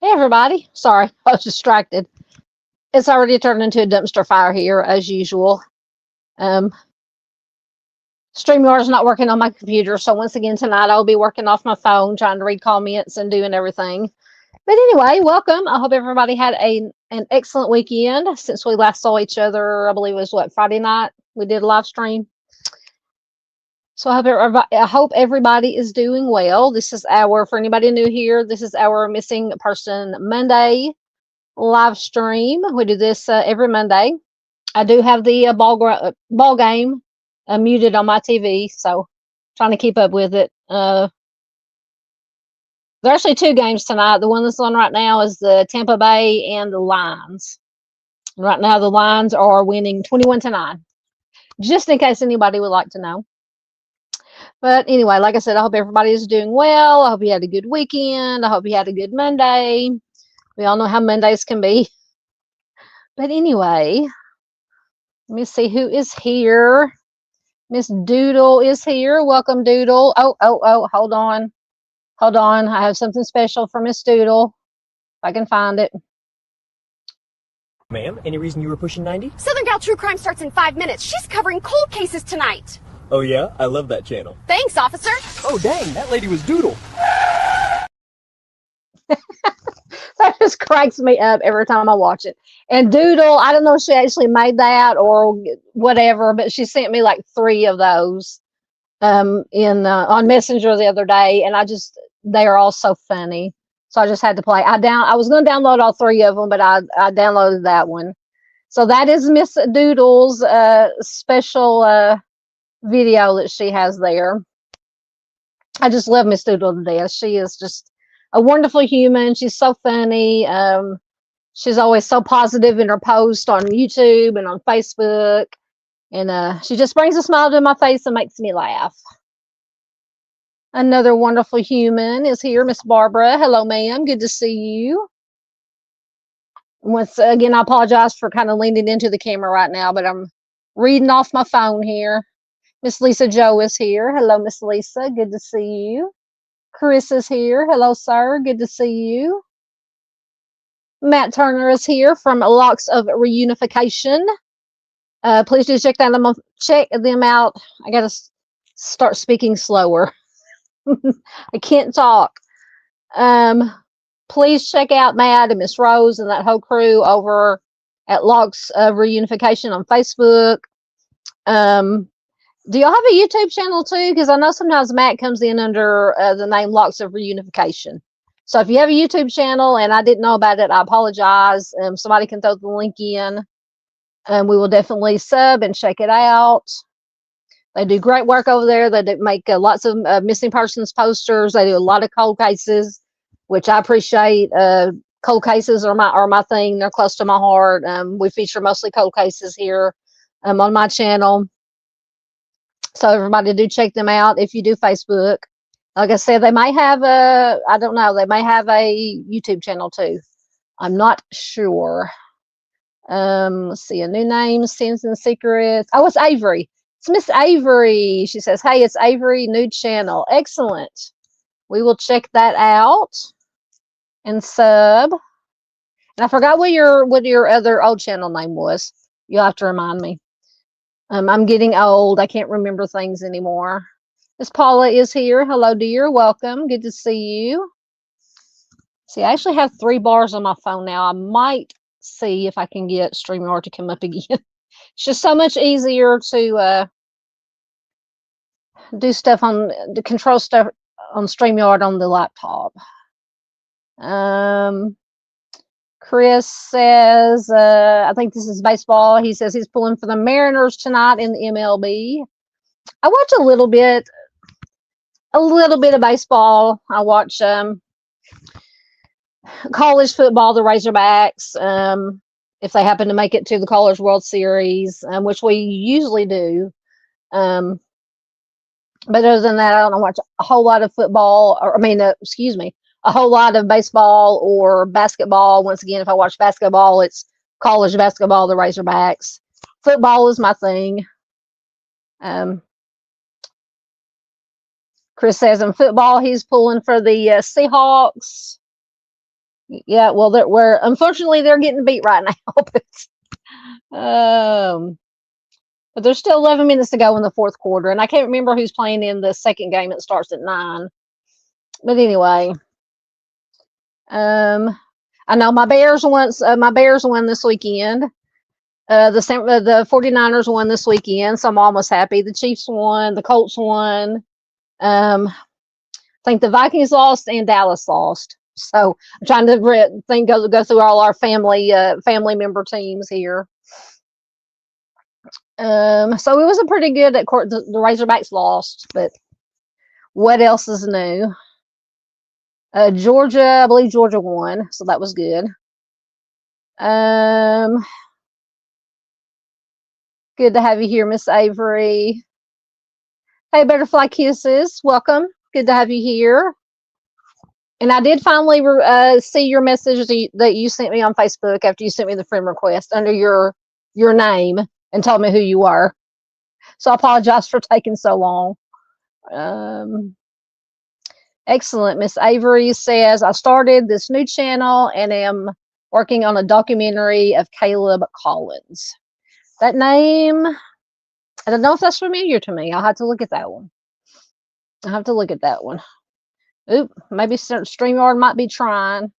Hey everybody, sorry, I was distracted. It's already turned into a dumpster fire here as usual. StreamYard's not working on my computer, so once again tonight I'll be working off my phone, trying to read comments and doing everything. But anyway, welcome. I hope everybody had an excellent weekend since we last saw each other. I believe it was Friday night we did a live stream. So I hope everybody is doing well. This is for anybody new here, this is our Missing Person Monday live stream. We do this every Monday. I do have the ball game muted on my TV, so trying to keep up with it. There's actually two games tonight. The one that's on right now is the Tampa Bay and the Lions. Right now the Lions are winning 21-9, just in case anybody would like to know. But anyway, like I said, I hope everybody is doing well. I hope you had a good weekend. I hope you had a good Monday. We all know how Mondays can be. But anyway, let me see who is here. Miss Doodle is here. Welcome, Doodle. Oh, hold on. Hold on. I have something special for Miss Doodle. If I can find it. Ma'am, any reason you were pushing 90? Southern Gal True Crime starts in 5 minutes. She's covering cold cases tonight. Oh yeah? I love that channel. Thanks, officer. Oh dang, that lady was Doodle. That just cracks me up every time I watch it. And Doodle, I don't know if she actually made that or whatever, but she sent me like 3 of those on Messenger the other day, and they are all so funny. So I just had to play. I was going to download all 3 of them, but I downloaded that one. So that is Miss Doodle's special video that she has there. I just love Miss Doodle to death. She is just a wonderful human. She's so funny. She's always so positive in her posts on YouTube and on Facebook. And she just brings a smile to my face and makes me laugh. Another wonderful human is here, Miss Barbara. Hello, ma'am. Good to see you. Once again, I apologize for kind of leaning into the camera right now, but I'm reading off my phone here. Miss Lisa Joe is here. Hello, Miss Lisa. Good to see you. Chris is here. Hello, sir. Good to see you. Matt Turner is here from Locks of Reunification. Please do check them out. I gotta start speaking slower. I can't talk. Please check out Matt and Miss Rose and that whole crew over at Locks of Reunification on Facebook. Do y'all have a YouTube channel too? Because I know sometimes Matt comes in under the name Locks of Reunification. So if you have a YouTube channel and I didn't know about it, I apologize. Somebody can throw the link in. We will definitely sub and check it out. They do great work over there. They do make lots of missing persons posters. They do a lot of cold cases, which I appreciate. Cold cases are my thing. They're close to my heart. We feature mostly cold cases here on my channel. So everybody do check them out if you do Facebook. Like I said, they might have I don't know, they may have a YouTube channel too. I'm not sure. Let's see, a new name, Sins and Secrets. Oh, it's Avery. It's Miss Avery. She says, hey, it's Avery, new channel. Excellent. We will check that out and sub. And I forgot what your other old channel name was. You'll have to remind me. I'm getting old. I can't remember things anymore. Miss Paula is here. Hello, dear. Welcome. Good to see you. See, I actually have 3 bars on my phone now. I might see if I can get StreamYard to come up again. It's just so much easier to do stuff to control stuff on StreamYard on the laptop. Chris says, I think this is baseball. He says he's pulling for the Mariners tonight in the MLB. I watch a little bit of baseball. I watch college football, the Razorbacks, if they happen to make it to the College World Series, which we usually do. But other than that, I don't watch a whole lot of football, or a whole lot of baseball or basketball. Once again, if I watch basketball, it's college basketball, the Razorbacks. Football is my thing. Chris says in football, he's pulling for the Seahawks. Yeah, well, unfortunately they're getting beat right now. But there's still 11 minutes to go in the fourth quarter, and I can't remember who's playing in the second game. It starts at 9. But anyway, I know my Bears won this weekend. The 49ers won this weekend, so I'm almost happy. The Chiefs won. The Colts won. I think the Vikings lost and Dallas lost. So I'm trying to go through all our family member teams here. So it was a pretty good at court. The Razorbacks lost, but what else is new? Georgia, I believe Georgia won, so that was good. Good to have you here, Miss Avery. Hey, Butterfly Kisses, welcome. Good to have you here. And I did finally see your message that you sent me on Facebook after you sent me the friend request under your name and told me who you were. So I apologize for taking so long. Excellent. Miss Avery says, I started this new channel and am working on a documentary of Caleb Collins. That name, I don't know if that's familiar to me. I'll have to look at that one. Oop, maybe StreamYard might be trying.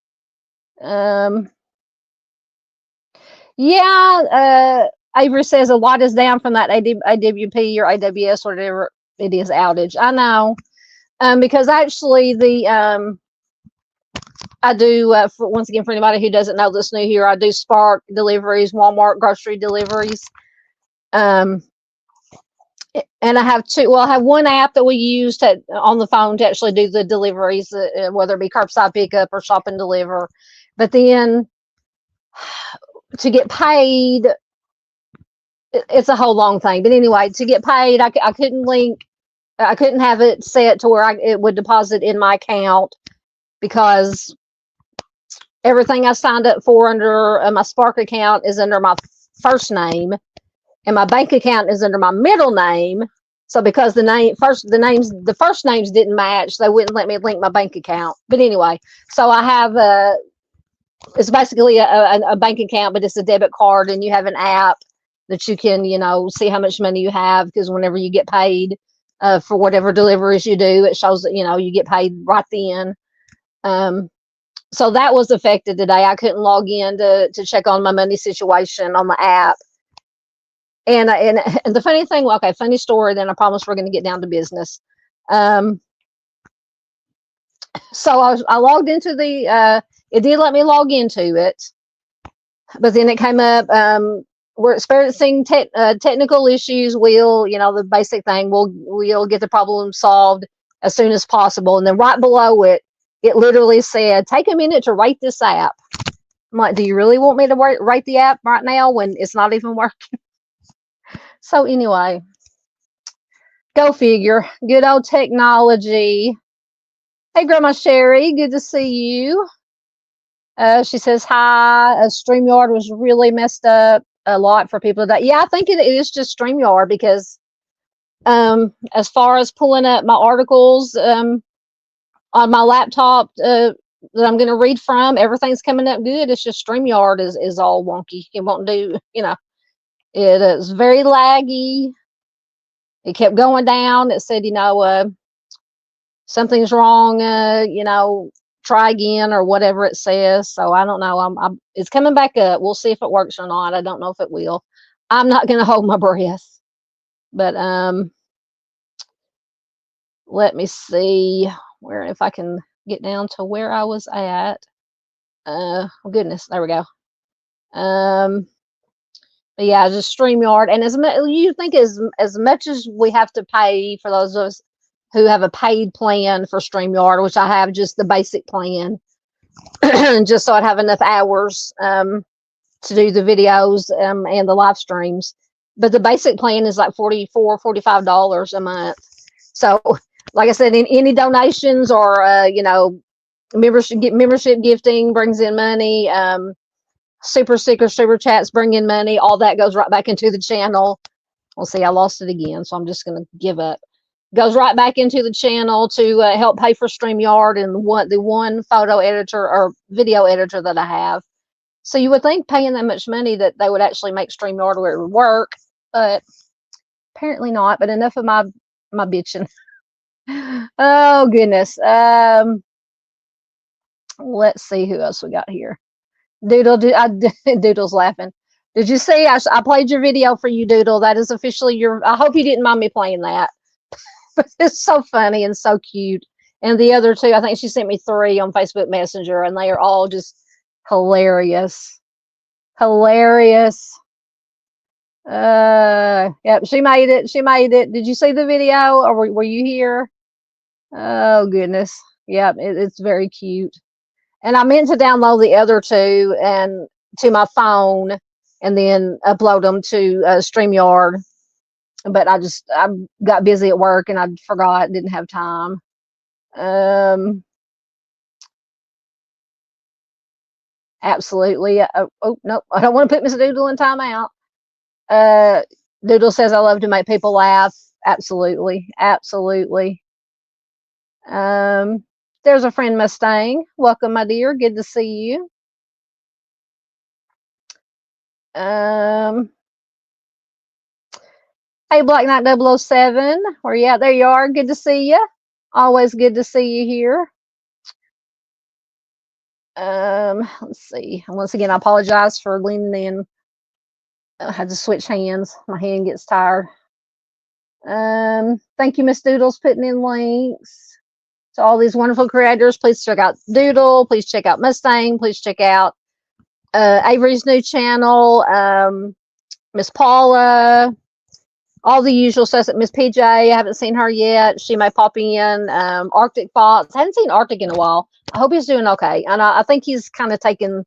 Avery says a lot is down from that AWP or AWS, whatever it is, outage. I know, because actually I do, once again, for anybody who doesn't know this new here, I do Spark deliveries, Walmart grocery deliveries. And I have I have one app that we use on the phone to actually do the deliveries, whether it be curbside pickup or shop and deliver. But then to get paid, it's a whole long thing. But anyway, to get paid, I couldn't have it set to where it would deposit in my account, because everything I signed up for under my Spark account is under my first name, and my bank account is under my middle name. So because the first names didn't match, they wouldn't let me link my bank account. But anyway, so I have it's basically a bank account, but it's a debit card, and you have an app that you can, see how much money you have, because whenever you get paid for whatever deliveries you do, it shows that, you get paid right then. So that was affected today. I couldn't log in to check on my money situation on the app. And the funny thing, okay, funny story, then I promise we're going to get down to business. So I logged into it did let me log into it, but then it came up, we're experiencing technical issues. We'll, the basic thing, we'll get the problem solved as soon as possible. And then right below it, it literally said, take a minute to rate this app. I'm like, do you really want me to rate the app right now when it's not even working? So anyway, go figure. Good old technology. Hey, Grandma Sherry, good to see you. She says, hi. StreamYard was really messed up a lot for people today. Yeah, I think it is just StreamYard, because as far as pulling up my articles on my laptop that I'm going to read from, everything's coming up good. It's just StreamYard is all wonky. It won't do, it is very laggy. It kept going down. It said, something's wrong, try again or whatever it says. So I don't know. It's coming back up. We'll see if it works or not. I don't know if it will. I'm not going to hold my breath. But let me see if I can get down to where I was at. Goodness, there we go. But yeah, just StreamYard. And you think as much as we have to pay for those of us who have a paid plan for StreamYard, which I have just the basic plan, just so I'd have enough hours to do the videos and the live streams. But the basic plan is like $44, $45 a month. So, like I said, any donations or membership gifting brings in money. Super stickers, super chats bring in money. All that goes right back into the channel. We'll see, I lost it again, so I'm just going to give up. Goes right back into the channel to help pay for StreamYard and the one photo editor or video editor that I have. So you would think paying that much money that they would actually make StreamYard where it would work, but apparently not. But enough of my bitching. Oh goodness. Let's see who else we got here. Doodle's laughing. Did you see? I played your video for you, Doodle. That is officially I hope you didn't mind me playing that. But it's so funny and so cute. And the other two, I think she sent me 3 on Facebook Messenger, and they are all just hilarious. Hilarious. Yep, she made it. She made it. Did you see the video, or were you here? Oh goodness. Yep, it's very cute. And I meant to download the other 2 and to my phone and then upload them to StreamYard. But I got busy at work and I forgot, didn't have time. Absolutely. Oh, no, I don't want to put Miss Doodle in timeout. Doodle says, I love to make people laugh. Absolutely. Absolutely. There's a friend Mustang. Welcome, my dear. Good to see you. Hey, Black Knight 007. Where you at? There you are. Good to see you. Always good to see you here. Let's see. Once again, I apologize for leaning in. I had to switch hands. My hand gets tired. Thank you, Miss Doodles, putting in links to all these wonderful creators. Please check out Doodle. Please check out Mustang. Please check out Avery's new channel. Miss Paula. All the usual stuff. Miss PJ, I haven't seen her yet. She may pop in. Arctic Fox. I haven't seen Arctic in a while. I hope he's doing okay. And I think he's kind of taking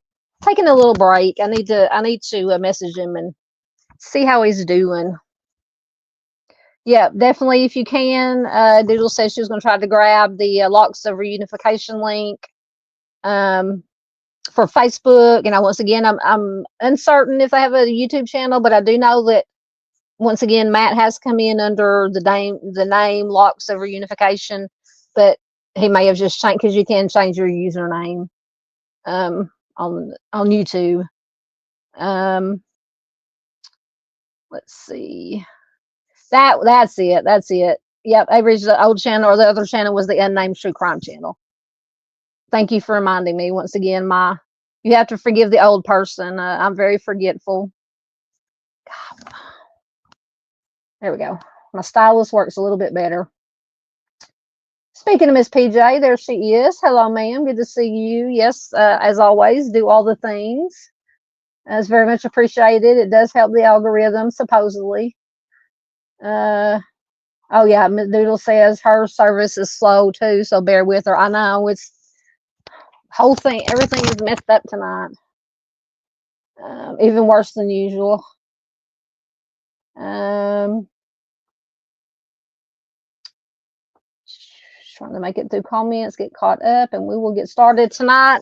a little break. I need to message him and see how he's doing. Yeah, definitely. If you can, Doodle says she was going to try to grab the Locks of Reunification link for Facebook. And once again, I'm uncertain if they have a YouTube channel, but I do know that once again, Matt has come in under the name Locks of Reunification, but he may have just changed, because you can change your username. on YouTube. Let's see. That's it. That's it. Yep, Avery's old channel, or the other channel was the Unnamed True Crime channel. Thank you for reminding me once again. You have to forgive the old person. I'm very forgetful. God. There we go. My stylus works a little bit better. Speaking of Miss PJ, there she is. Hello, ma'am. Good to see you. Yes, as always, do all the things. It's very much appreciated. It does help the algorithm, supposedly. Oh yeah, Doodle says her service is slow too, so bear with her. I know it's whole thing. Everything is messed up tonight. Even worse than usual. Trying to make it through comments, get caught up, and we will get started tonight.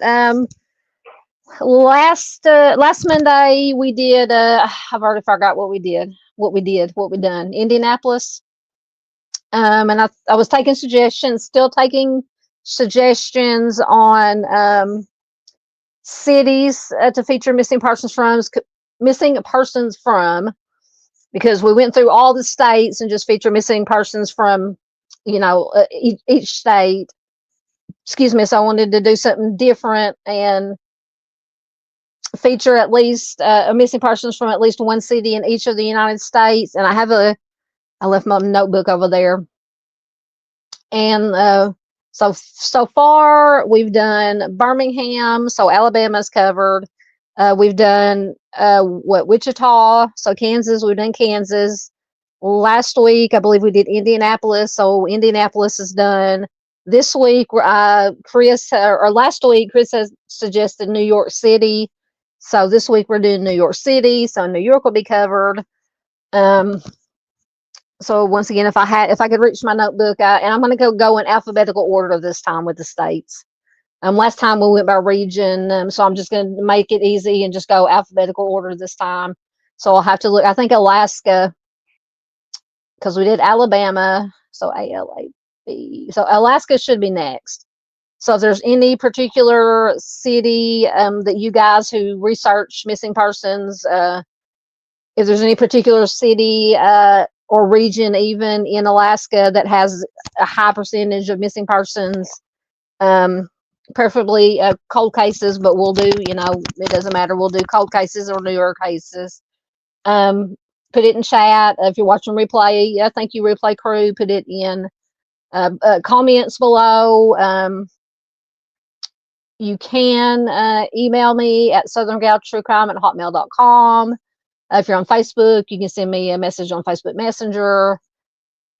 Last Monday we did. I've already forgot what we did. What we done. Indianapolis. And I was taking suggestions, still taking suggestions on cities to feature missing persons from, because we went through all the states and just feature missing persons from, each state. Excuse me. So I wanted to do something different and feature at least missing persons from at least one city in each of the United States. And I left my notebook over there. And so far we've done Birmingham, so Alabama's covered. We've done Wichita, so Kansas. We've done Kansas. Last week I believe we did Indianapolis, so Indianapolis is done. This week Chris has suggested New York City, so this week we're doing New York City, so New York will be covered. So once again, if I could reach my notebook, and I'm going to go in alphabetical order this time with the states. Last time we went by region, so I'm just going to make it easy and just go alphabetical order this time. So I'll have to look. I think Alaska, because we did Alabama, so ALAB. So Alaska should be next. So if there's any particular city that you guys who research missing persons, if there's any particular city or region even in Alaska that has a high percentage of missing persons, preferably cold cases, but we'll do, it doesn't matter. We'll do cold cases or New York cases. Put it in chat. If you're watching replay, thank you, replay crew. Put it in comments below. You can email me at southerngaltruecrime@hotmail.com. If you're on Facebook, you can send me a message on Facebook Messenger.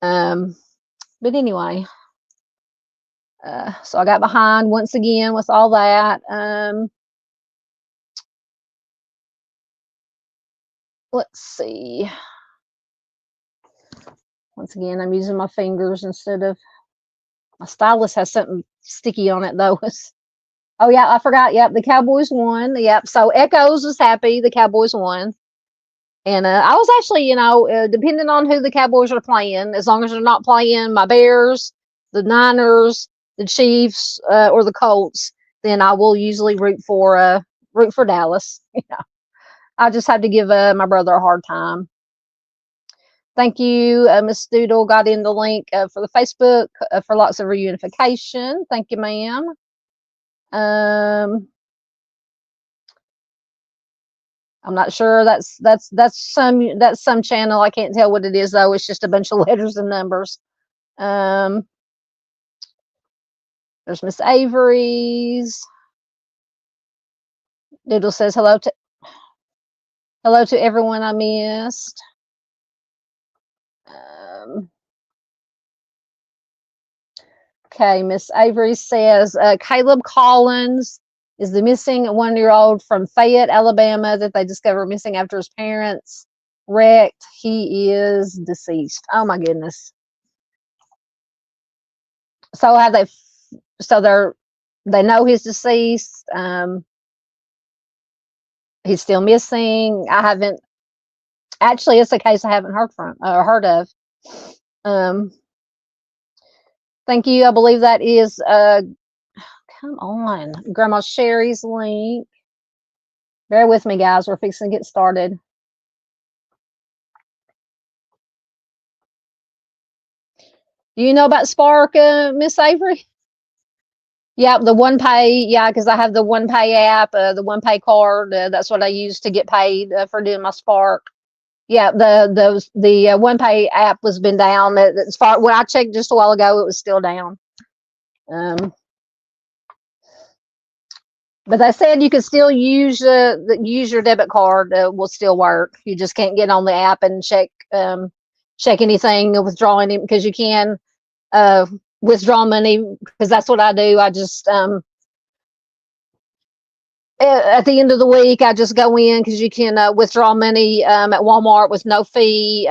But anyway, so I got behind once again with all that. Let's see. Once again, I'm using my fingers instead of my stylus. Has something sticky on it though. Oh yeah, I forgot. Yep, the Cowboys won. Yep. So Echoes was happy. The Cowboys won. And I was actually, depending on who the Cowboys are playing, as long as they're not playing my Bears, the Niners, the Chiefs, or the Colts, then I will usually root for Dallas. I just have to give my brother a hard time. Thank you, Miss Doodle. Got in the link for the Facebook for lots of reunification. Thank you, ma'am. I'm not sure. That's some channel. I can't tell what it is though. It's just a bunch of letters and numbers. There's Miss Avery's. Doodle says hello to everyone I missed. Okay, Miss Avery says Caleb Collins is the missing 1-year-old from Fayette, Alabama, that they discovered missing after his parents wrecked. He is deceased. Oh my goodness. So they know he's deceased. He's still missing. Actually, it's a case I haven't heard of. Thank you. I believe that is come on, Grandma Sherry's link. Bear with me, guys. We're fixing to get started. Do you know about Spark, Miss Avery? Yeah, the one pay. Yeah, because I have the one pay app, the one pay card. That's what I use to get paid for doing my Spark. Yeah, the one pay app was been down. As far when I checked just a while ago, it was still down. But they said you could still use your debit card. Will still work. You just can't get on the app and check anything, withdraw any, because you can withdraw money, because that's what I do. I just at the end of the week, I just go in, because you can withdraw money at Walmart with no fee.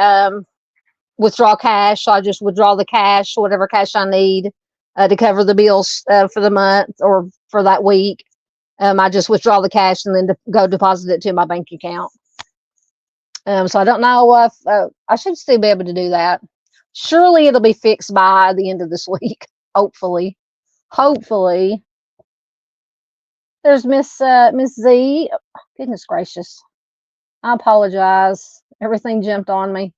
Withdraw cash, so I just withdraw the cash, whatever cash I need to cover the bills for the month or for that week. I just withdraw the cash and then go deposit it to my bank account. So I don't know if I should still be able to do that. Surely it'll be fixed by the end of this week. Hopefully. There's Miss Z. Goodness gracious. I apologize. Everything jumped on me.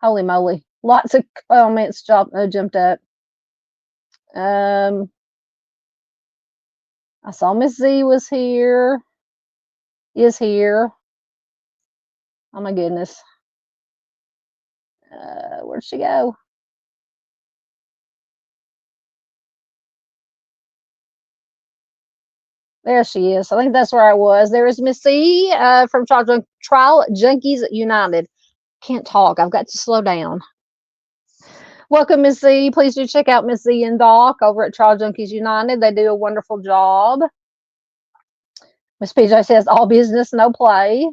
Holy moly. Lots of comments jumped up. I saw Miss Z was here. Is here. Oh my goodness. Where'd she go? There she is. I think that's where I was. There is Miss Z from Trial Junkies United. Can't talk. I've got to slow down. Welcome, Miss Z. Please do check out Miss Z and Doc over at Trial Junkies United. They do a wonderful job. Miss PJ says, all business, no play.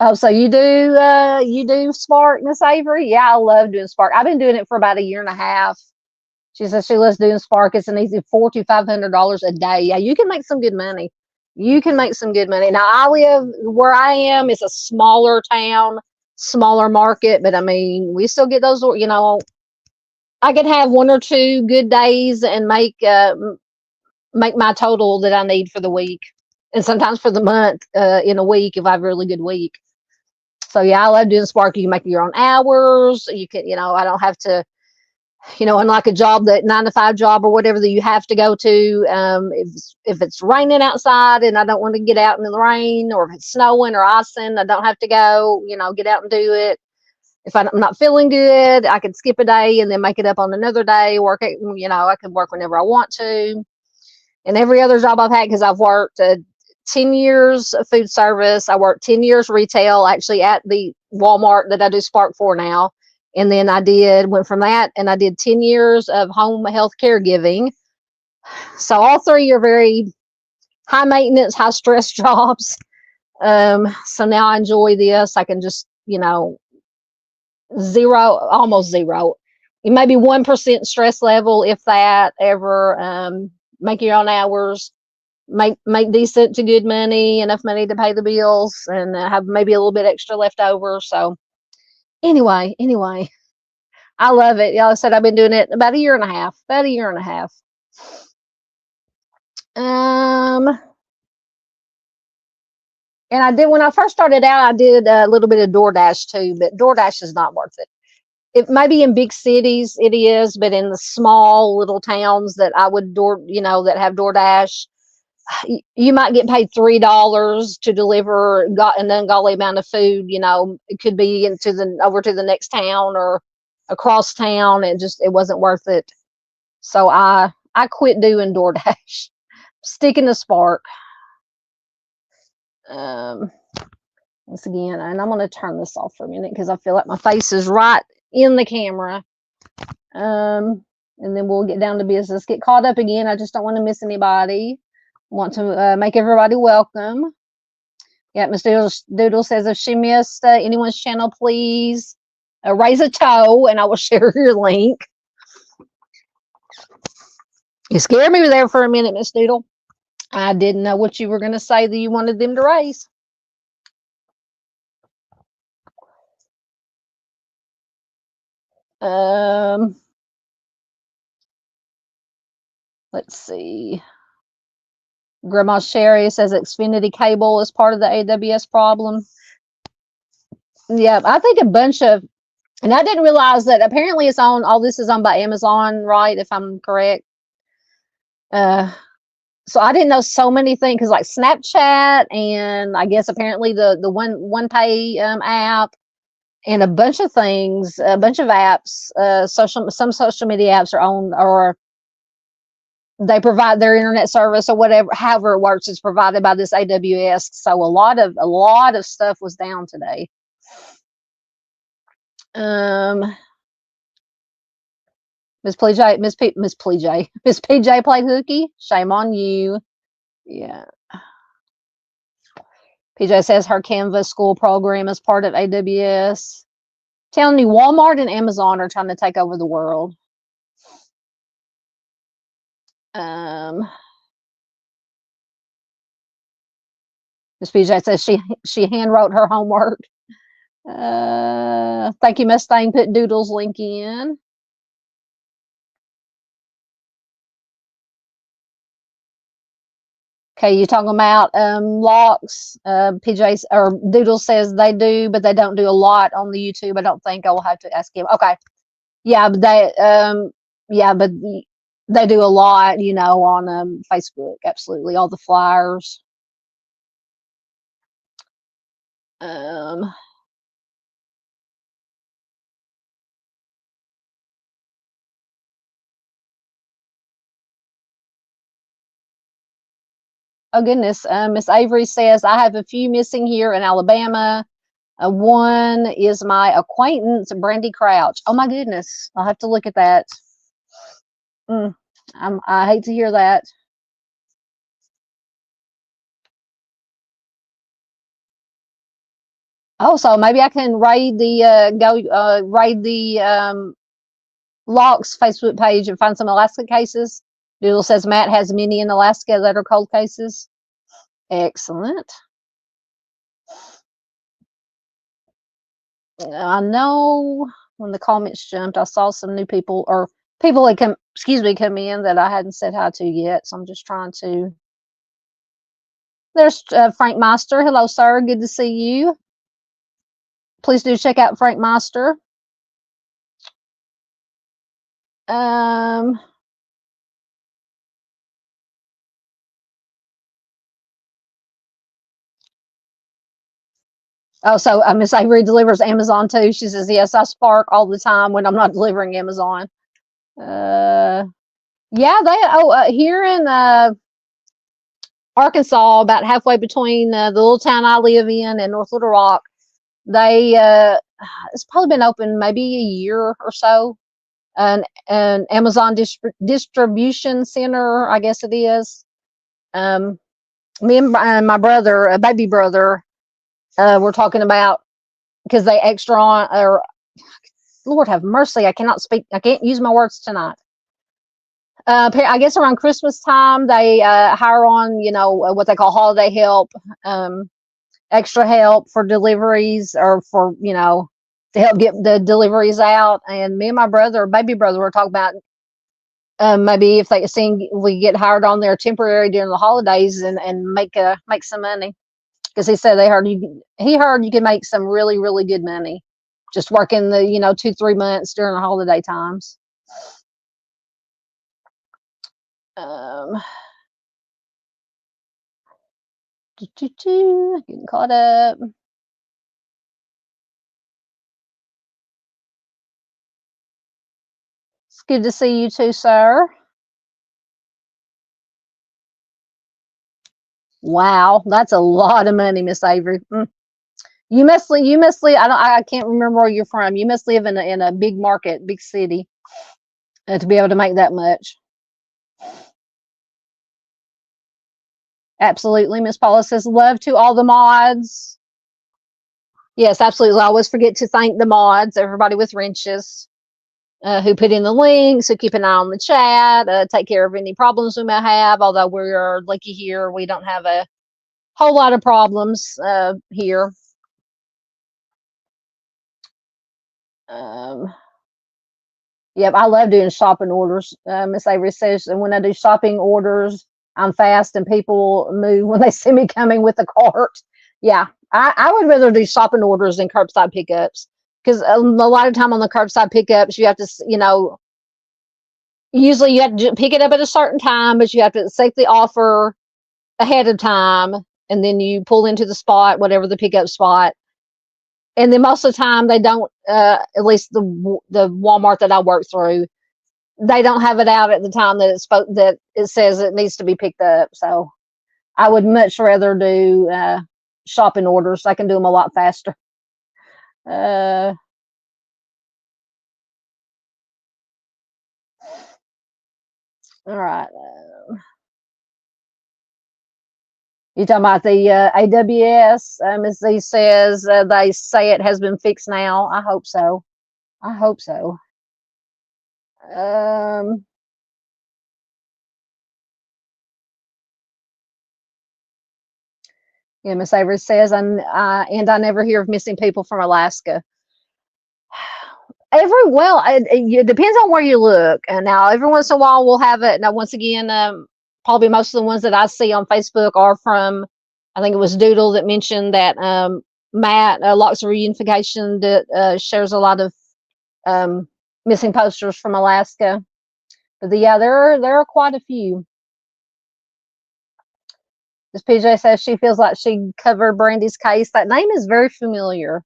Oh, so you do Spark, Miss Avery? Yeah, I love doing Spark. I've been doing it for about a year and a half. She says she loves doing Spark. It's an easy $400 to $500 a day. Yeah, you can make some good money. You can make some good money. Now, I live where I am. It's a smaller town, smaller market, but I mean, we still get those. You know, I could have one or two good days and make my total that I need for the week, and sometimes for the month in a week if I have a really good week. So yeah, I love doing Spark. You can make your own hours. You can, I don't have to, unlike a job, that 9 to 5 job or whatever that you have to go to. If it's raining outside and I don't want to get out in the rain, or if it's snowing or icing, I don't have to go, get out and do it. If I'm not feeling good, I can skip a day and then make it up on another day. Work it, I can work whenever I want to. And every other job I've had, because I've worked 10 years of food service. I worked 10 years retail, actually, at the Walmart that I do Spark for now. And then went from that, and I did 10 years of home health caregiving. So all three are very high maintenance, high stress jobs. So now I enjoy this. I can just, almost zero. Maybe 1% stress level, if that ever. Make your own hours. Make decent to good money, enough money to pay the bills, and have maybe a little bit extra left over. So anyway, I love it. Y'all said I've been doing it about a year and a half. And I did, when I first started out, I did a little bit of DoorDash too, but DoorDash is not worth it. It may be in big cities, it is, but in the small little towns that I would that have DoorDash, you might get paid $3 to deliver an ungodly amount of food. It could be over to the next town or across town, and it wasn't worth it. So I quit doing DoorDash, sticking to Spark. Once again, and I'm going to turn this off for a minute because I feel like my face is right in the camera. And then we'll get down to business, get caught up again. I just don't want to miss anybody. Want to make everybody welcome. Yeah, Miss Doodle says if she missed anyone's channel, please raise a toe and I will share your link. You scared me there for a minute, Miss Doodle. I didn't know what you were going to say that you wanted them to raise. Let's see. Grandma Sherry says Xfinity cable is part of the AWS problem. Yeah, I think a bunch of, and I didn't realize that apparently it's on, all this is owned by Amazon, right? If I'm correct. So I didn't know so many things, because like Snapchat, and I guess apparently the one pay app, and a bunch of things, a bunch of apps, some social media apps are on, or they provide their internet service or whatever, however it works, is provided by this AWS. So a lot of stuff was down today. Miss PJ played hooky. Shame on you. Yeah. PJ says her Canva school program is part of AWS. Telling you, Walmart and Amazon are trying to take over the world. Miss PJ says she hand wrote her homework. Thank you, Mustang. Put Doodle's link in. Okay, you talking about locks? PJ or Doodle says they do, but they don't do a lot on the YouTube. I don't think. I will have to ask him. Okay, yeah, but they do a lot, you know, on Facebook. Absolutely, all the flyers. Oh goodness, Miss Avery says I have a few missing here in Alabama. One is my acquaintance, Brandy Crouch. Oh my goodness, I'll have to look at that. I hate to hear that. Oh, so maybe I can raid the raid the Locks Facebook page and find some Alaska cases. Doodle says Matt has many in Alaska that are cold cases. Excellent. I know when the comments jumped, I saw some new people, or people that come in that I hadn't said hi to yet. So I'm just trying to. There's Frank Meister. Hello, sir. Good to see you. Please do check out Frank Meister. Oh, so Miss Avery delivers Amazon too. She says, yes, I spark all the time when I'm not delivering Amazon. Yeah, here in Arkansas, about halfway between the little town I live in and North Little Rock, they it's probably been open maybe a year or so. An Amazon distribution center, I guess it is. Me and my brother, a baby brother, we're talking about, because they extra on, or Lord have mercy, I cannot speak. I can't use my words tonight. I guess around Christmas time, they hire on, you know, what they call holiday help, extra help for deliveries, or for, you know, to help get the deliveries out. And me and my brother, baby brother, were talking about maybe if we get hired on there temporary during the holidays and make some money, because he said he heard you can make some really, really good money just working the, you know, 2-3 months during the holiday times. Getting caught up. It's good to see you too, sir. Wow, that's a lot of money, Miss Avery. You must live. I can't remember where you're from. You must live in a big market, big city, to be able to make that much. Absolutely, Miss Paula says love to all the mods. Yes, absolutely. I always forget to thank the mods, everybody with wrenches, who put in the links, who keep an eye on the chat, take care of any problems we may have. Although we are lucky here, we don't have a whole lot of problems here. Yep, I love doing shopping orders. Miss Avery says, and when I do shopping orders, I'm fast and people move when they see me coming with a cart. Yeah, I would rather do shopping orders than curbside pickups because a lot of time on the curbside pickups, you have to, usually you have to pick it up at a certain time, but you have to accept the offer ahead of time, and then you pull into the spot, whatever the pickup spot. And then most of the time they don't, at least the Walmart that I work through, they don't have it out at the time that that it says it needs to be picked up. So I would much rather do shopping orders. I can do them a lot faster. All right. You talking about the AWS? As he says, they say it has been fixed now. I hope so. I hope so. Yeah, Miss Avery says, and I never hear of missing people from Alaska. It depends on where you look. And now every once in a while we'll have it. Now, once again, probably most of the ones that I see on Facebook are from, I think it was Doodle that mentioned that Matt, Locks of Reunification, that shares a lot of missing posters from Alaska. But yeah, there are quite a few. This PJ says she feels like she covered Brandy's case. That name is very familiar.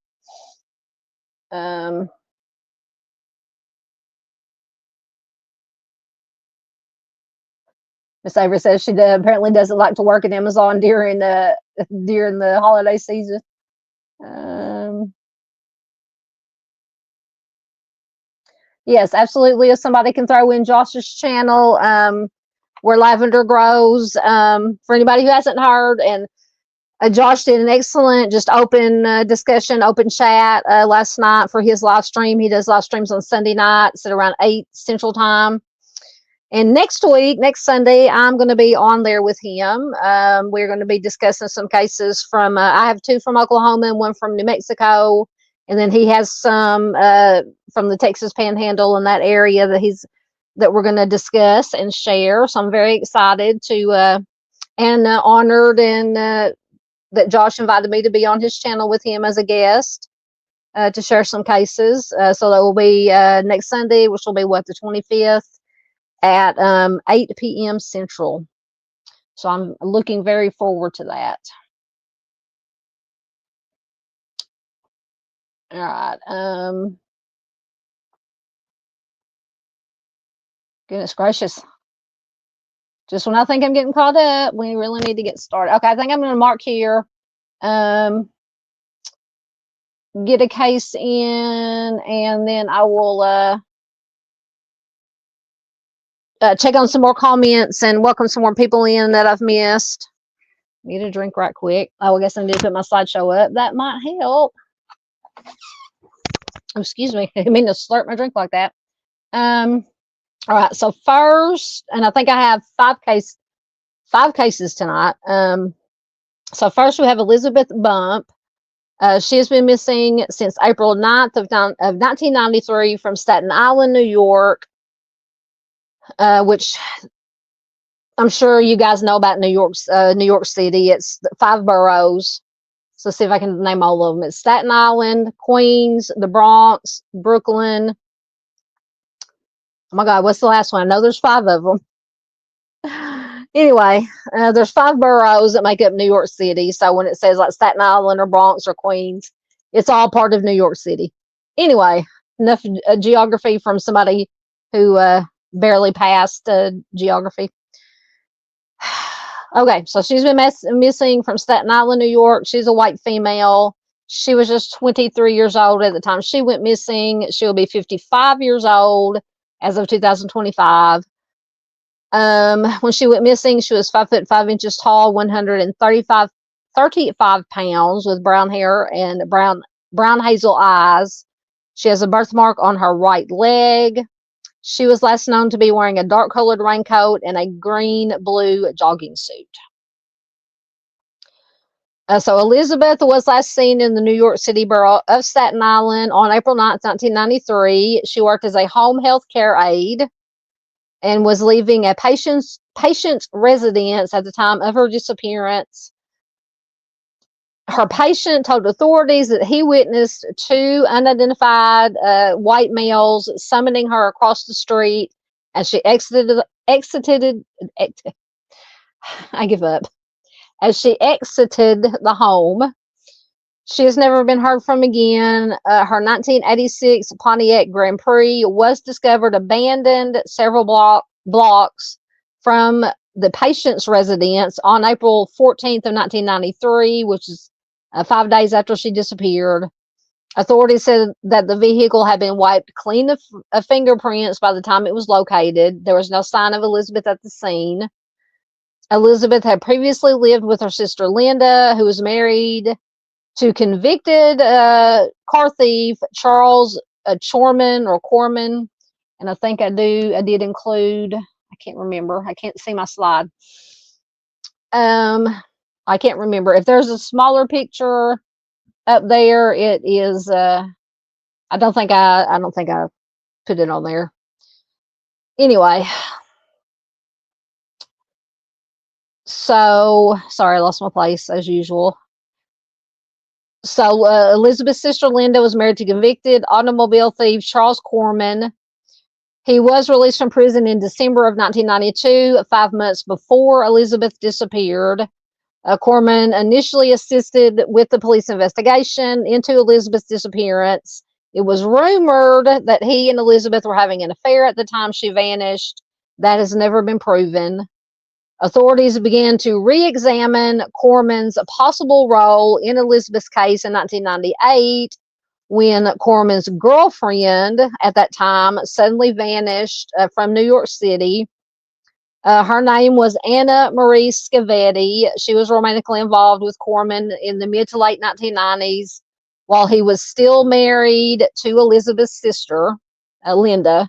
Miss Avery says she apparently doesn't like to work at Amazon during the holiday season. Yes, absolutely. If somebody can throw in Josh's channel, where lavender grows, for anybody who hasn't heard, and Josh did an excellent just open discussion, open chat last night for his live stream. He does live streams on Sunday nights at around 8 Central Time. And next Sunday, I'm going to be on there with him. We're going to be discussing some cases from, I have 2 from Oklahoma and 1 from New Mexico. And then he has some from the Texas Panhandle in that area that we're going to discuss and share. So I'm very excited and honored and that Josh invited me to be on his channel with him as a guest to share some cases. So that will be next Sunday, which will be the 25th. At 8 p.m. Central. So I'm looking very forward to that. All right. Goodness gracious. Just when I think I'm getting caught up, we really need to get started. Okay, I think I'm going to mark here. Get a case in, and then I will check on some more comments and welcome some more people in that I've missed. Need a drink right quick. Oh, I guess I need to put my slideshow up. That might help. Oh, excuse me. I didn't mean to slurp my drink like that. All right. So first, and I think I have 5 cases tonight. So first we have Elizabeth Bump. She has been missing since April 9th of 1993 from Staten Island, New York. Which I'm sure you guys know about New York City. It's 5 boroughs. So see if I can name all of them. It's Staten Island, Queens, the Bronx, Brooklyn. Oh my God, what's the last one? I know there's 5 of them. Anyway, there's 5 boroughs that make up New York City. So when it says like Staten Island or Bronx or Queens, it's all part of New York City. Anyway, enough geography from somebody who barely passed geography. Okay, so she's been missing from Staten Island, New York. She's a white female. She was just 23 years old at the time she went missing. She'll be 55 years old as of 2025. When she went missing, she was 5 foot 5 inches tall, 135 pounds, with brown hair and brown hazel eyes. She has a birthmark on her right leg. She was last known to be wearing a dark colored raincoat and a green-blue jogging suit. So Elizabeth was last seen in the New York City borough of Staten Island on April 9th, 1993. She worked as a home health care aide and was leaving a patient's residence at the time of her disappearance. Her patient told authorities that he witnessed two unidentified white males summoning her across the street as she exited. I give up. As she exited the home. She has never been heard from again. Her 1986 Pontiac Grand Prix was discovered abandoned several blocks from the patient's residence on April 14th of 1993, which is 5 days after she disappeared. Authorities said that the vehicle had been wiped clean of fingerprints by the time it was located. There was no sign of Elizabeth at the scene. Elizabeth had previously lived with her sister Linda, who was married to convicted car thief Charles Corman, and I think I did include. I can't remember. I can't see my slide. I can't remember if there's a smaller picture up there. It is. I don't think I put it on there. Anyway, so sorry, I lost my place as usual. So Elizabeth's sister Linda was married to convicted automobile thief Charles Corman. He was released from prison in December of 1992, 5 months before Elizabeth disappeared. Corman initially assisted with the police investigation into Elizabeth's disappearance. It was rumored that he and Elizabeth were having an affair at the time she vanished. That has never been proven. Authorities began to re-examine Corman's possible role in Elizabeth's case in 1998 when Corman's girlfriend at that time suddenly vanished from New York City. Her name was Anna Marie Scavetti. She was romantically involved with Corman in the mid to late 1990s while he was still married to Elizabeth's sister, Linda.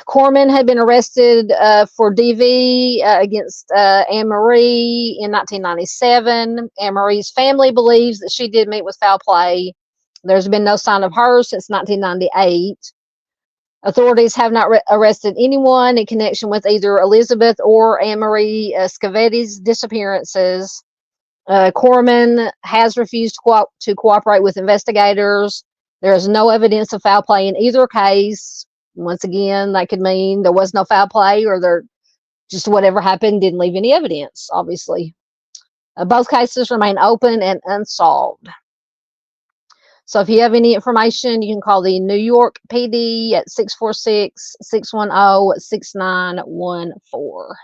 Corman had been arrested for DV against Anne Marie in 1997. Anne Marie's family believes that she did meet with foul play. There's been no sign of her since 1998. Authorities have not arrested anyone in connection with either Elizabeth or Anne Marie Scavetti's disappearances. Corman has refused to cooperate with investigators. There is no evidence of foul play in either case. Once again, that could mean there was no foul play or there just whatever happened didn't leave any evidence, obviously. Both cases remain open and unsolved. So if you have any information, you can call the New York PD at 646-610-6914.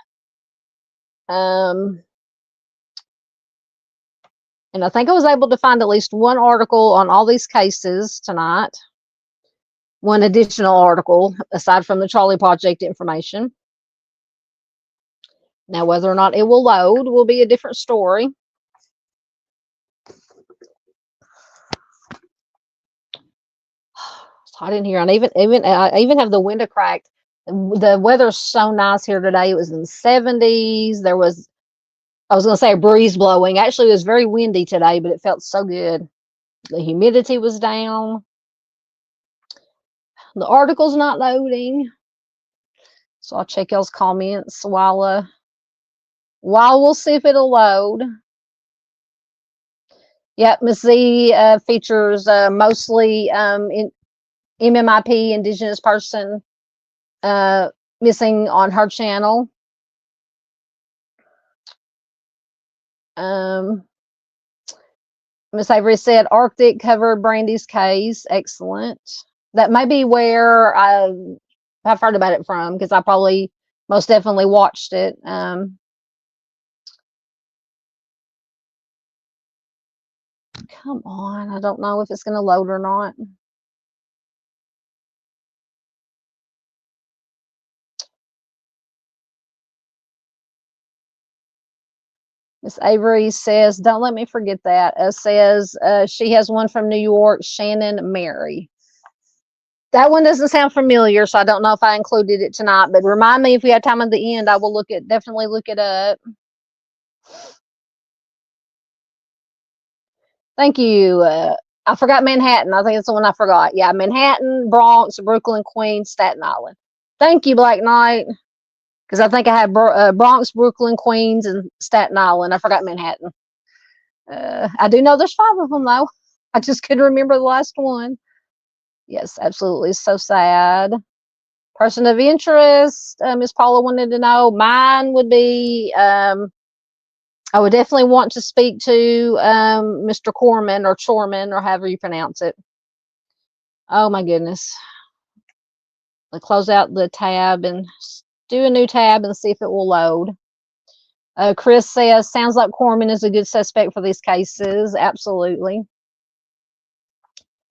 And I think I was able to find at least one article on all these cases tonight. One additional article aside from the Charlie Project information. Now, whether or not it will load will be a different story. It's hot in here, and I even have the window cracked. The weather's so nice here today. It was in the 70s. There was, I was going to say, a breeze blowing. Actually, it was very windy today, but it felt so good. The humidity was down. The article's not loading, so I'll check y'all's comments while we'll see if it'll load. Yep, Ms. Z features mostly in MMIP, Indigenous person, missing on her channel. Miss Avery said Arctic covered Brandy's case. Excellent. That may be where I've heard about it from, because I probably most definitely watched it. Come on, I don't know if it's going to load or not. Miss Avery says, don't let me forget that. Says she has one from New York, Shannon Mary. That one doesn't sound familiar, so I don't know if I included it tonight, but remind me if we have time at the end. I will definitely look it up. Thank you. I forgot Manhattan. I think it's the one I forgot. Yeah, Manhattan, Bronx, Brooklyn, Queens, Staten Island. Thank you, Black Knight. Because I think I had Bronx, Brooklyn, Queens, and Staten Island. I forgot Manhattan. I do know there's 5 of them, though. I just couldn't remember the last one. Yes, absolutely. So sad. Person of interest, Miss Paula wanted to know. Mine would be, I would definitely want to speak to Mr. Corman or Chorman or however you pronounce it. Oh my goodness. Let's close out the tab and do a new tab and see if it will load. Chris says, sounds like Corman is a good suspect for these cases. Absolutely.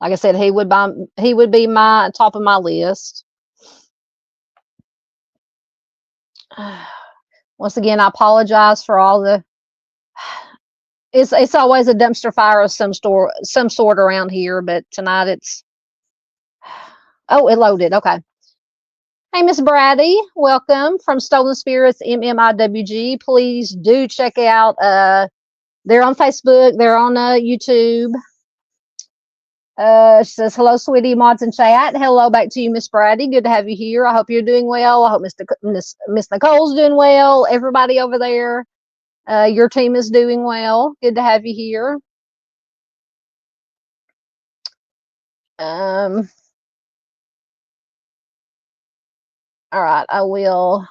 Like I said, he would be my top of my list. Once again, I apologize for all the. It's always a dumpster fire of some sort around here, but tonight it's. Oh, it loaded. Okay. Hey, Miss Brady, welcome from Stolen Spirits MMIWG. Please do check out. They're on Facebook. They're on YouTube. She says, hello, sweetie, mods and chat. Hello back to you, Miss Brady. Good to have you here. I hope you're doing well. I hope Miss Nicole's doing well. Everybody over there, your team is doing well. Good to have you here. All right, I will.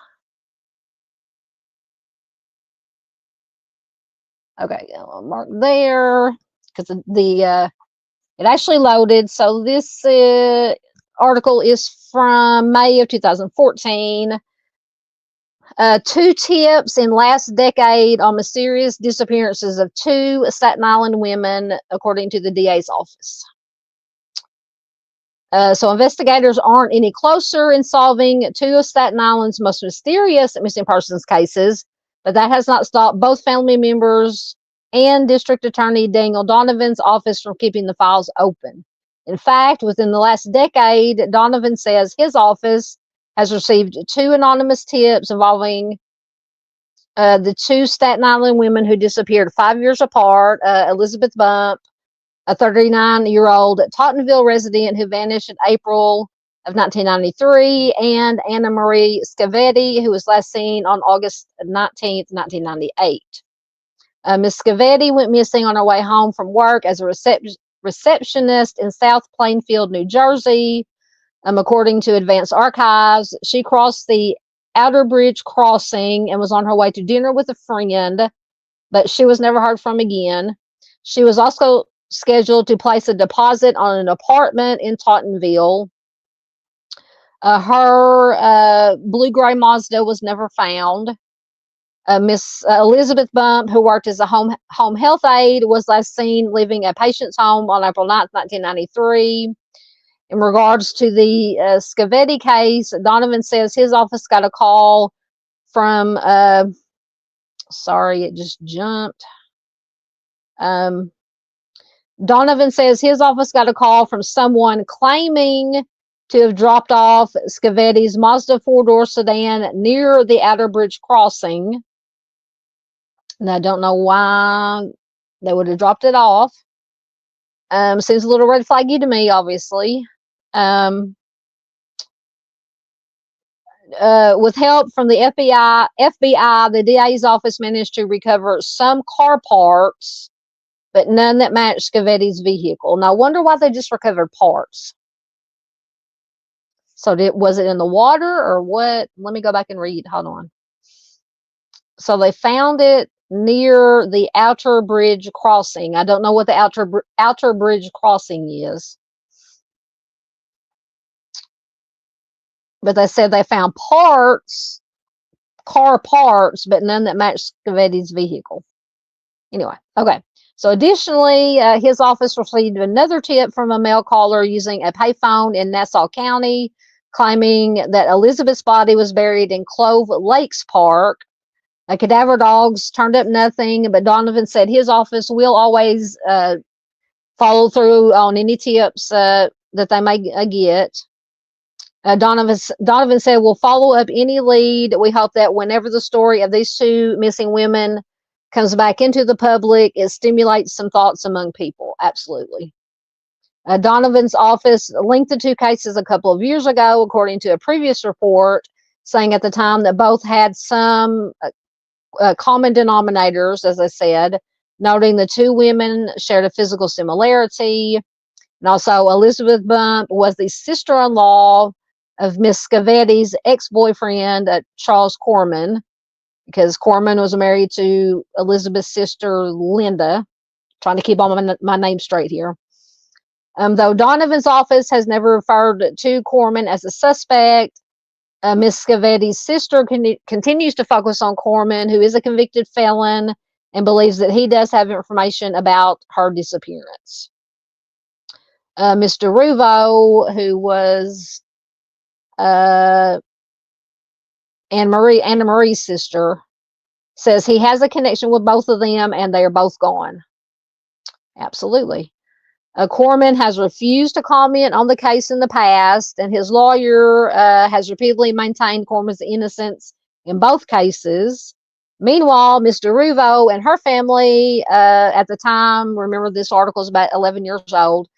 Okay, I'll mark there because it actually loaded. So this article is from May of 2014. 2 tips in last decade on mysterious disappearances of 2 Staten Island women, according to the DA's office. So investigators aren't any closer in solving 2 of Staten Island's most mysterious missing persons cases, but that has not stopped both family members and District Attorney Daniel Donovan's office from keeping the files open. In fact, within the last decade, Donovan says his office has received 2 anonymous tips involving the 2 Staten Island women who disappeared 5 years apart, Elizabeth Bump, a 39-year-old Tottenville resident who vanished in April of 1993, and Anna Marie Scavetti, who was last seen on August 19th, 1998. Miss Scavetti went missing on her way home from work as a receptionist in South Plainfield, New Jersey. According to Advanced Archives, she crossed the Outer Bridge crossing and was on her way to dinner with a friend, but she was never heard from again. She was also scheduled to place a deposit on an apartment in Tottenville. Her blue-gray Mazda was never found. Miss Elizabeth Bump, who worked as a home health aide, was last seen leaving a patient's home on April 9th, 1993. In regards to the Scavetti case, Donovan says his office got a call from, sorry, it just jumped. Donovan says his office got a call from someone claiming to have dropped off Scavetti's Mazda 4-door sedan near the Outer Bridge crossing. And I don't know why they would have dropped it off. Seems a little red flaggy to me, obviously. With help from the FBI, the DA's office managed to recover some car parts, but none that matched Scavetti's vehicle. Now, I wonder why they just recovered parts. So was it in the water or what? Let me go back and read. Hold on. So they found it near the Outer Bridge crossing. I don't know what the Outer Bridge crossing is. But they said they found parts, car parts, but none that matched Scavetti's vehicle. Anyway, okay. So additionally, his office received another tip from a mail caller using a payphone in Nassau County, claiming that Elizabeth's body was buried in Clove Lakes Park. Cadaver dogs turned up nothing, but Donovan said his office will always follow through on any tips that they may get. Donovan said, we'll follow up any lead. We hope that whenever the story of these 2 missing women comes back into the public, it stimulates some thoughts among people. Absolutely. Donovan's office linked the two cases a couple of years ago, according to a previous report, saying at the time that both had some common denominators, as I said, noting the two women shared a physical similarity. And also, Elizabeth Bump was the sister-in-law of Miss Scavetti's ex-boyfriend, Charles Corman, because Corman was married to Elizabeth's sister, Linda. Trying to keep all my names straight here. Though Donovan's office has never referred to Corman as a suspect, Miss Scavetti's sister continues to focus on Corman, who is a convicted felon, and believes that he does have information about her disappearance. Mr. Ruvo, who was Anna Marie's sister, says he has a connection with both of them and they are both gone. Absolutely. Corman has refused to comment on the case in the past, and his lawyer has repeatedly maintained Corman's innocence in both cases. Meanwhile, Mr. Ruvo and her family, at the time, remember this article is about 11 years old,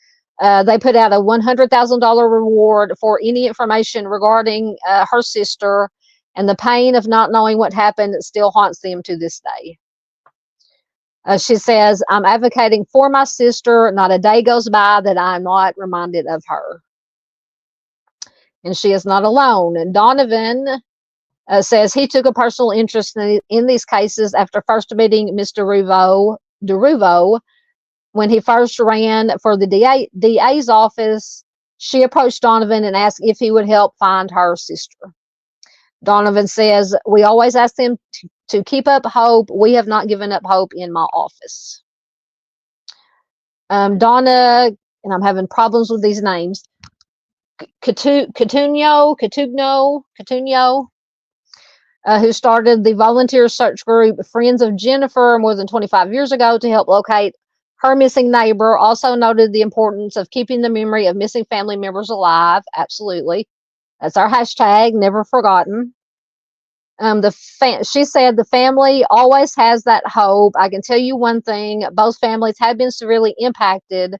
they put out a $100,000 reward for any information regarding her sister, and the pain of not knowing what happened still haunts them to this day. She says, I'm advocating for my sister. Not a day goes by that I'm not reminded of her. And she is not alone. And Donovan says he took a personal interest in these cases after first meeting Mr. DeRuvo. When he first ran for the DA's office, she approached Donovan and asked if he would help find her sister. Donovan says, we always ask them to keep up hope. We have not given up hope in my office. Donna, and I'm having problems with these names, Coutinho, who started the volunteer search group Friends of Jennifer more than 25 years ago to help locate her missing neighbor, also noted the importance of keeping the memory of missing family members alive. Absolutely. That's our hashtag, never forgotten. She said the family always has that hope. I can tell you one thing, both families have been severely impacted.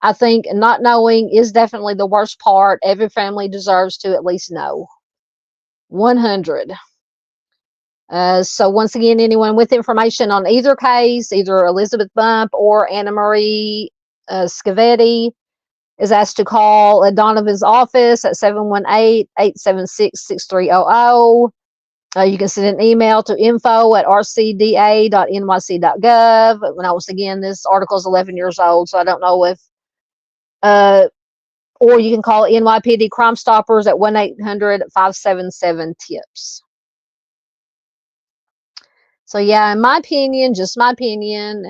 I think not knowing is definitely the worst part. Every family deserves to at least know. 100. So once again, anyone with information on either case, either Elizabeth Bump or Anna Marie Scavetti, is asked to call Donovan's office at 718-876-6300. You can send an email to info@rcda.nyc.gov. Once again, this article is 11 years old, so I don't know if, or you can call NYPD Crime Stoppers at 1-800-577-TIPS. So yeah, in my opinion, just my opinion,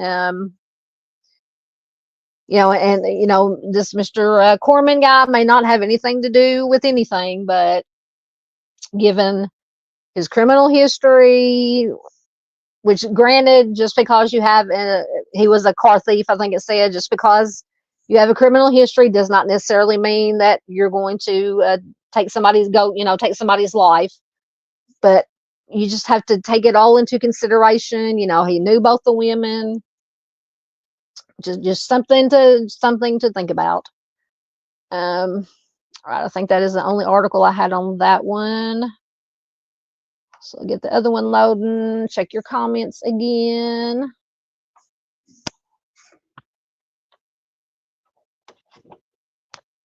this Mr. Corman guy may not have anything to do with anything, but given his criminal history, which granted, just because you have, he was a car thief, I think it said, just because you have a criminal history does not necessarily mean that you're going to take somebody's life, but you just have to take it all into consideration. He knew both the women. Just something to think about. All right, I think that is the only article I had on that one. So I'll get the other one loading. Check your comments again.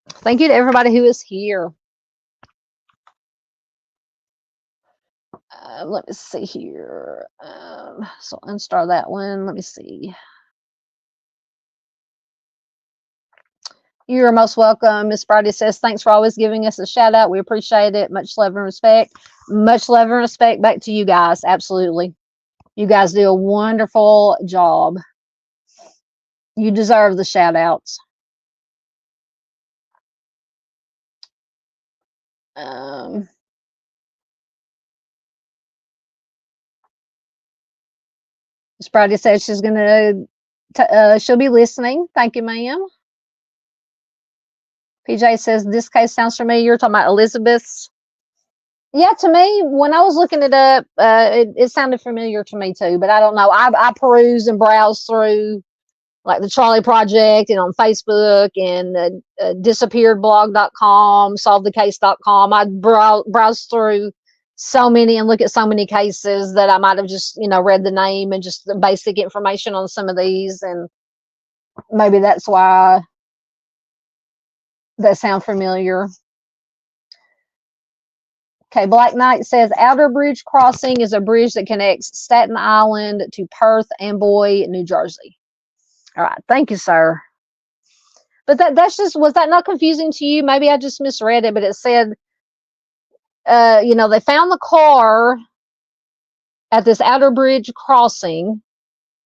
Thank you to everybody who is here. Let me see here. So unstar that one. Let me see. You're most welcome. Miss Brady says, thanks for always giving us a shout out. We appreciate it. Much love and respect. Much love and respect back to you guys. Absolutely. You guys do a wonderful job. You deserve the shout outs. Miss Brady says she's going to, she'll be listening. Thank you, ma'am. PJ says, this case sounds familiar. You're talking about Elizabeth's. Yeah, to me, when I was looking it up, it sounded familiar to me too, but I don't know. I perused and browsed through like the Charlie Project and on Facebook and disappearedblog.com, solvethecase.com. I browsed through so many and look at so many cases that I might have just, read the name and just the basic information on some of these. And maybe that's why they sound familiar. Okay, Black Knight says Outer Bridge Crossing is a bridge that connects Staten Island to Perth Amboy, New Jersey. All right, thank you, sir. But that's just, was that not confusing to you? Maybe I just misread it, but it said, they found the car at this Outer Bridge Crossing,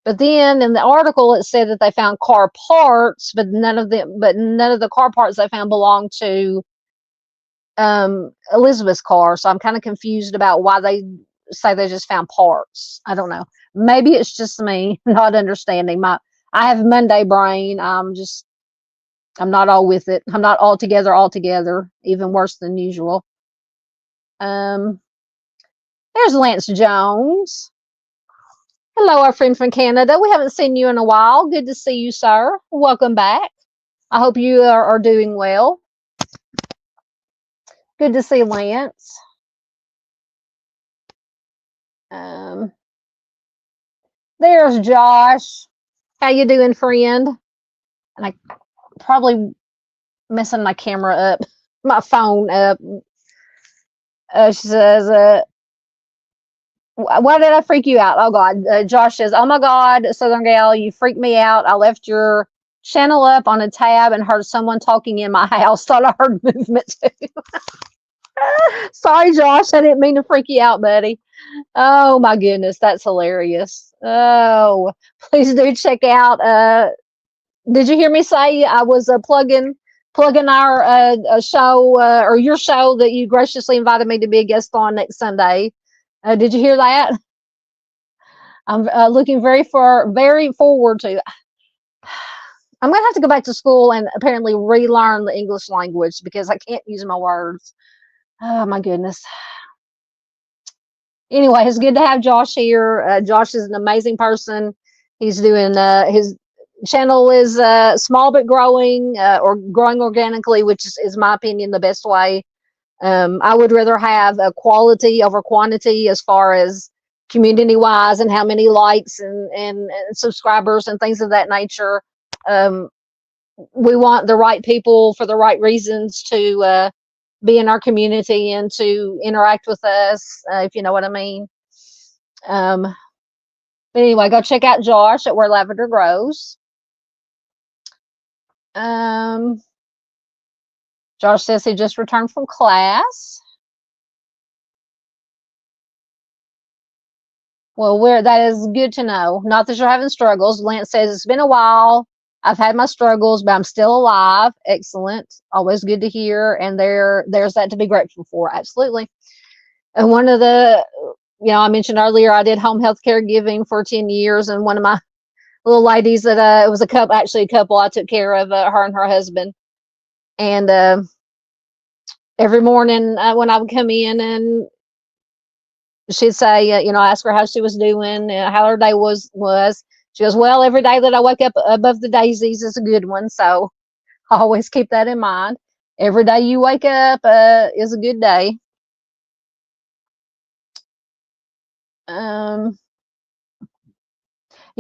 but then in the article it said that they found car parts, but none of the car parts they found belonged to Elizabeth's car. So I'm kind of confused about why they say they just found parts. I don't know. Maybe it's just me not understanding. I have Monday brain. I'm not all with it. I'm not all together, even worse than usual. There's Lance Jones. Hello, our friend from Canada. We haven't seen you in a while. Good to see you, sir. Welcome back. I hope you are doing well. Good to see Lance. There's Josh. How you doing, friend? And I probably messing my camera up, my phone up. She says, why did I freak you out? Oh, God. Josh says, oh, my God, Southern Gal, you freaked me out. I left your channel up on a tab and heard someone talking in my house. Thought I heard movement, too. Sorry, Josh. I didn't mean to freak you out, buddy. Oh, my goodness. That's hilarious. Oh, please do check out. Did you hear me say I was plugging our show or your show that you graciously invited me to be a guest on next Sunday? Did you hear that? I'm looking very forward to. I'm going to have to go back to school and apparently relearn the English language because I can't use my words. Oh, my goodness. Anyway, it's good to have Josh here. Josh is an amazing person. He's doing his channel is small but growing, or growing organically, which is my opinion the best way. I would rather have a quality over quantity as far as community wise and how many likes and subscribers and things of that nature. We want the right people for the right reasons to be in our community and to interact with us, if you know what I mean. But anyway, go check out Josh at Where Lavender Grows. Josh says he just returned from class. Well, that is good to know. Not that you're having struggles. Lance says it's been a while. I've had my struggles, but I'm still alive. Excellent. Always good to hear. And there's that to be grateful for. Absolutely. And one of the, I mentioned earlier, I did home health care giving for 10 years. And one of my little ladies that, it was a couple I took care of, her and her husband. And every morning when I would come in and she'd say, ask her how she was doing, how her day was. She goes, well, every day that I wake up above the daisies is a good one. So I always keep that in mind. Every day you wake up is a good day. Yeah,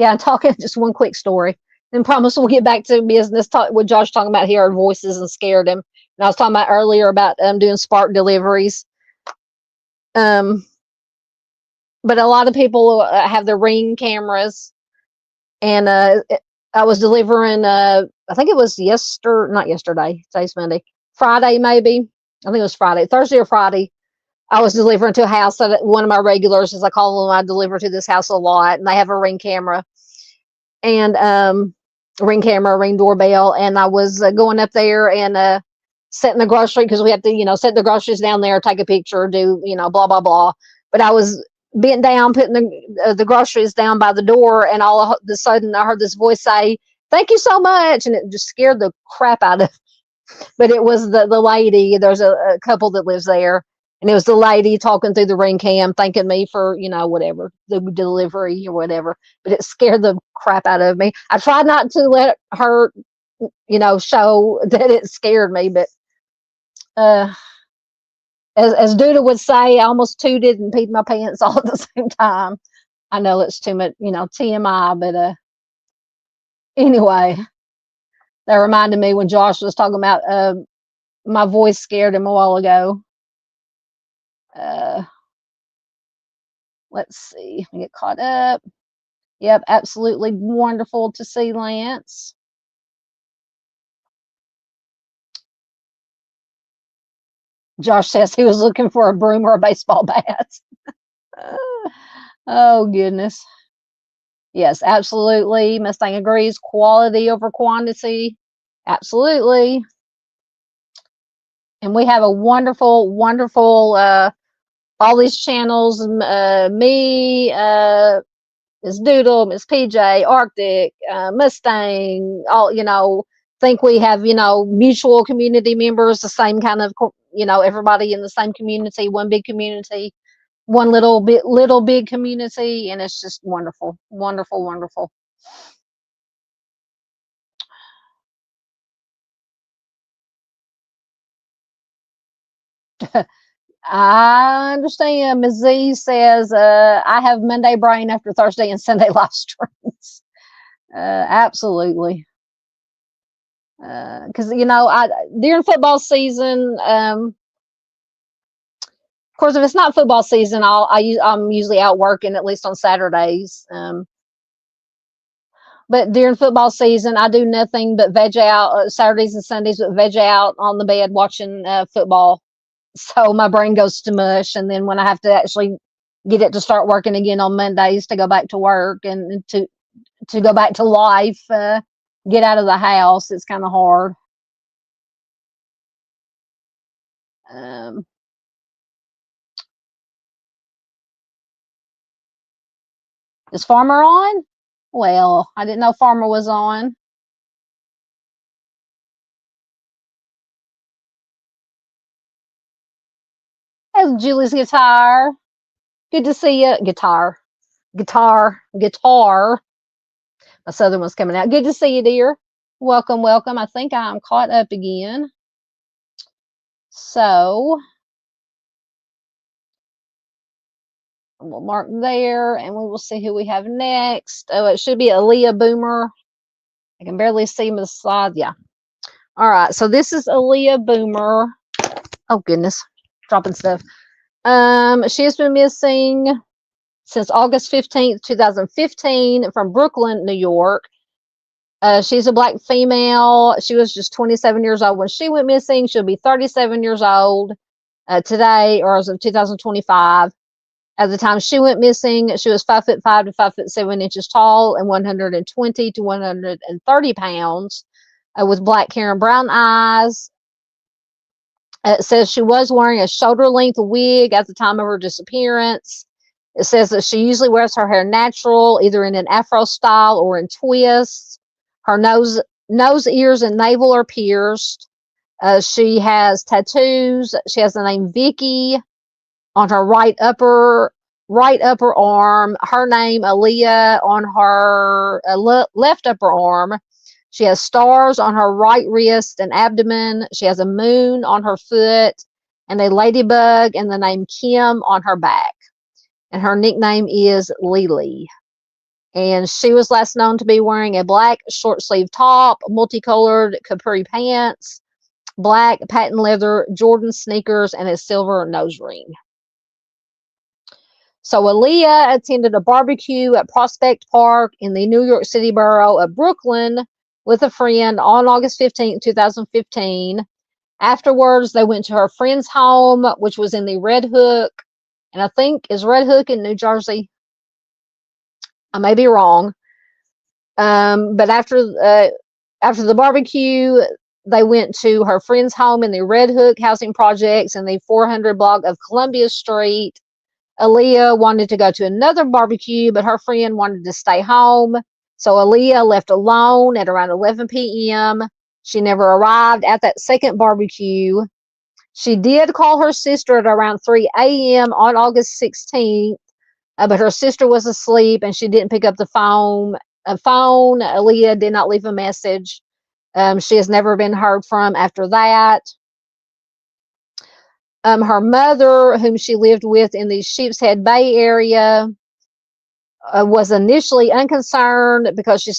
I'm talking just one quick story. Then promise we'll get back to business. What Josh talking about here, our voices and scared him. And I was talking about earlier about doing spark deliveries. But a lot of people have their Ring cameras. And I was delivering, I think it was not yesterday, today's Monday, Friday maybe. I think it was Friday, Thursday or Friday. I was delivering to a house that one of my regulars, as I call them, I deliver to this house a lot, and they have a Ring camera. And Ring camera, Ring doorbell. And I was going up there and setting the grocery, because we have to, set the groceries down there, take a picture, do, blah, blah, blah. But I was bent down, putting the groceries down by the door, and all of a sudden I heard this voice say, "Thank you so much," and it just scared the crap out of me. But it was the lady. There's a couple that lives there, And it was the lady talking through the ring cam, thanking me for, whatever, the delivery or whatever. But it scared the crap out of me. I tried not to let her, show that it scared me. But as Duda would say, I almost tooted and peed my pants all at the same time. I know it's too much, TMI. But anyway, that reminded me when Josh was talking about my voice scared him a while ago. Let's see. Let me get caught up. Yep, absolutely wonderful to see Lance. Josh says he was looking for a broom or a baseball bat. Oh, goodness. Yes, absolutely. Mustang agrees. Quality over quantity. Absolutely. And we have a wonderful, wonderful, all these channels, me, Miss Doodle, Miss PJ, Arctic, Mustang, all, think we have, mutual community members, the same kind of, everybody in the same community, one big community, one little big community. And it's just wonderful, wonderful, wonderful. I understand. Ms. Z says, I have Monday brain after Thursday and Sunday live streams. Absolutely. Because, during football season, of course, if it's not football season, I'm usually out working, at least on Saturdays. But during football season, I do nothing but veg out Saturdays and Sundays, but veg out on the bed watching football. So my brain goes to mush. And then when I have to actually get it to start working again on Mondays to go back to work and to go back to life, get out of the house, it's kind of hard. Is Farmer on? Well, I didn't know Farmer was on. That's Julie's guitar. Good to see you. Guitar. My southern one's coming out. Good to see you, dear. Welcome, welcome. I think I'm caught up again. So we'll mark there, and we will see who we have next. Oh, it should be Aliyah Boomer. I can barely see the slide. Yeah. All right. So this is Aliyah Boomer. Oh goodness, dropping stuff. She has been missing since August 15th, 2015, from Brooklyn, New York. She's a Black female. She was just 27 years old when she went missing. She'll be 37 years old today, or as of 2025. At the time she went missing, she was 5'5" to 5'7" tall and 120 to 130 pounds, with black hair and brown eyes. It says she was wearing a shoulder-length wig at the time of her disappearance. It says that she usually wears her hair natural, either in an afro style or in twists. Her nose, ears, and navel are pierced. She has tattoos. She has the name Vicky on her right upper arm. Her name Aliyah on her left upper arm. She has stars on her right wrist and abdomen. She has a moon on her foot and a ladybug and the name Kim on her back. And her nickname is Lily. And she was last known to be wearing a black short sleeve top, multicolored capri pants, black patent leather Jordan sneakers, and a silver nose ring. So Aliyah attended a barbecue at Prospect Park in the New York City borough of Brooklyn with a friend on August 15, 2015. Afterwards, they went to her friend's home, which was in the Red Hook. And I think, is Red Hook in New Jersey? I may be wrong. But after the barbecue, they went to her friend's home in the Red Hook housing projects in the 400 block of Columbia Street. Aliyah wanted to go to another barbecue, but her friend wanted to stay home. So Aliyah left alone at around 11 p.m. She never arrived at that second barbecue. She did call her sister at around 3 a.m. on August 16th, but her sister was asleep and she didn't pick up the phone. Aliyah did not leave a message. She has never been heard from after that. Her mother, whom she lived with in the Sheepshead Bay area, was initially unconcerned because she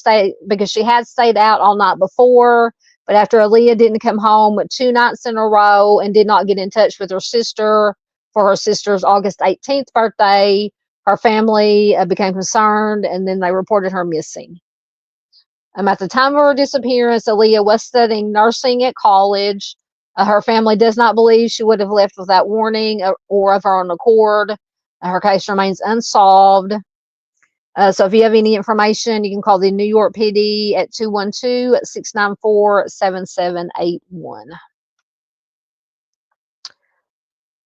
had stayed out all night before. But after Aliyah didn't come home 2 nights in a row and did not get in touch with her sister for her sister's August 18th birthday, her family became concerned, and then they reported her missing. At the time of her disappearance, Aliyah was studying nursing at college. Her family does not believe she would have left without warning or of her own accord. Her case remains unsolved. So if you have any information, you can call the New York PD at 212-694-7781.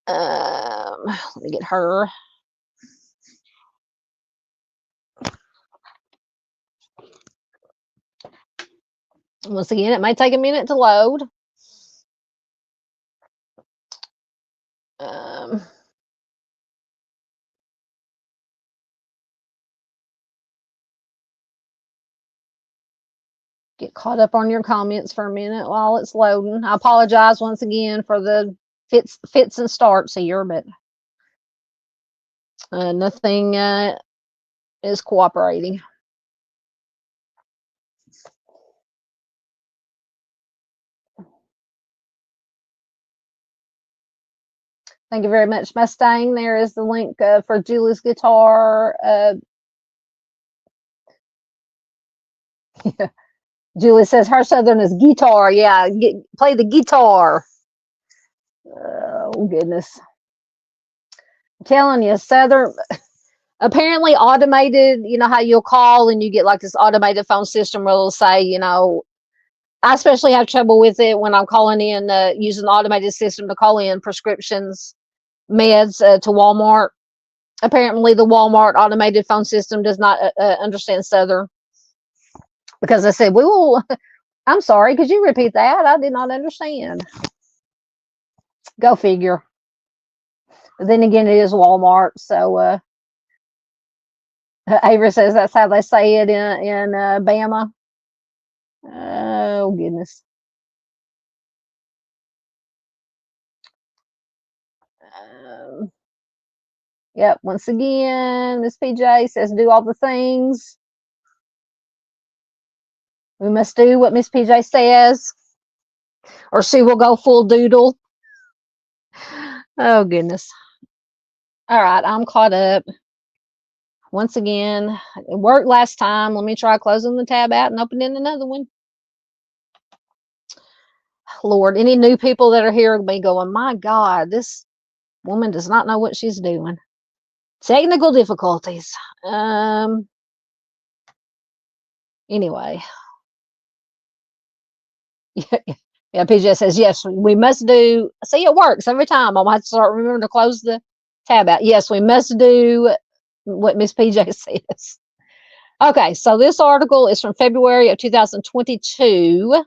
Let me get her. Once again, it may take a minute to load. Get caught up on your comments for a minute while it's loading. I apologize once again for the fits and starts here, but nothing is cooperating. Thank you very much, Mustang. There is the link for Julie's guitar. Yeah. Julie says her Southern is guitar. Yeah, play the guitar. Oh, goodness. I'm telling you, Southern, apparently automated, you know how you'll call and you get like this automated phone system where it'll say, you know, I especially have trouble with it when I'm calling in, using the automated system to call in prescriptions, meds to Walmart. Apparently the Walmart automated phone system does not understand Southern. Because I said, we will, I'm sorry, could you repeat that? I did not understand. Go figure. But then again, it is Walmart. So Avery says that's how they say it in Bama. Oh, goodness. Yep, once again, Miss PJ says do all the things. We must do what Miss PJ says, or she will go full doodle. Oh, goodness. All right, I'm caught up. Once again, it worked last time. Let me try closing the tab out and opening another one. Lord, any new people that are here will be going, my God, this woman does not know what she's doing. Technical difficulties. Anyway. Yeah, PJ says, yes, we must do. See, it works every time. I'll have to start remembering to close the tab out. Yes, we must do what Miss PJ says. Okay, so this article is from February of 2022.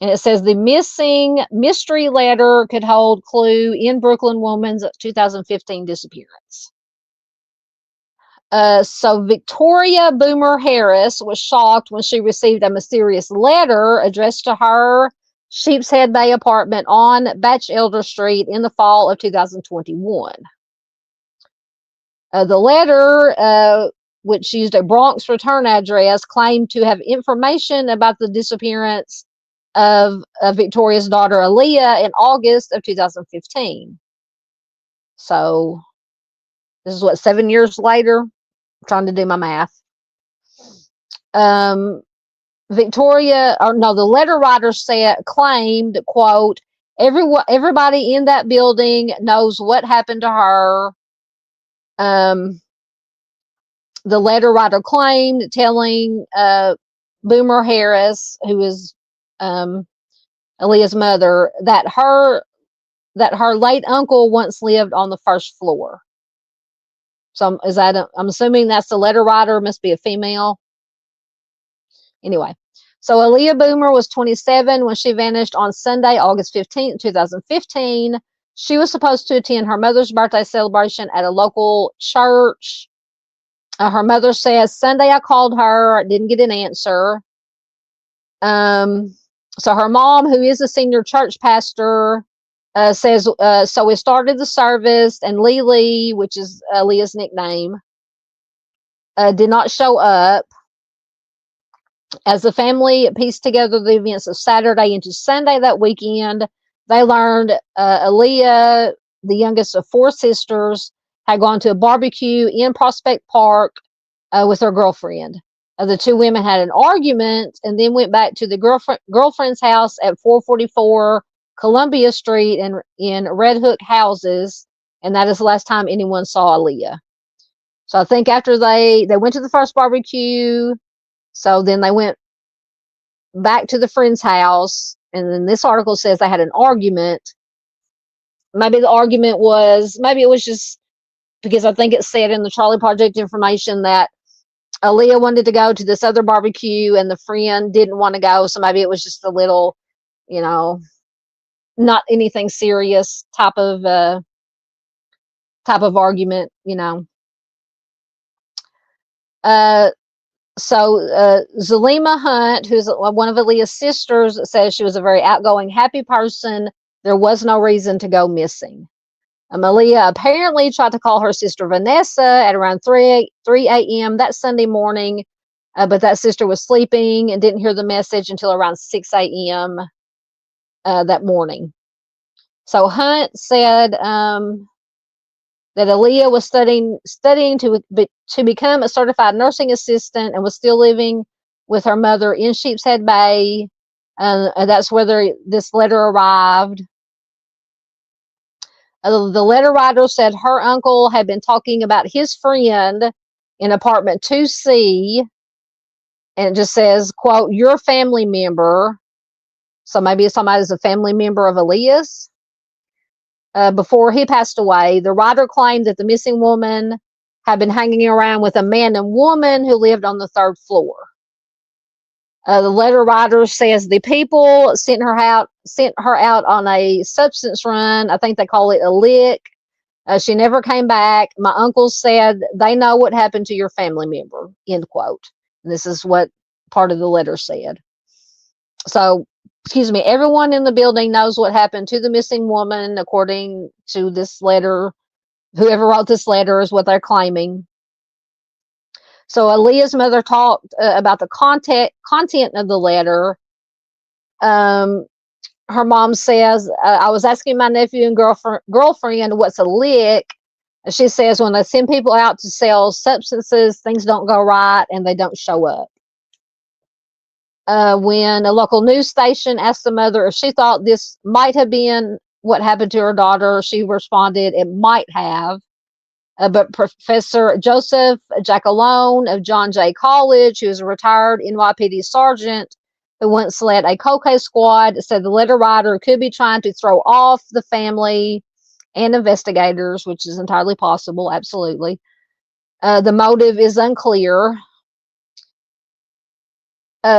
And it says the missing mystery letter could hold clue in Brooklyn woman's 2015 disappearance. So Victoria Boomer Harris was shocked when she received a mysterious letter addressed to her Sheepshead Bay apartment on Batchelder Street in the fall of 2021. The letter, which used a Bronx return address, claimed to have information about the disappearance of Victoria's daughter Aliyah in August of 2015. So this is what, 7 years later? I'm trying to do my math. Victoria, or no, the letter writer claimed, quote, everybody in that building knows what happened to her. The letter writer claimed, telling Boomer Harris, who is Aliyah's mother, that her late uncle once lived on the first floor. So I'm assuming that's the letter writer, must be a female. Anyway, So Aliyah Boomer was 27 when she vanished on Sunday, August 15th, 2015. She was supposed to attend her mother's birthday celebration at a local church. Her mother says, Sunday I called her, didn't get an answer. So her mom, who is a senior church pastor, says, so we started the service, and Lily, which is Leah's nickname, did not show up. As the family pieced together the events of Saturday into Sunday that weekend, they learned Aliyah, the youngest of four sisters, had gone to a barbecue in Prospect Park with her girlfriend. The two women had an argument and then went back to the girlfriend's house at 444 Columbia Street in Red Hook houses, and that is the last time anyone saw Aliyah. So I think after they went to the first barbecue, so then they went back to the friend's house, and then this article says they had an argument. Maybe it was just because I think it said in the Charlie Project information that Aliyah wanted to go to this other barbecue and the friend didn't want to go, so maybe it was just a little, not anything serious type of argument, So Zalima Hunt, who's one of Aliyah's sisters, says she was a very outgoing, happy person. There was no reason to go missing. Aliyah apparently tried to call her sister Vanessa at around 3 a.m. that Sunday morning, but that sister was sleeping and didn't hear the message until around 6 a.m. That morning. So Hunt said that Aliyah was studying to become a certified nursing assistant and was still living with her mother in Sheepshead Bay. And that's where this letter arrived. The letter writer said her uncle had been talking about his friend in apartment 2C, and it just says, quote, your family member. So maybe somebody's a family member of Aliyah's. Before he passed away, the writer claimed that the missing woman had been hanging around with a man and woman who lived on the third floor. The letter writer says the people sent her out on a substance run. I think they call it a lick. She never came back. My uncle said they know what happened to your family member, end quote. And this is what part of the letter said. So, everyone in the building knows what happened to the missing woman, according to this letter. Whoever wrote this letter is what they're claiming. So Aliyah's mother talked about the content of the letter. Her mom says, I was asking my nephew and girlfriend what's a lick. She says when they send people out to sell substances, things don't go right and they don't show up. When a local news station asked the mother if she thought this might have been what happened to her daughter, she responded, it might have. But Professor Joseph Jackalone of John Jay College, who is a retired NYPD sergeant who once led a cold case squad, said the letter writer could be trying to throw off the family and investigators, which is entirely possible, absolutely. The motive is unclear.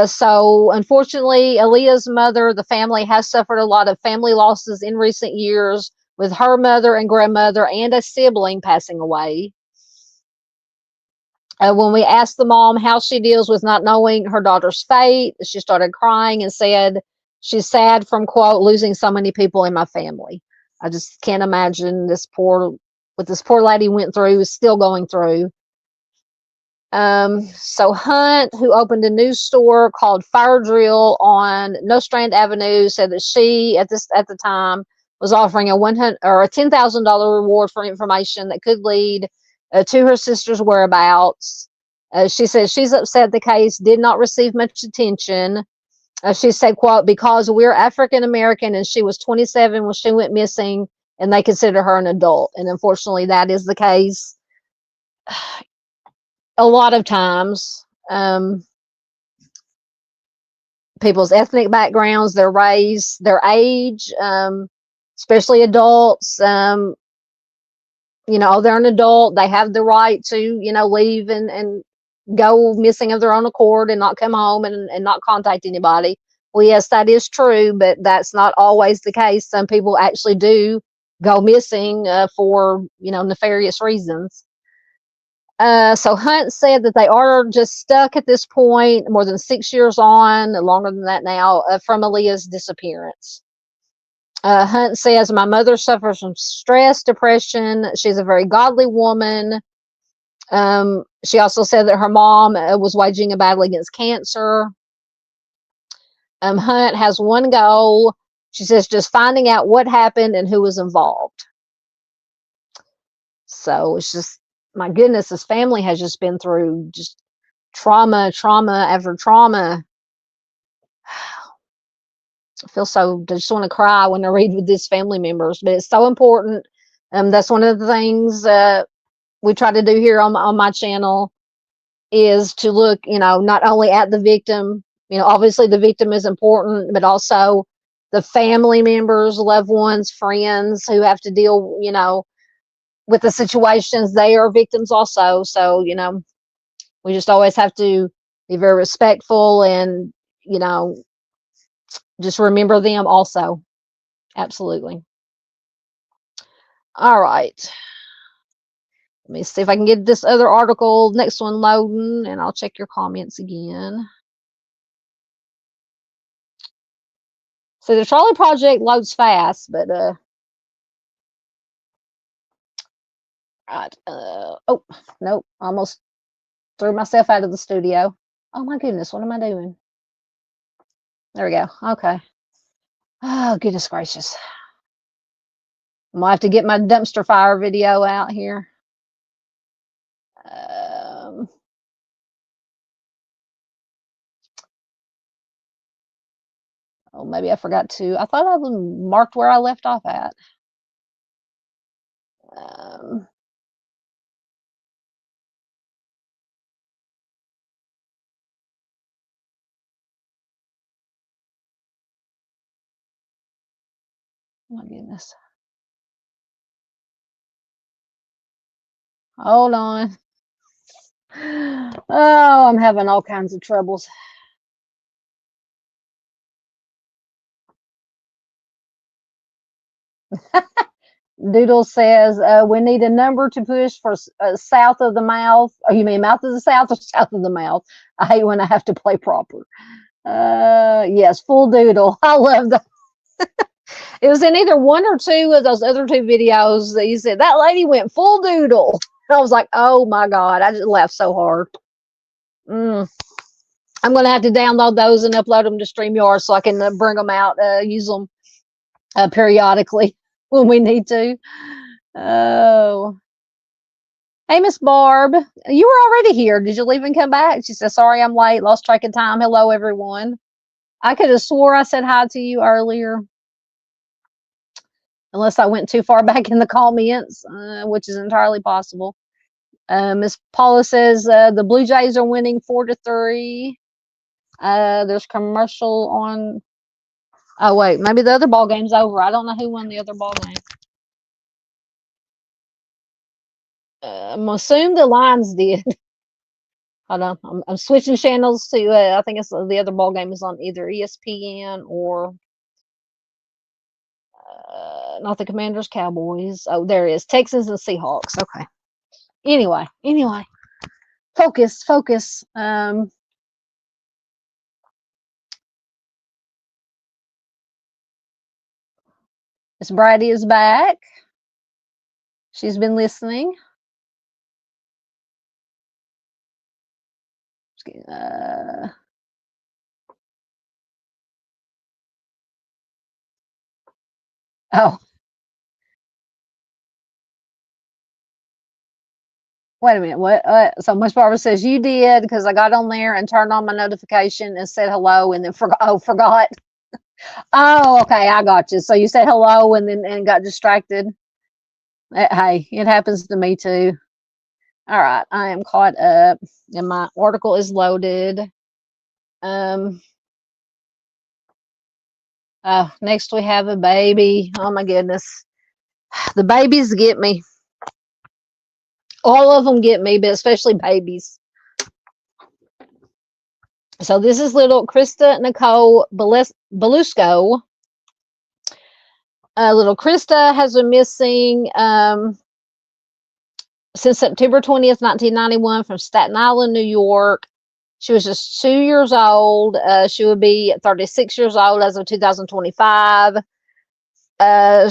So, unfortunately, Aliyah's mother, the family, has suffered a lot of family losses in recent years, with her mother and grandmother and a sibling passing away. When we asked the mom how she deals with not knowing her daughter's fate, she started crying and said she's sad from, quote, losing so many people in my family. I just can't imagine what this poor lady went through, is still going through. So Hunt, who opened a news store called Fire Drill on Nostrand Avenue, said that she, at the time, was offering a $10,000 reward for information that could lead to her sister's whereabouts. She said she's upset the case did not receive much attention. She said, quote, because we're African American and she was 27 when she went missing and they consider her an adult. And unfortunately, that is the case. A lot of times, people's ethnic backgrounds, their race, their age, especially adults, they're an adult. They have the right to, leave and go missing of their own accord and not come home and not contact anybody. Well, yes, that is true, but that's not always the case. Some people actually do go missing for, nefarious reasons. So Hunt said that they are just stuck at this point, more than 6 years on, longer than that now, from Aliyah's disappearance. Hunt says, my mother suffers from stress, depression. She's a very godly woman. She also said that her mom was waging a battle against cancer. Hunt has one goal. She says, just finding out what happened and who was involved. So it's just, my goodness, this family has just been through just trauma after trauma. I feel so, I just want to cry when I read with these family members, but it's so important. That's one of the things we try to do here on my channel, is to look, not only at the victim, obviously the victim is important, but also the family members, loved ones, friends who have to deal, with the situations. They are victims also. So, we just always have to be very respectful and, just remember them also. Absolutely. All right. Let me see if I can get this other article, next one loading, and I'll check your comments again. So the trolley project loads fast, but right. Oh, nope. Almost threw myself out of the studio. Oh my goodness, what am I doing? There we go. Okay. Oh, goodness gracious. I'm gonna have to get my dumpster fire video out here. Oh, maybe I forgot to. I thought I marked where I left off at. Oh my goodness. Hold on. Oh, I'm having all kinds of troubles. Doodle says, we need a number to push for south of the mouth. Oh, you mean mouth of the south or south of the mouth? I hate when I have to play proper. Yes, full doodle. I love that. It was in either one or two of those other two videos that you said, that lady went full doodle. I was like, oh my God, I just laughed so hard. I'm going to have to download those and upload them to StreamYard so I can bring them out, use them periodically when we need to. Oh. Hey, Miss Barb, you were already here. Did you leave and come back? She said, sorry, I'm late. Lost track of time. Hello, everyone. I could have swore I said hi to you earlier. Unless I went too far back in the comments, which is entirely possible. Miss Paula says the Blue Jays are winning 4-3. There's commercial on. Oh wait, maybe the other ball game's over. I don't know who won the other ball game. I'm gonna assume the Lions did. Hold on, I'm switching channels to. I think it's the other ball game is on either ESPN or. Not the Commanders, Cowboys. Oh, there it is. Texans and Seahawks. Okay. Anyway. Focus. Miss Brady is back. She's been listening. Oh. Wait a minute. What? So Miss Barbara says you did because I got on there and turned on my notification and said hello and then forgot. Oh, okay, I got you. So you said hello and then got distracted. Hey, it happens to me too. All right, I am caught up and my article is loaded. Next we have a baby. Oh my goodness. The babies get me. All of them get me, but especially babies. So this is little Christa Nicole Belusko. Little Christa has been missing since September 20th, 1991 from Staten Island, New York. She was just 2 years old. She would be 36 years old as of 2025.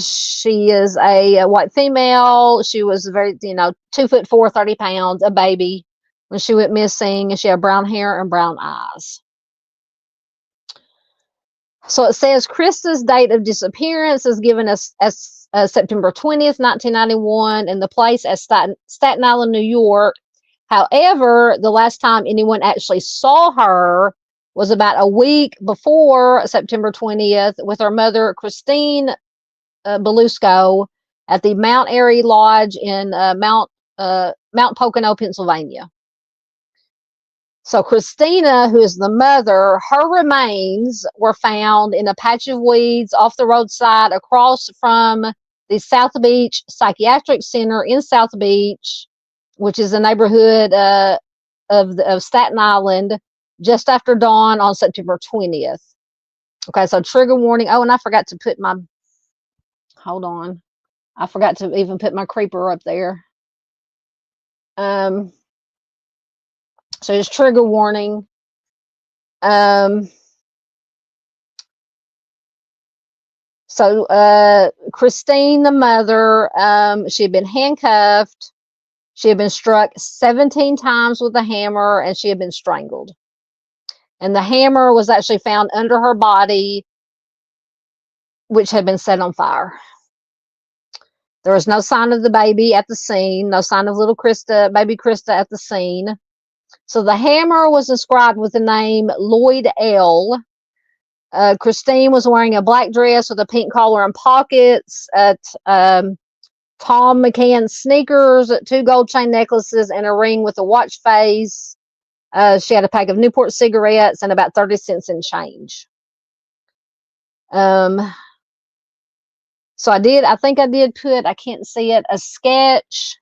She is a white female. She was very, 2'4", 30 pounds, a baby when she went missing, and she had brown hair and brown eyes. So it says Christa's date of disappearance is given as September 20th, 1991, and the place as Staten Island, New York. However, the last time anyone actually saw her was about a week before September 20th with her mother, Christine Belusko, at the Mount Airy Lodge in Mount Pocono, Pennsylvania. So Christina, who is the mother, her remains were found in a patch of weeds off the roadside across from the South Beach Psychiatric Center in South Beach, which is a neighborhood of Staten Island, just after dawn on September 20th. Okay, so trigger warning. Oh, and I forgot to put my, hold on. I forgot to even put my creeper up there. So just trigger warning. So Christine, the mother, she had been handcuffed. She had been struck 17 times with a hammer, and she had been strangled. And the hammer was actually found under her body, which had been set on fire. There was no sign of the baby at the scene, no sign of little Christa, baby Christa at the scene. So the hammer was inscribed with the name Lloyd L. Christine was wearing a black dress with a pink collar and pockets, Tom McCann sneakers, 2 gold chain necklaces, and a ring with a watch face. She had a pack of Newport cigarettes and about 30 cents in change. So I think I did put, I can't see it, a sketch.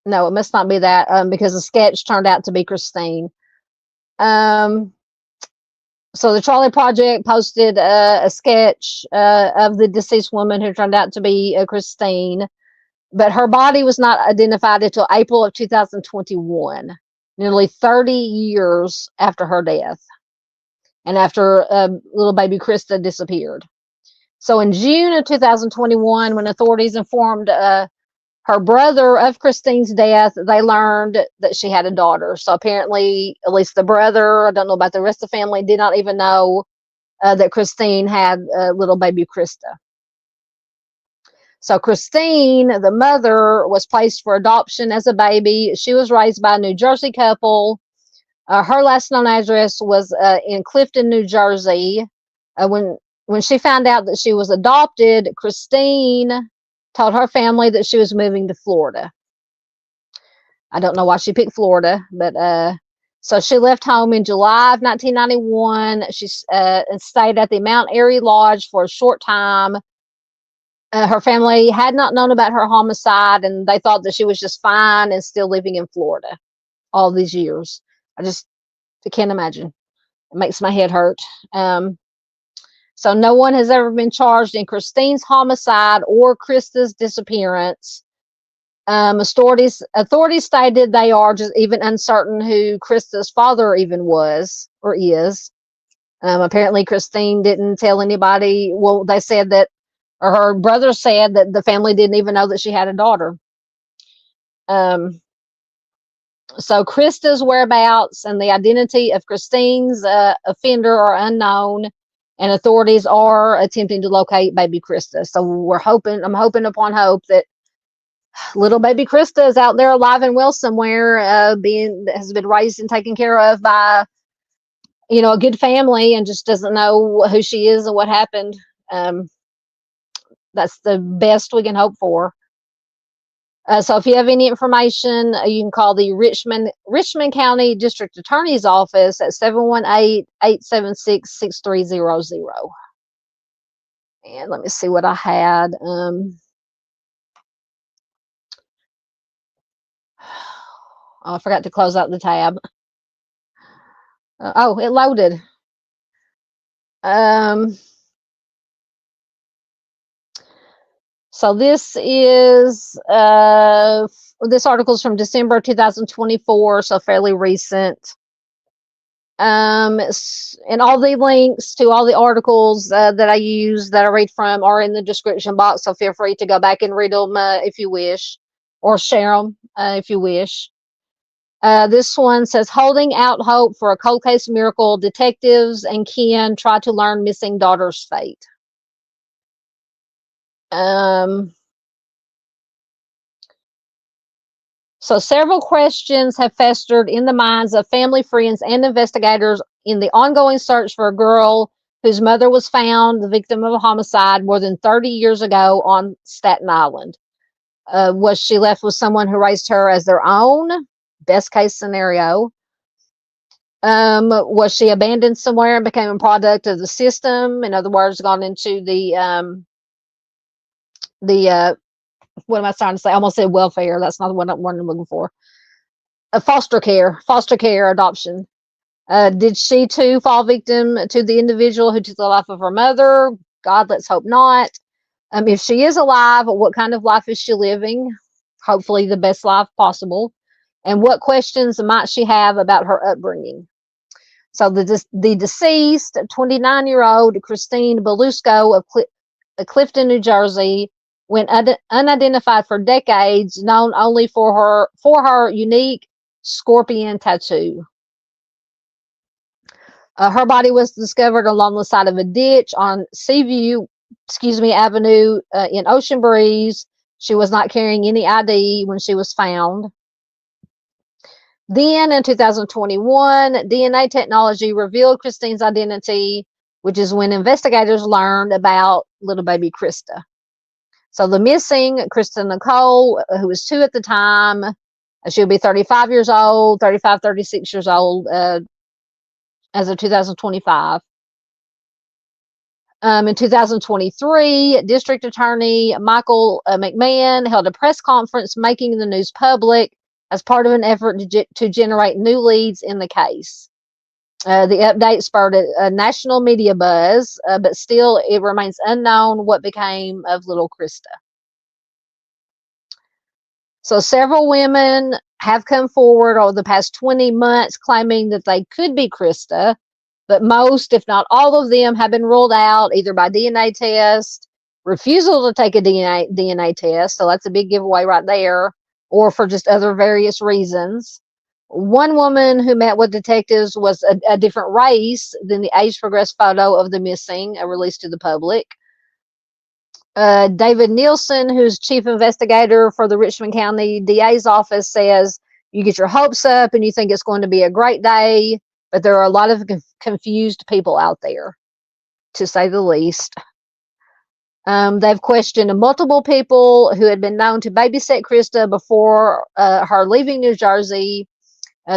No, it must not be that, because the sketch turned out to be Christine. So the Charlie Project posted a sketch of the deceased woman who turned out to be Christine, but her body was not identified until April of 2021, nearly 30 years after her death, and after little baby Christa disappeared. So in June of 2021, when authorities informed her brother of Christine's death, they learned that she had a daughter. So apparently, at least the brother, I don't know about the rest of the family, did not even know that Christine had little baby Christa. So Christine, the mother, was placed for adoption as a baby. She was raised by a New Jersey couple. Her last known address was in Clifton, New Jersey. When she found out that she was adopted, Christine told her family that she was moving to Florida. I don't know why she picked Florida, but so she left home in July of 1991. She stayed at the Mount Airy Lodge for a short time. Her family had not known about her homicide, and they thought that she was just fine and still living in Florida all these years. I can't imagine. It makes my head hurt. So no one has ever been charged in Christine's homicide or Christa's disappearance. Authorities stated they are just even uncertain who Christa's father even was or is. Apparently, Christine didn't tell anybody. Well, they said that, or her brother said that the family didn't even know that she had a daughter. So Christa's whereabouts and the identity of Christine's offender are unknown, and authorities are attempting to locate baby Christa. So I'm hoping upon hope that little baby Christa is out there alive and well somewhere, has been raised and taken care of by, a good family, and just doesn't know who she is and what happened. That's the best we can hope for. So if you have any information, you can call the Richmond County District Attorney's Office at 718-876-6300. And let me see what I had. Oh, I forgot to close out the tab. Oh, it loaded. So this is this article is from December 2024, so fairly recent. And all the links to all the articles that I use, that I read from, are in the description box. So feel free to go back and read them if you wish, or share them if you wish. This one says, holding out hope for a cold case miracle. Detectives and kin try to learn missing daughter's fate. So several questions have festered in the minds of family, friends, and investigators in the ongoing search for a girl whose mother was found the victim of a homicide more than 30 years ago on Staten Island. Was she left with someone who raised her as their own? Best case scenario. Was she abandoned somewhere and became a product of the system? In other words, gone into the what am I trying to say? I almost said welfare. That's not the one I'm looking for. Foster care, adoption. Did she too fall victim to the individual who took the life of her mother? God, let's hope not. If she is alive, what kind of life is she living? Hopefully the best life possible. And what questions might she have about her upbringing? So the deceased 29-year-old Christa Belusko of Clifton, New Jersey, went unidentified for decades, known only for her unique scorpion tattoo. Her body was discovered along the side of a ditch on Seaview, Avenue in Ocean Breeze. She was not carrying any ID when she was found. Then in 2021, DNA technology revealed Christine's identity, which is when investigators learned about little baby Christa. So the missing Christa Nicole, who was 2 at the time, she'll be 35 years old, 36 years old as of 2025. In 2023, District Attorney Michael McMahon held a press conference making the news public as part of an effort to generate new leads in the case. The update spurred a national media buzz, but still it remains unknown what became of little Christa. So several women have come forward over the past 20 months claiming that they could be Christa, but most, if not all of them, have been ruled out either by DNA test, refusal to take a DNA test, so that's a big giveaway right there, or for just other various reasons. One woman who met with detectives was a different race than the age-progressed photo of the missing released to the public. David Nielsen, who's chief investigator for the Richmond County DA's office, says you get your hopes up and you think it's going to be a great day, but there are a lot of confused people out there, to say the least. They've questioned multiple people who had been known to babysit Christa before her leaving New Jersey.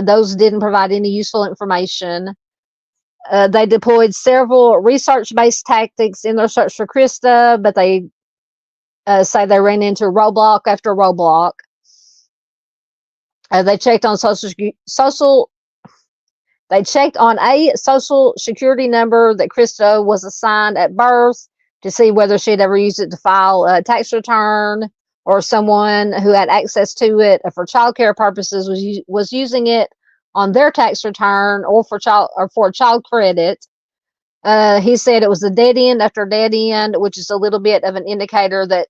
Those didn't provide any useful information. They deployed several research-based tactics in their search for Christa, but they say they ran into roadblock after roadblock. They checked on They checked on a social security number that Christa was assigned at birth to see whether she'd ever used it to file a tax return, or someone who had access to it for childcare purposes was using it on their tax return or for child credit. He said it was a dead end after dead end, which is a little bit of an indicator that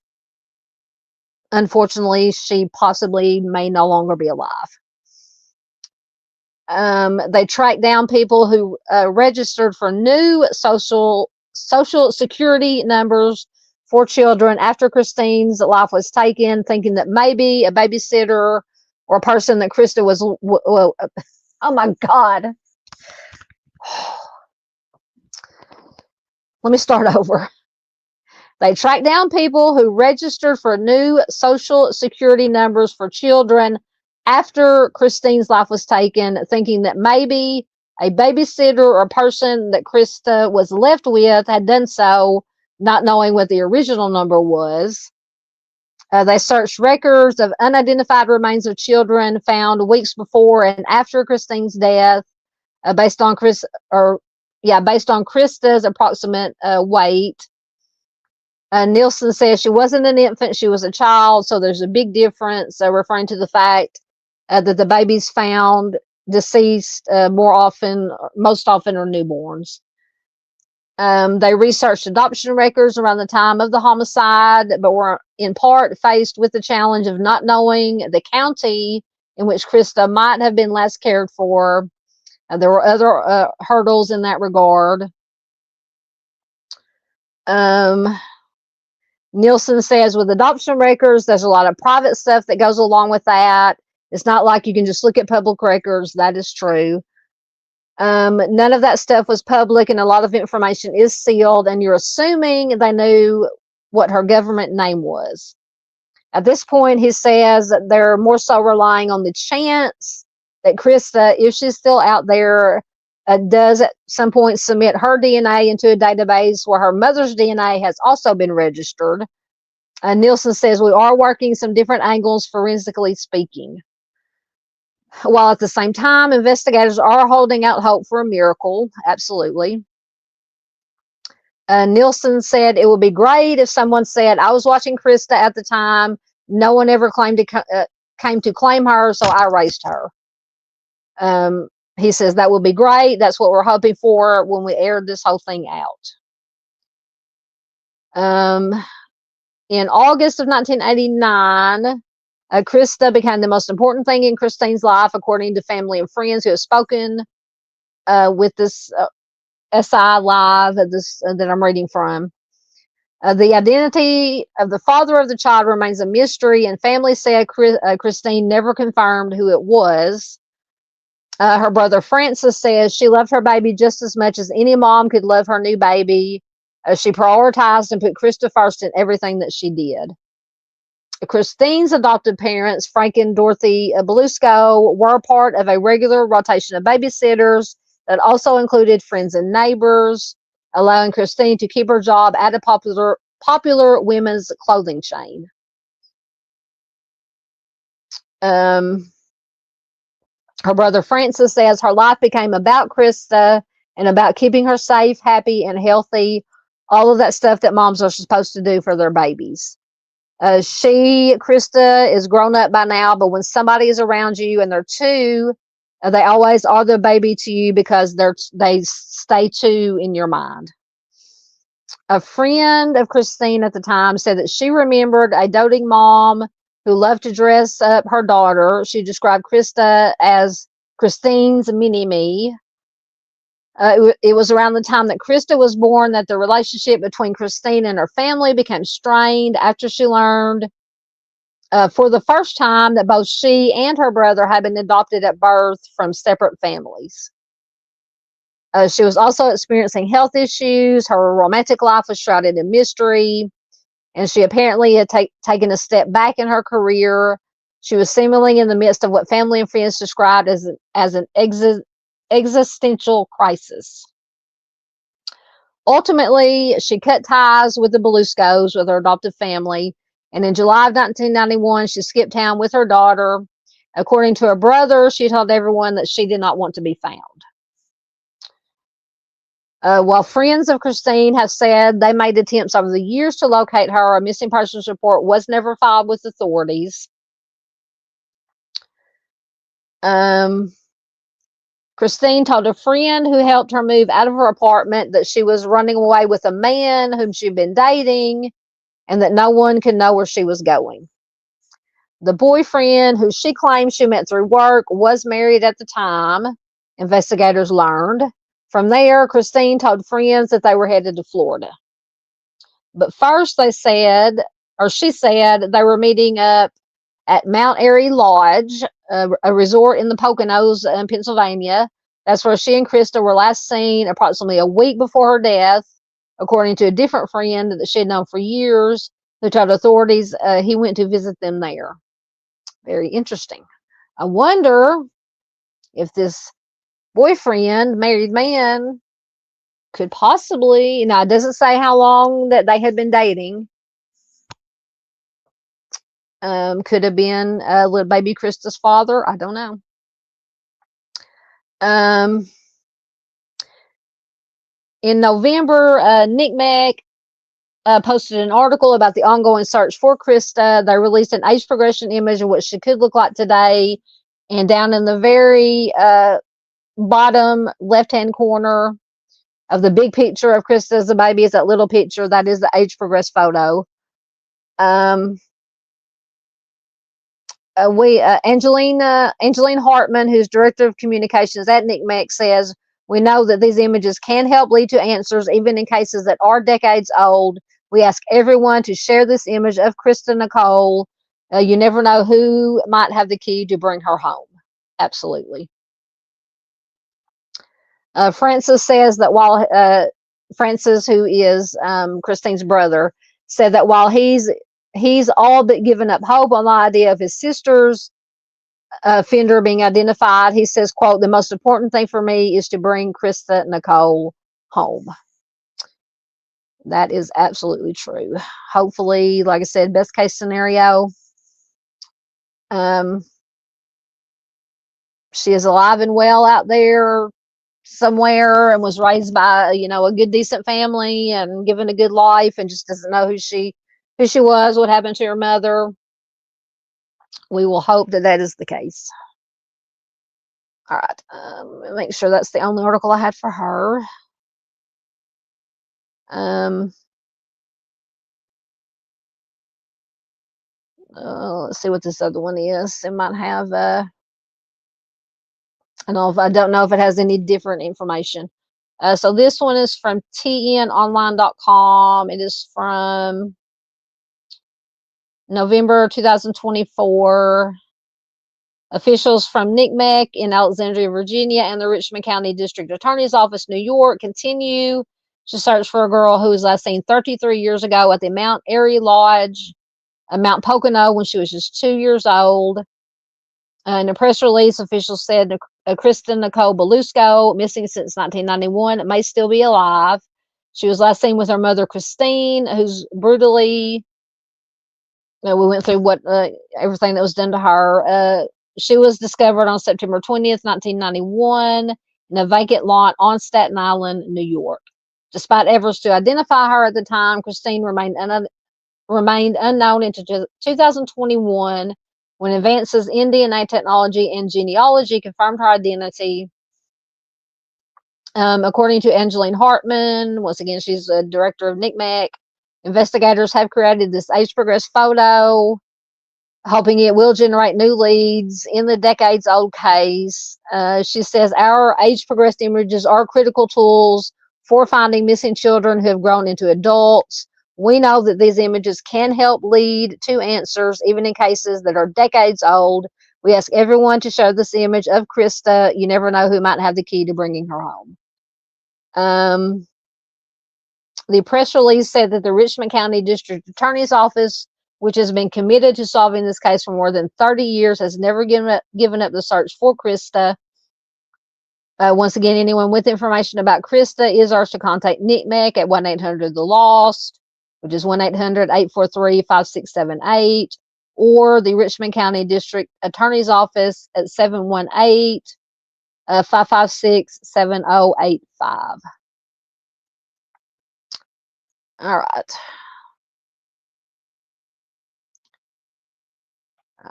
unfortunately she possibly may no longer be alive. They tracked down people who registered for new social security numbers for children after Christine's life was taken, thinking that maybe a babysitter or a person that Christa was, oh my God. Let me start over. They tracked down people who registered for new social security numbers for children after Christine's life was taken, thinking that maybe a babysitter or a person that Christa was left with had done so, not knowing what the original number was. They searched records of unidentified remains of children found weeks before and after Christine's death, based on Christa's approximate weight. Nielsen says she wasn't an infant; she was a child. So there's a big difference, referring to the fact that the babies found deceased most often are newborns. They researched adoption records around the time of the homicide, but were in part faced with the challenge of not knowing the county in which Christa might have been last cared for. There were other hurdles in that regard. Nielsen says with adoption records, there's a lot of private stuff that goes along with that. It's not like you can just look at public records. That is true. None of that stuff was public, and a lot of information is sealed, and you're assuming they knew what her government name was. At this point, he says that they're more so relying on the chance that Christa, if she's still out there, does at some point submit her DNA into a database where her mother's DNA has also been registered. Nielsen says we are working some different angles, forensically speaking. While at the same time, investigators are holding out hope for a miracle. Absolutely. Nielsen said it would be great if someone said, I was watching Christa at the time. No one ever came to claim her, so I raised her. He says that would be great. That's what we're hoping for when we aired this whole thing out. In August of 1989, Christa became the most important thing in Christine's life, according to family and friends who have spoken with this SI Live that I'm reading from. The identity of the father of the child remains a mystery, and family said Christine never confirmed who it was. Her brother Francis says she loved her baby just as much as any mom could love her new baby. She prioritized and put Christa first in everything that she did. Christine's adopted parents, Frank and Dorothy Belusko, were part of a regular rotation of babysitters that also included friends and neighbors, allowing Christine to keep her job at a popular women's clothing chain. Her brother Francis says her life became about Christa and about keeping her safe, happy, and healthy, all of that stuff that moms are supposed to do for their babies. Christa, is grown up by now, but when somebody is around you and they're two, they always are the baby to you because they stay two in your mind. A friend of Christine at the time said that she remembered a doting mom who loved to dress up her daughter. She described Christa as Christine's mini-me. It was around the time that Christa was born that the relationship between Christine and her family became strained after she learned for the first time that both she and her brother had been adopted at birth from separate families. She was also experiencing health issues. Her romantic life was shrouded in mystery, and she apparently had taken a step back in her career. She was seemingly in the midst of what family and friends described as an existential crisis. Ultimately, she cut ties with the Beluskos, with her adoptive family, and in July of 1991, she skipped town with her daughter. According to her brother, she told everyone that she did not want to be found. While friends of Christine have said they made attempts over the years to locate her, a missing persons report was never filed with authorities. Christine told a friend who helped her move out of her apartment that she was running away with a man whom she'd been dating and that no one could know where she was going. The boyfriend, who she claimed she met through work, was married at the time, investigators learned. From there, Christine told friends that they were headed to Florida. But first she said they were meeting up at Mount Airy Lodge, a resort in the Poconos in Pennsylvania. That's where she and Christa were last seen approximately a week before her death, according to a different friend that she had known for years, who told authorities he went to visit them there. Very interesting. I wonder if this boyfriend, married man, could possibly, it doesn't say how long that they had been dating, Could have been little baby Christa's father. I don't know. In November, NCMEC posted an article about the ongoing search for Christa. They released an age progression image of what she could look like today. And down in the very bottom left-hand corner of the big picture of Christa as a baby is that little picture. That is the age progressed photo. Angeline Hartman, who's director of communications at NCMEC, says, "We know that these images can help lead to answers, even in cases that are decades old. We ask everyone to share this image of Christa Nicole. You never know who might have the key to bring her home." Absolutely. Francis says that while Francis, who is Christine's brother, said that while he's all but given up hope on the idea of his sister's offender being identified, he says, quote, "The most important thing for me is to bring Christa Nicole home." That is absolutely true. Hopefully, like I said, best case scenario, she is alive and well out there somewhere and was raised by, a good, decent family and given a good life and just doesn't know who she was, what happened to her mother. We will hope that that is the case. All right. Make sure that's the only article I had for her. Let's see what this other one is. It might have, I don't know if it has any different information. So this one is from tnonline.com. It is from November 2024. Officials from NCMEC in Alexandria, Virginia, and the Richmond County District Attorney's Office, New York, continue to search for a girl who was last seen 33 years ago at the Mount Airy Lodge, Mount Pocono, when she was just 2 years old. In a press release, officials said Christa Nicole Belusko, missing since 1991, may still be alive. She was last seen with her mother, Christine, who's brutally, we went through what everything that was done to her. She was discovered on September 20th, 1991, in a vacant lot on Staten Island, New York. Despite efforts to identify her at the time, Christine remained unknown until 2021, when advances in DNA technology and genealogy confirmed her identity. According to Angeline Hartman, once again, she's the director of NCMEC, investigators have created this age-progressed photo, hoping it will generate new leads in the decades-old case. She says, "Our age-progressed images are critical tools for finding missing children who have grown into adults. We know that these images can help lead to answers, even in cases that are decades old. We ask everyone to share this image of Christa. You never know who might have the key to bringing her home." The press release said that the Richmond County District Attorney's Office, which has been committed to solving this case for more than 30 years, has never given up the search for Christa. Once again, anyone with information about Christa is urged to contact NCMEC at 1-800-THE-LOST, which is 1-800-843-5678, or the Richmond County District Attorney's Office at 718-556-7085. All right.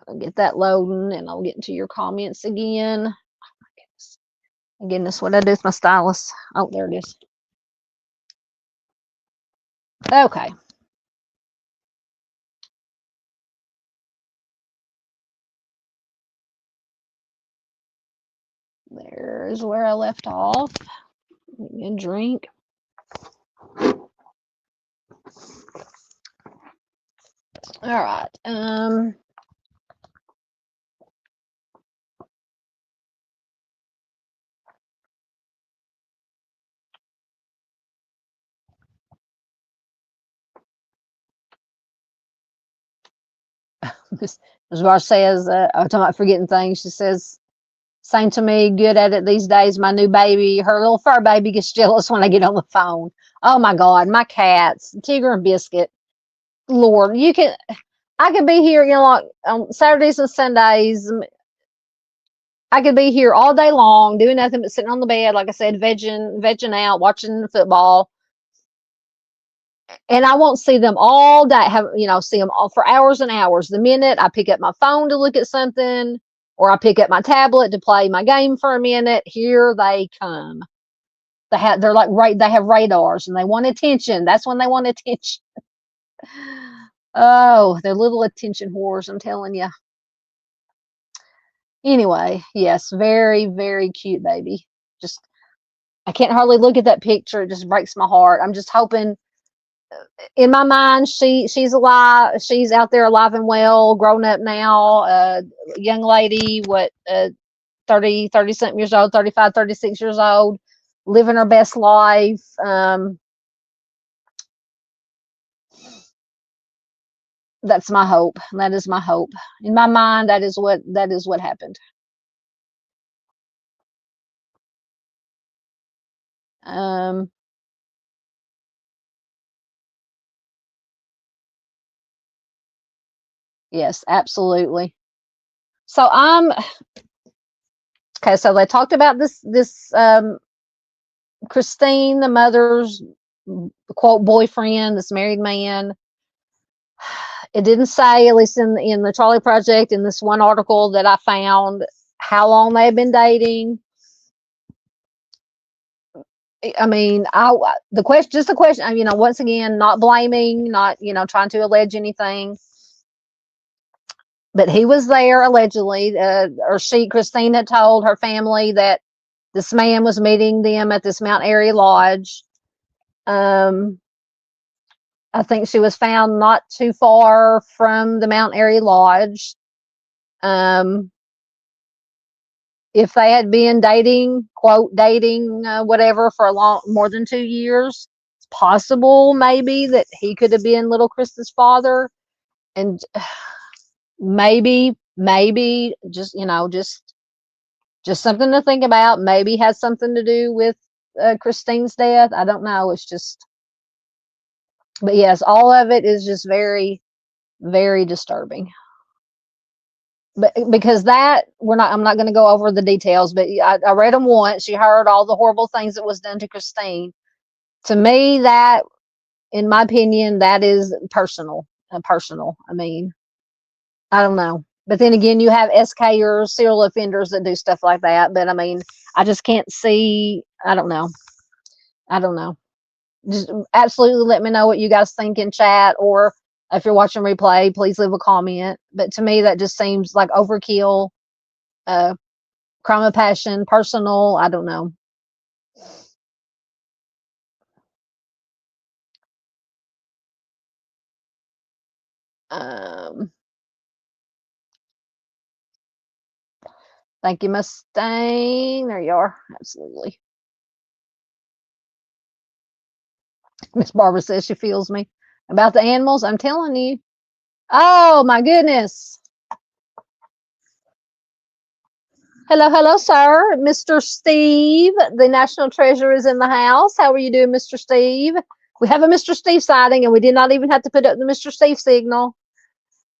I'll get that loading and I'll get into your comments again. Oh my goodness. Goodness, what I do with my stylus. Oh, there it is. Okay. There's where I left off. Get me a drink. All right. Ms. Bar says, I'm talking about forgetting things. She says, "Same to me, good at it these days. My new baby, her little fur baby, gets jealous when I get on the phone." Oh my God, my cats, Tigger and Biscuit. Lord, you can, I could be here, like on Saturdays and Sundays. I could be here all day long doing nothing but sitting on the bed, like I said, vegging out, watching football. And I won't see them all day, see them all for hours and hours. The minute I pick up my phone to look at something, or I pick up my tablet to play my game for a minute, here they come. They're like they have radars and they want attention. That's when they want attention. Oh, they're little attention whores, I'm telling you. Anyway, yes, very, very cute baby. Just, I can't hardly look at that picture. It just breaks my heart. I'm just hoping, in my mind, she's alive. She's out there alive and well, grown up now, young lady, 30 something years old, 35, 36 years old, living her best life. That's my hope. That is my hope. In my mind, that is what happened. Yes, absolutely. So okay. So they talked about this Christine, the mother's quote boyfriend, this married man. It didn't say, at least in the Charlie Project, in this one article that I found, how long they had been dating. I mean, the question, once again, not blaming, not, trying to allege anything. But he was there allegedly, Christine had told her family that this man was meeting them at this Mount Airy Lodge. I think she was found not too far from the Mount Airy Lodge. If they had been dating, quote, dating, whatever, for more than 2 years, it's possible maybe that he could have been little Krista's father. And maybe just, just something to think about. Maybe has something to do with Christine's death. I don't know. It's just, but yes, all of it is just very, very disturbing. But because I'm not going to go over the details, but I read them once. You heard all the horrible things that was done to Christine. To me, that, in my opinion, that is personal. I mean, I don't know. But then again, you have SKers, serial offenders that do stuff like that. But I mean, I just can't see. I don't know. Just absolutely let me know what you guys think in chat, or if you're watching replay, please leave a comment. But to me, that just seems like overkill, crime of passion, personal. I don't know. Thank you, Mustang. There you are. Absolutely. Miss Barbara says she feels me. About the animals, I'm telling you. Oh, my goodness. Hello, sir. Mr. Steve, the National Treasure, is in the house. How are you doing, Mr. Steve? We have a Mr. Steve sighting, and we did not even have to put up the Mr. Steve signal.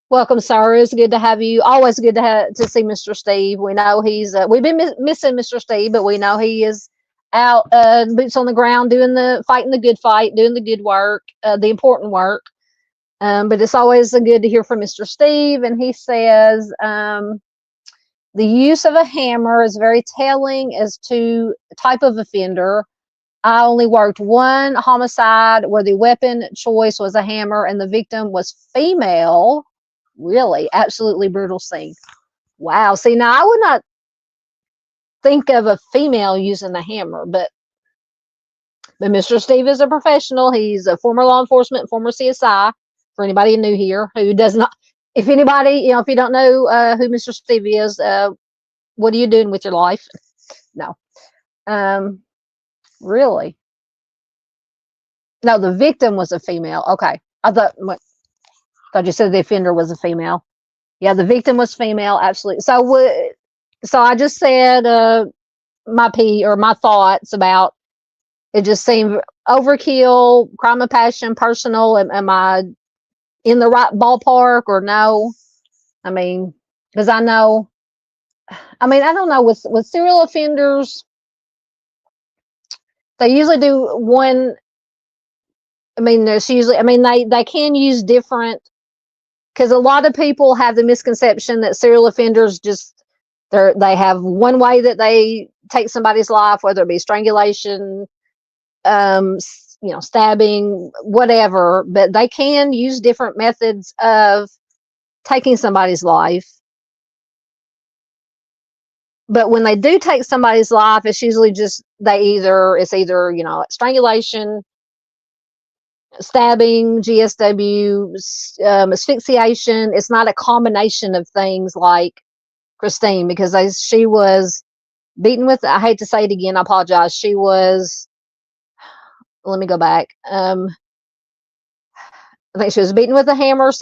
Welcome, sir. It's good to have you. Always good to see Mr. Steve. We know we've been missing Mr. Steve, but we know he is out, boots on the ground, fighting the good fight, doing the good work, the important work. But it's always good to hear from Mr. Steve. And he says, the use of a hammer is very telling as to type of offender. I only worked one homicide where the weapon choice was a hammer and the victim was female. Really, absolutely brutal scene. Wow. See, now I would not think of a female using a hammer, but Mr. Steve is a professional. He's a former law enforcement, former CSI. For anybody new here who does not, if anybody, if you don't know who Mr. Steve is, what are you doing with your life? No. Really? No, the victim was a female. Okay. I thought you said the offender was a female. Yeah, the victim was female. Absolutely. So I just said my thoughts about it. Just seemed overkill, crime of passion, personal. Am I in the right ballpark or no? I mean, because I know, I mean, I don't know, with serial offenders, they usually do one. I mean, there's usually, I mean, they can use different, because a lot of people have the misconception that serial offenders just, they have one way that they take somebody's life, whether it be strangulation, stabbing, whatever, but they can use different methods of taking somebody's life. But when they do take somebody's life, it's usually just it's either strangulation, stabbing, GSW, asphyxiation. It's not a combination of things like Christine, because she was beaten with, I hate to say it again, I apologize. She was, let me go back. I think she was beaten with a hammer,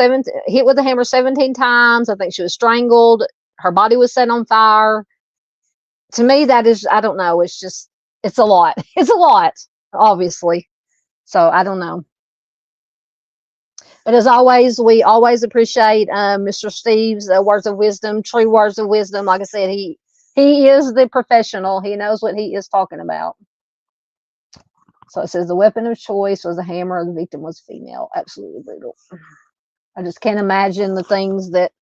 hit with a hammer 17 times. I think she was strangled. Her body was set on fire. To me, that is, I don't know. It's just, it's a lot. It's a lot, obviously. So I don't know. But as always, we always appreciate Mr. Steve's words of wisdom, true words of wisdom. Like I said, he is the professional. He knows what he is talking about. So it says the weapon of choice was a hammer. The victim was female. Absolutely brutal. I just can't imagine the things that,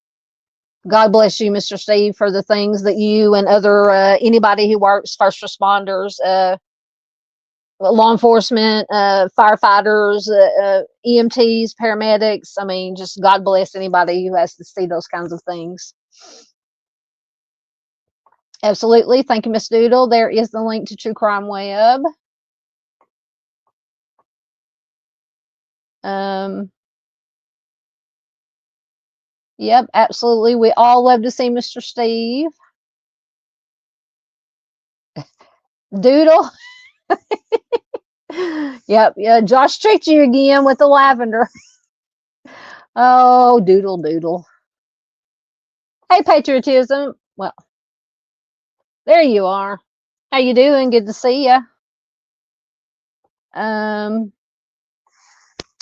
God bless you, Mr. Steve, for the things that you and other, anybody who works, first responders, law enforcement, firefighters, EMTs, paramedics. I mean, just God bless anybody who has to see those kinds of things. Absolutely. Thank you, Miss Doodle. There is the link to True Crime Web. Yep, absolutely. We all love to see Mr. Steve. Doodle. Yep, yeah. Josh tricked you again with the lavender. Oh, Doodle, Doodle. Hey, patriotism. Well, there you are. How you doing? Good to see you.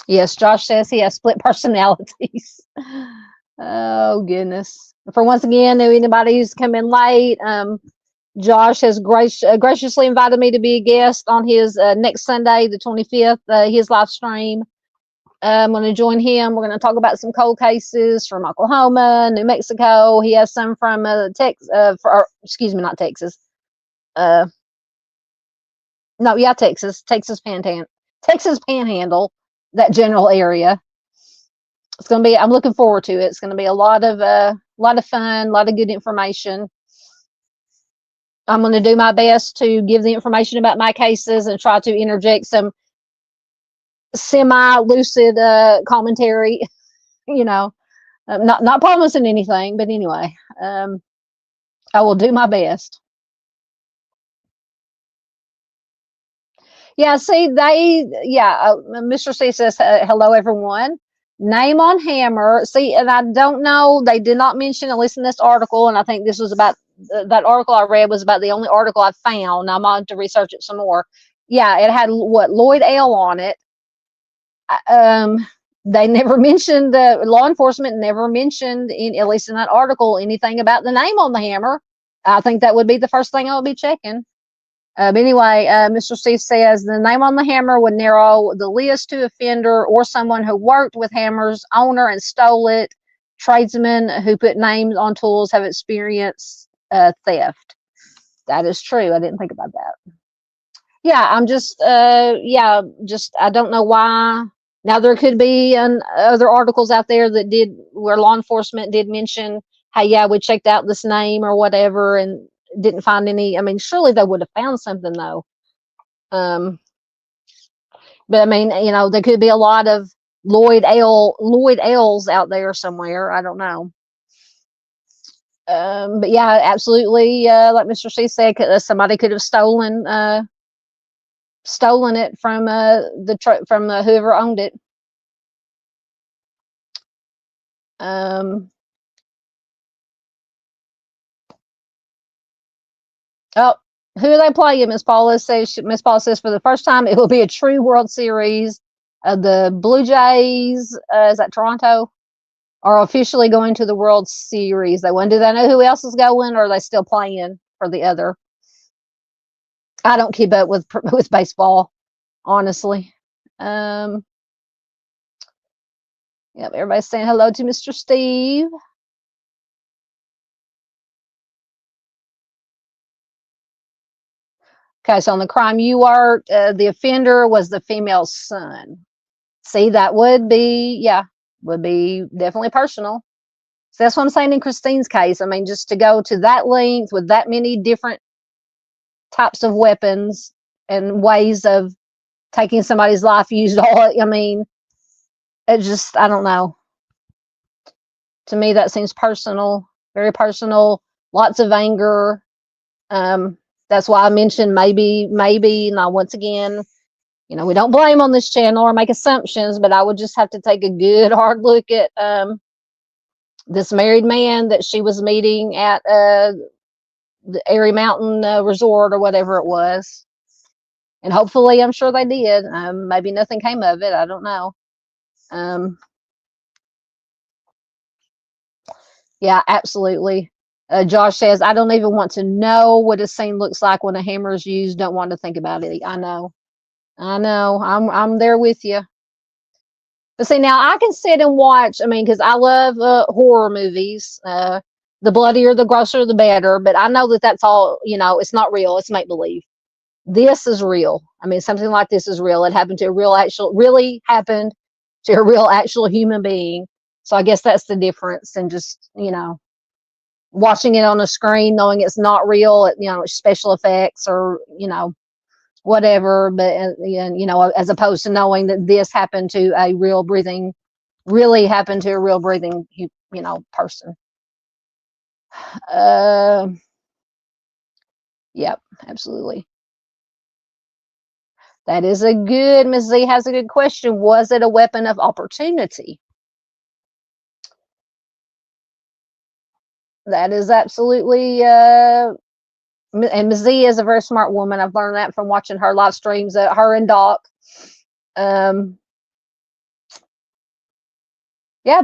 Yes, Josh says he has split personalities. Oh goodness. For once again, anybody who's come in late, Josh has graciously invited me to be a guest on his next Sunday, the 25th, his live stream. I'm going to join him. We're going to talk about some cold cases from Oklahoma, New Mexico. He has some from Texas, excuse me, not Texas. Texas Panhandle, that general area. It's going to be, I'm looking forward to it. It's going to be a lot of fun, a lot of good information. I'm going to do my best to give the information about my cases and try to interject some semi-lucid commentary. Not promising anything, but anyway, I will do my best. Yeah, see, Mr. C says, hello, everyone. Name on hammer. See, and I don't know, they did not mention, at least in this article, and I think this was about, that article I read was about the only article I found. I'm on to research it some more. Yeah, it had Lloyd L on it. They never mentioned, law enforcement never mentioned, at least in that article, anything about the name on the hammer. I think that would be the first thing I would be checking. But anyway, Mr. Steve says the name on the hammer would narrow the list to offender or someone who worked with hammers, owner and stole it, tradesmen who put names on tools have experienced theft. That is true. I didn't think about that. Yeah, I'm just, I don't know why. Now, there could be other articles out there where law enforcement did mention, hey, yeah, we checked out this name or whatever and didn't find any. I mean, surely they would have found something though. But I mean, there could be a lot of Lloyd L's out there somewhere. I don't know. But yeah, absolutely. Like Mr. C said, somebody could have stolen it from whoever owned it. Oh, who are they playing? Miss Paula says. Miss Paula says for the first time it will be a true World Series. The Blue Jays, is that Toronto, are officially going to the World Series. Do they know who else is going, or are they still playing for the other? I don't keep up with baseball, honestly. Yep, everybody's saying hello to Mr. Steve. Okay, so on the crime you are, the offender was the female's son. See, that would be definitely personal. So that's what I'm saying in Christine's case. I mean, just to go to that length with that many different types of weapons and ways of taking somebody's life, used all, I mean, it just, I don't know. To me, that seems personal, very personal, lots of anger. That's why I mentioned maybe, now once again, we don't blame on this channel or make assumptions, but I would just have to take a good hard look at this married man that she was meeting at the Airy Mountain Resort or whatever it was. And hopefully, I'm sure they did. Maybe nothing came of it. I don't know. Yeah, absolutely. Josh says, I don't even want to know what a scene looks like when a hammer is used. Don't want to think about it. I know. I'm there with you. But see, now I can sit and watch. I mean, because I love horror movies. The bloodier, the grosser, the better. But I know that that's all. It's not real. It's make believe. This is real. I mean, something like this is real. It happened to really happened to a real, actual human being. So I guess that's the difference. And just watching it on a screen, knowing it's not real. Special effects or whatever, but as opposed to knowing that this happened to a really happened to a real breathing person. Yep, absolutely. That is Ms. Z has a good question. Was it a weapon of opportunity? That is absolutely and Ms. Z is a very smart woman. I've learned that from watching her live streams, her and Doc. Yeah,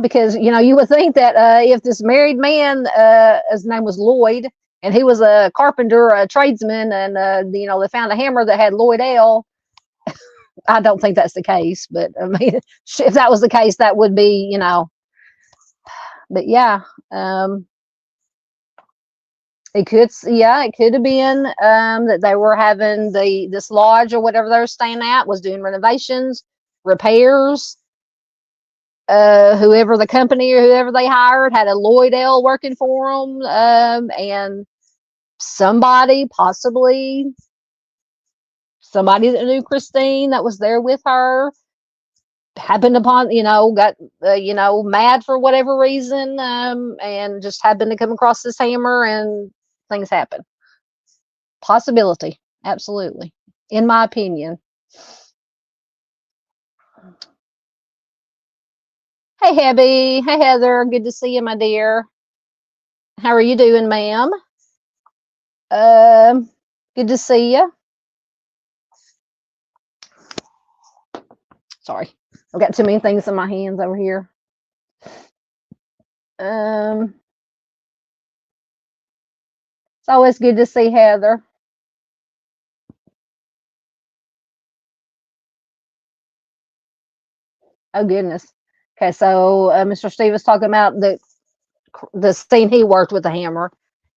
because you would think that if this married man, his name was Lloyd, and he was a carpenter, a tradesman, and they found a hammer that had Lloyd L. I don't think that's the case, but I mean, if that was the case, that would be, But yeah, it could have been that they were having this lodge or whatever they were staying at was doing renovations, repairs. Whoever the company or whoever they hired had a Lloyd L working for them, and possibly somebody that knew Christine that was there with her happened upon, got mad for whatever reason, and just happened to come across this hammer and things happen. Possibility, absolutely, in my opinion. Hey, Hebby. Hey, Heather. Good to see you, my dear. How are you doing, ma'am? Good to see you. Sorry, I've got too many things in my hands over here. It's always good to see Heather. Oh goodness. Okay, so Mr. Steve was talking about the scene he worked with the hammer.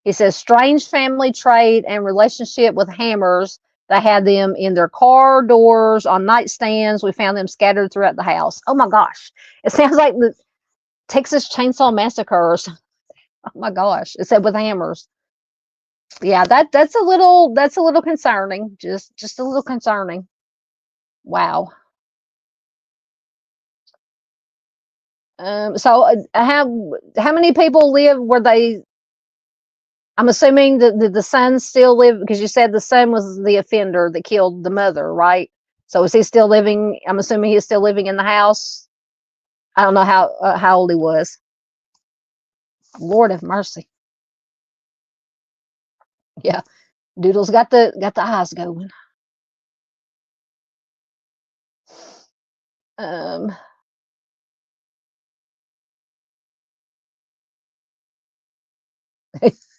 He says strange family trade and relationship with hammers. They had them in their car doors, on nightstands. We found them scattered throughout the house. Oh my gosh, it sounds like the Texas Chainsaw Massacre. Oh my gosh, it said with hammers. Yeah, that's a little concerning. Just a little concerning. Wow. So how many people live where they? I'm assuming that the son still live, because you said the son was the offender that killed the mother, right? So is he still living? I'm assuming he's still living in the house. I don't know how old he was. Lord have mercy. Yeah, Doodle's got the eyes going. Um,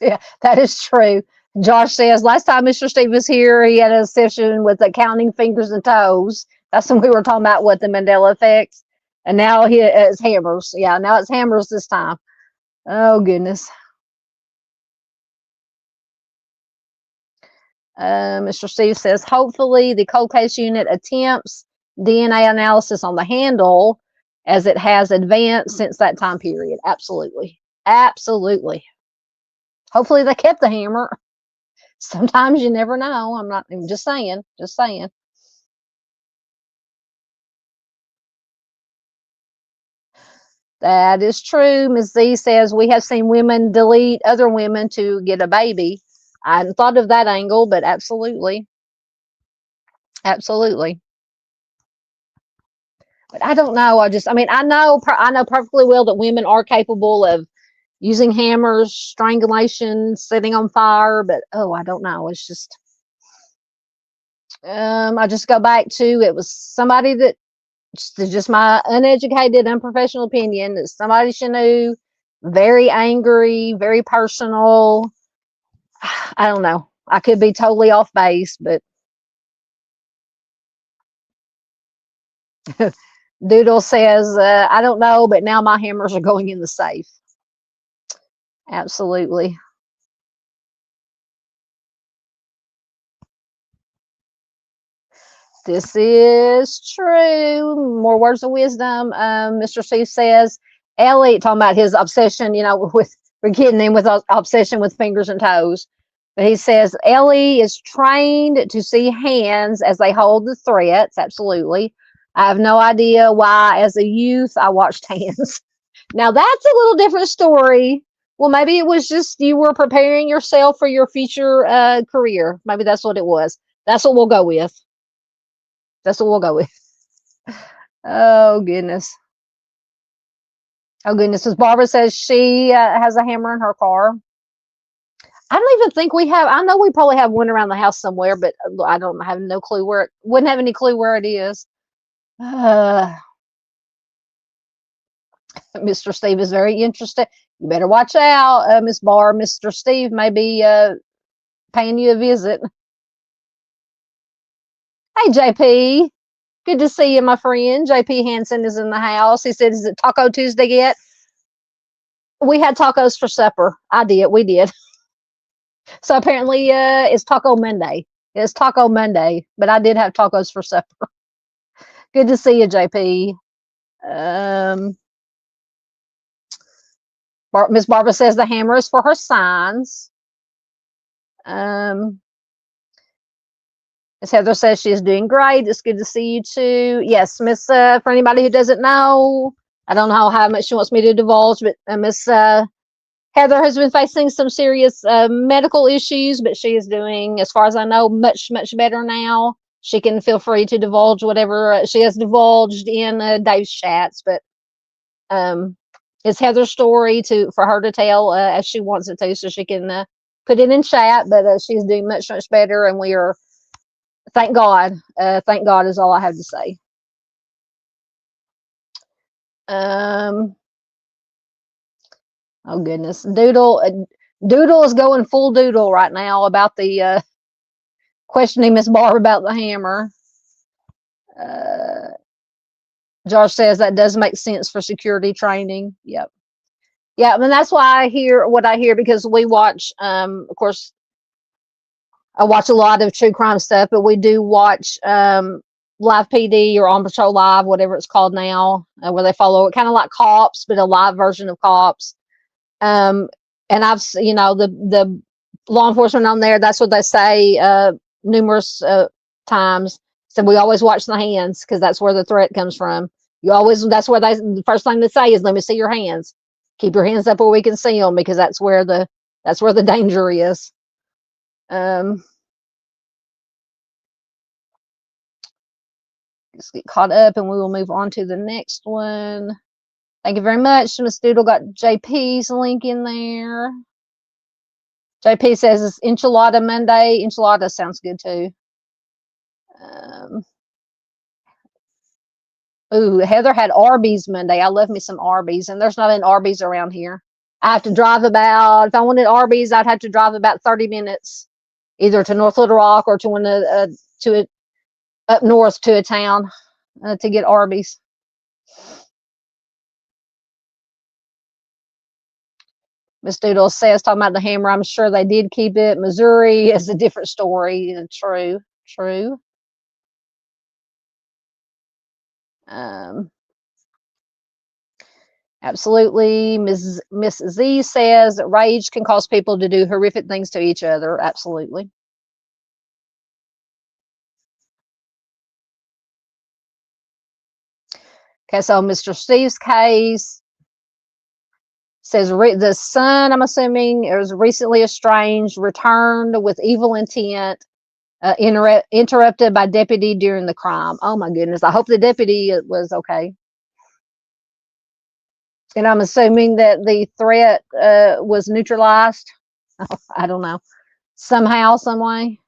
yeah, that is true. Josh says last time Mr. Steve was here, he had a session with the counting fingers and toes. That's when we were talking about what the Mandela effects, and now it's hammers. Yeah, now it's hammers this time. Oh goodness. Mr. Steve says hopefully the cold case unit attempts DNA analysis on the handle as it has advanced since that time period. Absolutely, absolutely. Hopefully they kept the hammer. Sometimes you never know. I'm just saying, just saying. That is true. Ms. Z says we have seen women delete other women to get a baby. I hadn't thought of that angle, but absolutely. Absolutely. But I don't know. I know perfectly well that women are capable of using hammers, strangulation, setting on fire, but oh, I don't know. It's just I just go back to it was somebody that just my uneducated, unprofessional opinion that somebody she knew, very angry, very personal. I don't know. I could be totally off base, but Doodle says, I don't know, but now my hammers are going in the safe. Absolutely. This is true. More words of wisdom. Mr. Steve says, Ellie, talking about his obsession, we're kidding him with obsession with fingers and toes. But he says, Ellie is trained to see hands as they hold the threats. Absolutely. I have no idea why, as a youth, I watched hands. Now, that's a little different story. Well, maybe it was just you were preparing yourself for your future career. Maybe that's what it was. That's what we'll go with. That's what we'll go with. Oh goodness. Oh goodness. As Barbara says, she has a hammer in her car. I don't even think we have. I know we probably have one around the house somewhere, but I don't have no clue where. Wouldn't have any clue where it is. Mr. Steve is very interested. You better watch out, Miss Barr. Mr. Steve may be paying you a visit. Hey, JP. Good to see you, my friend. JP Hansen is in the house. He said, "Is it Taco Tuesday yet?" We had tacos for supper. I did. We did. So apparently, it's Taco Monday. It's Taco Monday, but I did have tacos for supper. Good to see you, JP. Miss Barbara says the hammer is for her signs. Miss Heather says she is doing great. It's good to see you too. Yes, Miss. For anybody who doesn't know, I don't know how much she wants me to divulge, but Miss Heather has been facing some serious medical issues, but she is doing, as far as I know, much, much better now. She can feel free to divulge whatever she has divulged in Dave's chats, but it's Heather's story for her to tell as she wants it to, so she can put it in chat, but she's doing much, much better, and we are, thank God is all I have to say. Oh goodness, Doodle is going full Doodle right now about the questioning Miss Barr about the hammer. Josh says that does make sense for security training. Yep. Yeah, and that's why I hear what I hear, because we watch, of course, I watch a lot of true crime stuff, but we do watch Live PD or On Patrol Live, whatever it's called now, where they follow it, kind of like Cops, but a live version of Cops. And I've, the law enforcement on there, that's what they say numerous times. So we always watch the hands, because that's where the threat comes from. That's where the first thing they say is, let me see your hands. Keep your hands up where we can see them, because that's where the danger is. Let's get caught up and we will move on to the next one. Thank you very much. Miss Doodle got JP's link in there. JP says it's Enchilada Monday. Enchilada sounds good too. Ooh, Heather had Arby's Monday. I love me some Arby's, and there's not an Arby's around here. I have to drive about, if I wanted Arby's, I'd have to drive about 30 minutes, either to North Little Rock or to one to a, up north to a town to get Arby's. Miss Doodle says, talking about the hammer, I'm sure they did keep it. Missouri is a different story. True, true. Absolutely. Miss Z says rage can cause people to do horrific things to each other. Absolutely. Okay, so Mr. Steve's case says the son, I'm assuming, is recently estranged, returned with evil intent, interrupted by deputy during the crime. Oh my goodness. I hope the deputy was okay. And I'm assuming that the threat was neutralized. I don't know. Somehow, some way.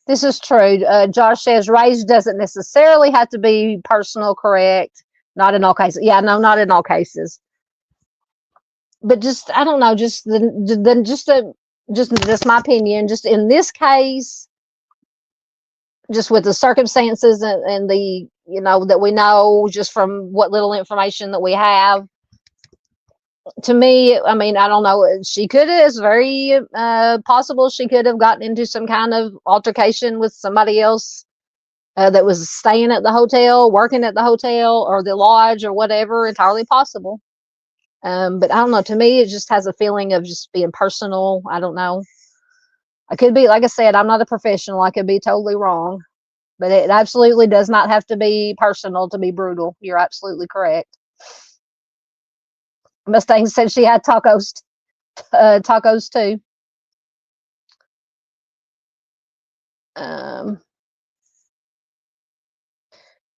This is true. Josh says rage doesn't necessarily have to be personal, correct? Not in all cases. Yeah, no, not in all cases. But just, I don't know, just just my opinion. Just in this case, just with the circumstances and the, you know, that we know just from what little information that we have, to me, I mean, I don't know. She could have, it's very possible she could have gotten into some kind of altercation with somebody else that was staying at the hotel, working at the hotel or the lodge or whatever. Entirely possible. But I don't know. To me, it just has a feeling of just being personal. I don't know. I could be, like I said, I'm not a professional. I could be totally wrong. But it absolutely does not have to be personal to be brutal. You're absolutely correct. Mustang said she had tacos too.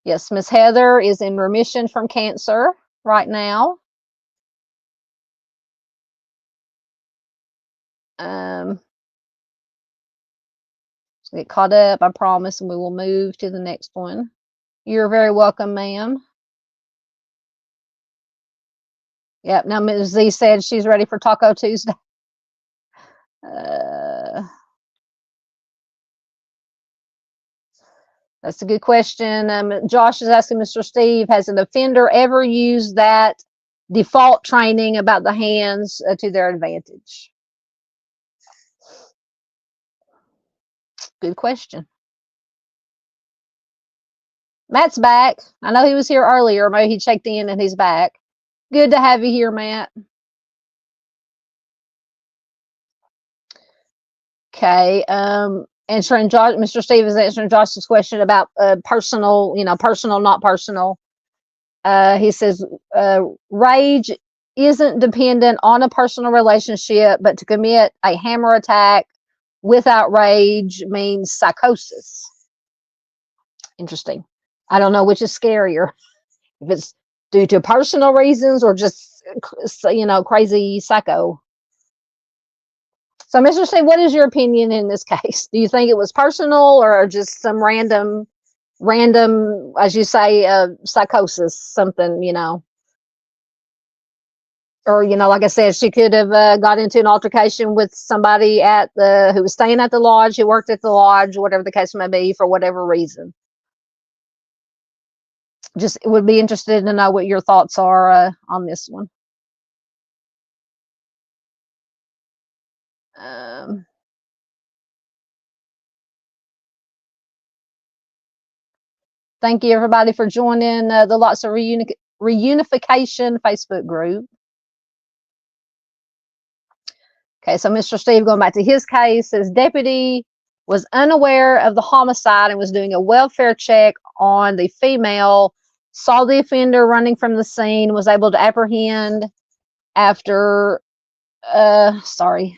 Yes, Miss Heather is in remission from cancer right now. Get caught up, I promise, and we will move to the next one. You're very welcome, ma'am. Yep, now Ms. Z said she's ready for Taco Tuesday. That's a good question. Josh is asking Mr. Steve, has an offender ever used that default training about the hands to their advantage? Good question. Matt's back. I know he was here earlier. Maybe he checked in and he's back. Good to have you here, Matt. Okay. Answering Josh, Mr. Steve is answering Josh's question about personal, personal, not personal. He says rage isn't dependent on a personal relationship, but to commit a hammer attack without rage means psychosis. Interesting. I don't know which is scarier, if it's due to personal reasons or just, crazy psycho. So, Mr. Steve, what is your opinion in this case? Do you think it was personal or just some random, as you say, psychosis, something, or, like I said, she could have got into an altercation with somebody who was staying at the lodge, who worked at the lodge, whatever the case may be, for whatever reason. Just would be interested to know what your thoughts are on this one. Thank you, everybody, for joining the Lots of Reunification Facebook group. Okay, so Mr. Steve, going back to his case, says deputy was unaware of the homicide and was doing a welfare check on the female, saw the offender running from the scene, was able to apprehend after 3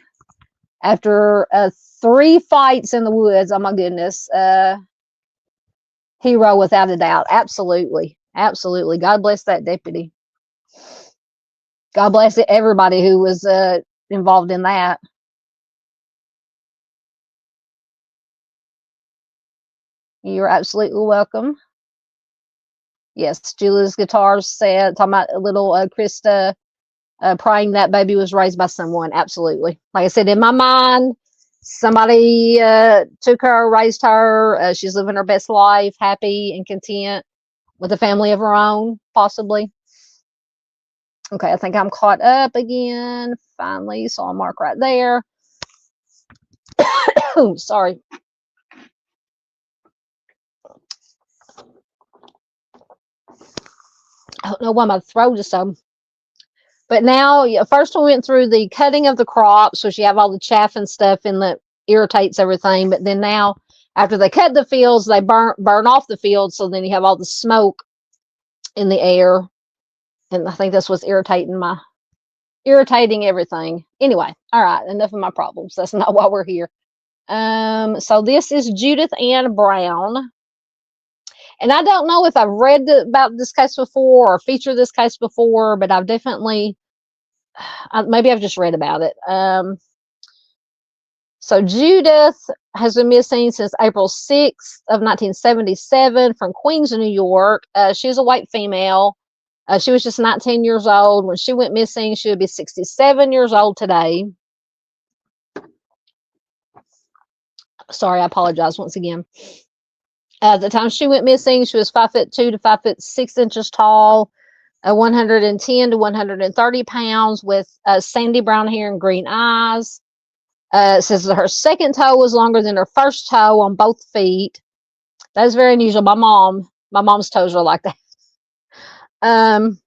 fights in the woods. Oh my goodness. Hero without a doubt. Absolutely. Absolutely. God bless that deputy. God bless everybody who was involved in that. You're absolutely welcome. Yes, Julie's guitar set, talking about a little Christa praying that baby was raised by someone. Absolutely. Like I said, in my mind, somebody took her, raised her. She's living her best life, happy and content with a family of her own, possibly. Okay, I think I'm caught up again, finally, so I'll mark right there. Sorry. I don't know why my throat is so. But now, first we went through the cutting of the crops, which you have all the chaff and stuff and that irritates everything. But then now, after they cut the fields, they burn off the fields, so then you have all the smoke in the air. And I think that's what's irritating everything. Anyway, all right, enough of my problems. That's not why we're here. So this is Judith Ann Brown. And I don't know if I've read about this case before or featured this case before, but I've definitely, maybe I've just read about it. So Judith has been missing since April 6th of 1977 from Queens, New York. She's a white female. She was just 19 years old. When she went missing, she would be 67 years old today. Sorry, I apologize once again. At the time she went missing, she was 5'2" to 5'6" tall, 110 to 130 pounds, with sandy brown hair and green eyes. It says that her second toe was longer than her first toe on both feet. That's very unusual. My mom's toes are like that. And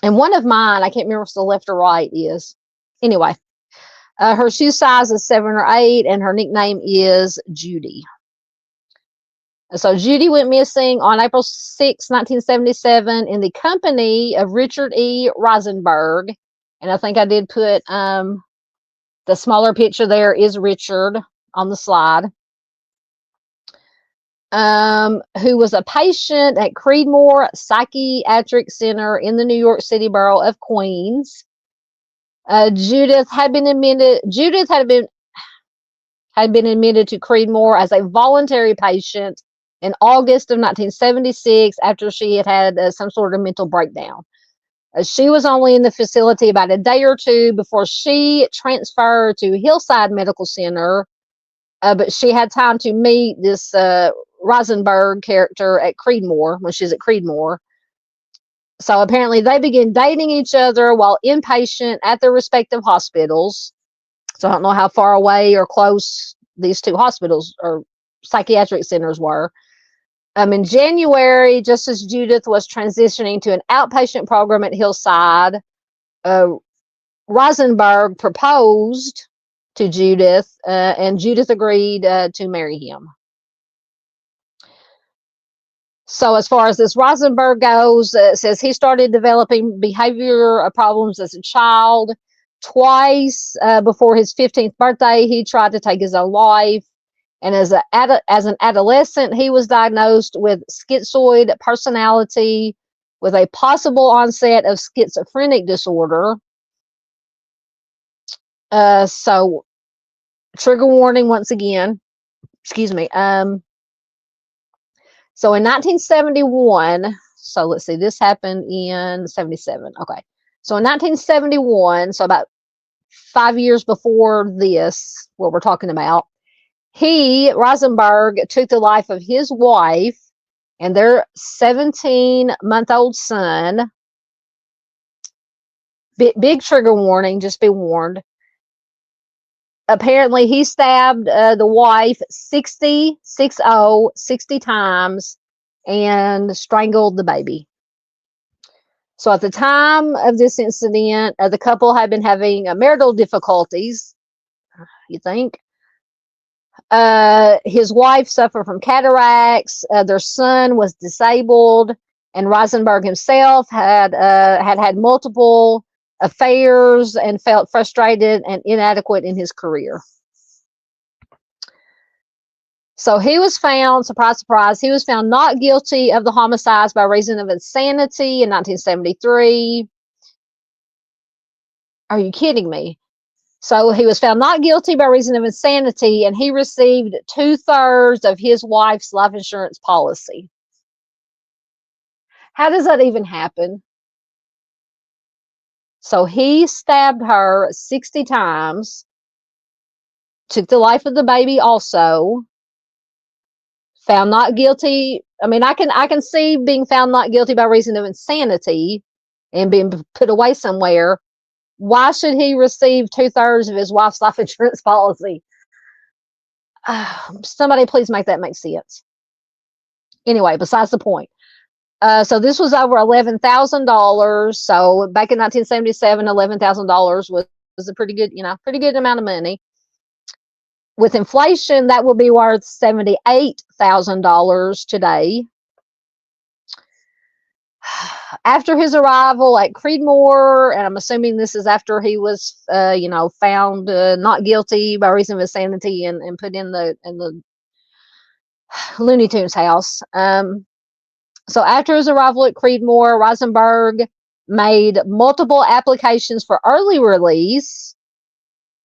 one of mine, I can't remember if it's the left or right is. Anyway, her shoe size is 7 or 8, and her nickname is Judy. So Judy went missing on April 6, 1977 in the company of Richard E. Rosenberg. And I think I did put the smaller picture there is Richard on the slide. Who was a patient at Creedmoor Psychiatric Center in the New York City borough of Queens. Judith had been admitted to Creedmoor as a voluntary patient in August of 1976 after she had some sort of mental breakdown. She was only in the facility about a day or two before she transferred to Hillside Medical Center, but she had time to meet this Rosenberg character at Creedmoor when she's at Creedmoor. So apparently they began dating each other while inpatient at their respective hospitals. So I don't know how far away or close these two hospitals or psychiatric centers were. In January, just as Judith was transitioning to an outpatient program at Hillside, Rosenberg proposed to Judith, and Judith agreed to marry him. So as far as this Rosenberg goes, it says he started developing behavior problems as a child. Twice before his 15th birthday, he tried to take his own life. And as an adolescent, he was diagnosed with schizoid personality with a possible onset of schizophrenic disorder. So trigger warning once again. Excuse me. So in 1971, so let's see, this happened in 77. Okay. So in 1971, so about 5 years before this, what we're talking about, Rosenberg, took the life of his wife and their 17-month-old son. Big trigger warning, just be warned. Apparently, he stabbed the wife 60 times and strangled the baby. So at the time of this incident, the couple had been having marital difficulties, you think. His wife suffered from cataracts. Their son was disabled, and Rosenberg himself had multiple affairs and felt frustrated and inadequate in his career. So he was found, surprise, surprise, he was found not guilty of the homicides by reason of insanity in 1973. Are you kidding me? So he was found not guilty by reason of insanity, and he received 2/3 of his wife's life insurance policy. How does that even happen? So he stabbed her 60 times, took the life of the baby also, found not guilty. I mean, I can see being found not guilty by reason of insanity and being put away somewhere. Why should he receive 2/3 of his wife's life insurance policy? Somebody please make that make sense. Anyway, besides the point. So this was over $11,000. So back in 1977, $11,000 was a pretty good amount of money. With inflation, that will be worth $78,000 today. After his arrival at Creedmoor, and I'm assuming this is after he was, found not guilty by reason of insanity and put in the Looney Tunes house. So after his arrival at Creedmoor, Rosenberg made multiple applications for early release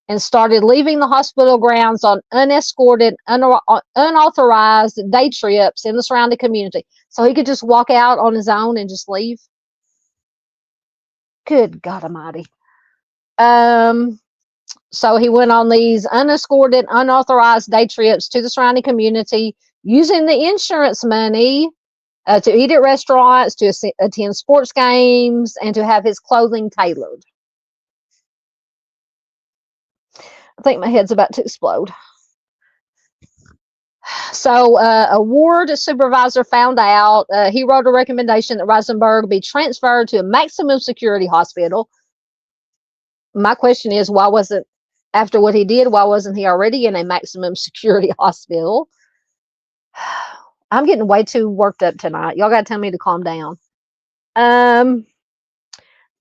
and started leaving the hospital grounds on unescorted, unauthorized day trips in the surrounding community. So he could just walk out on his own and just leave. Good God Almighty. So he went on these unescorted, unauthorized day trips to the surrounding community using the insurance money to eat at restaurants, to attend sports games, and to have his clothing tailored. I think my head's about to explode. So a ward supervisor found out. He wrote a recommendation that Rosenberg be transferred to a maximum security hospital. My question is, why wasn't, after what he did, why wasn't he already in a maximum security hospital? I'm getting way too worked up tonight. Y'all got to tell me to calm down.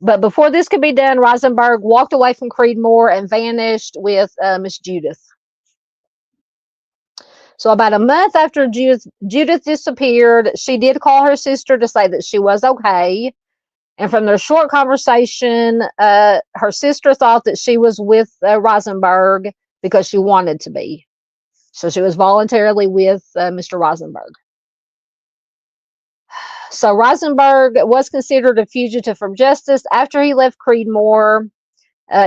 But before this could be done, Rosenberg walked away from Creedmoor and vanished with Miss Judith. So about a month after Judith disappeared, she did call her sister to say that she was okay. And from their short conversation, her sister thought that she was with Rosenberg because she wanted to be. So she was voluntarily with Mr. Rosenberg. So Rosenberg was considered a fugitive from justice after he left Creedmoor.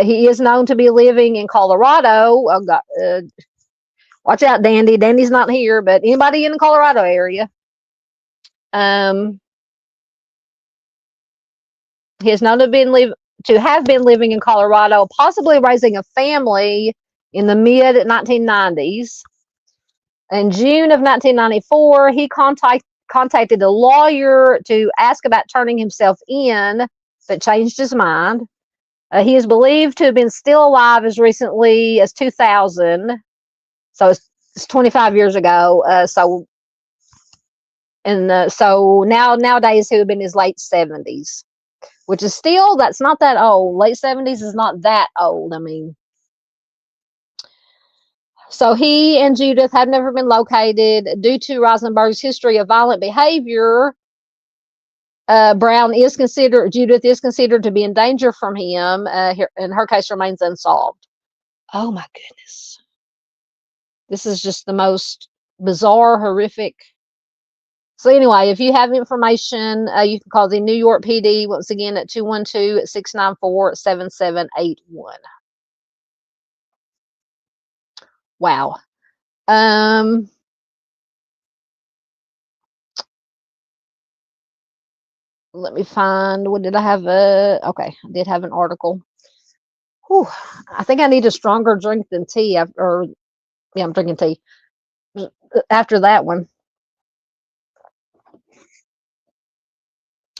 He is known to be living in Colorado. Watch out, Dandy. Dandy's not here, but anybody in the Colorado area. He is known to have been living in Colorado, possibly raising a family in the mid 1990s. In June of 1994, he contacted a lawyer to ask about turning himself in, but changed his mind. He is believed to have been still alive as recently as 2000. So it's 25 years ago. So nowadays he would have been in his late 70s, which is still, that's not that old. Late 70s is not that old. I mean, so he and Judith have never been located due to Rosenberg's history of violent behavior. Judith is considered to be in danger from him, and her case remains unsolved. Oh my goodness. This is just the most bizarre, horrific. So anyway, if you have information, you can call the New York PD once again at 212-694-7781. Wow. Let me find, what did I have? Okay, I did have an article. Whew, I think I need a stronger drink than tea I'm drinking tea after that one.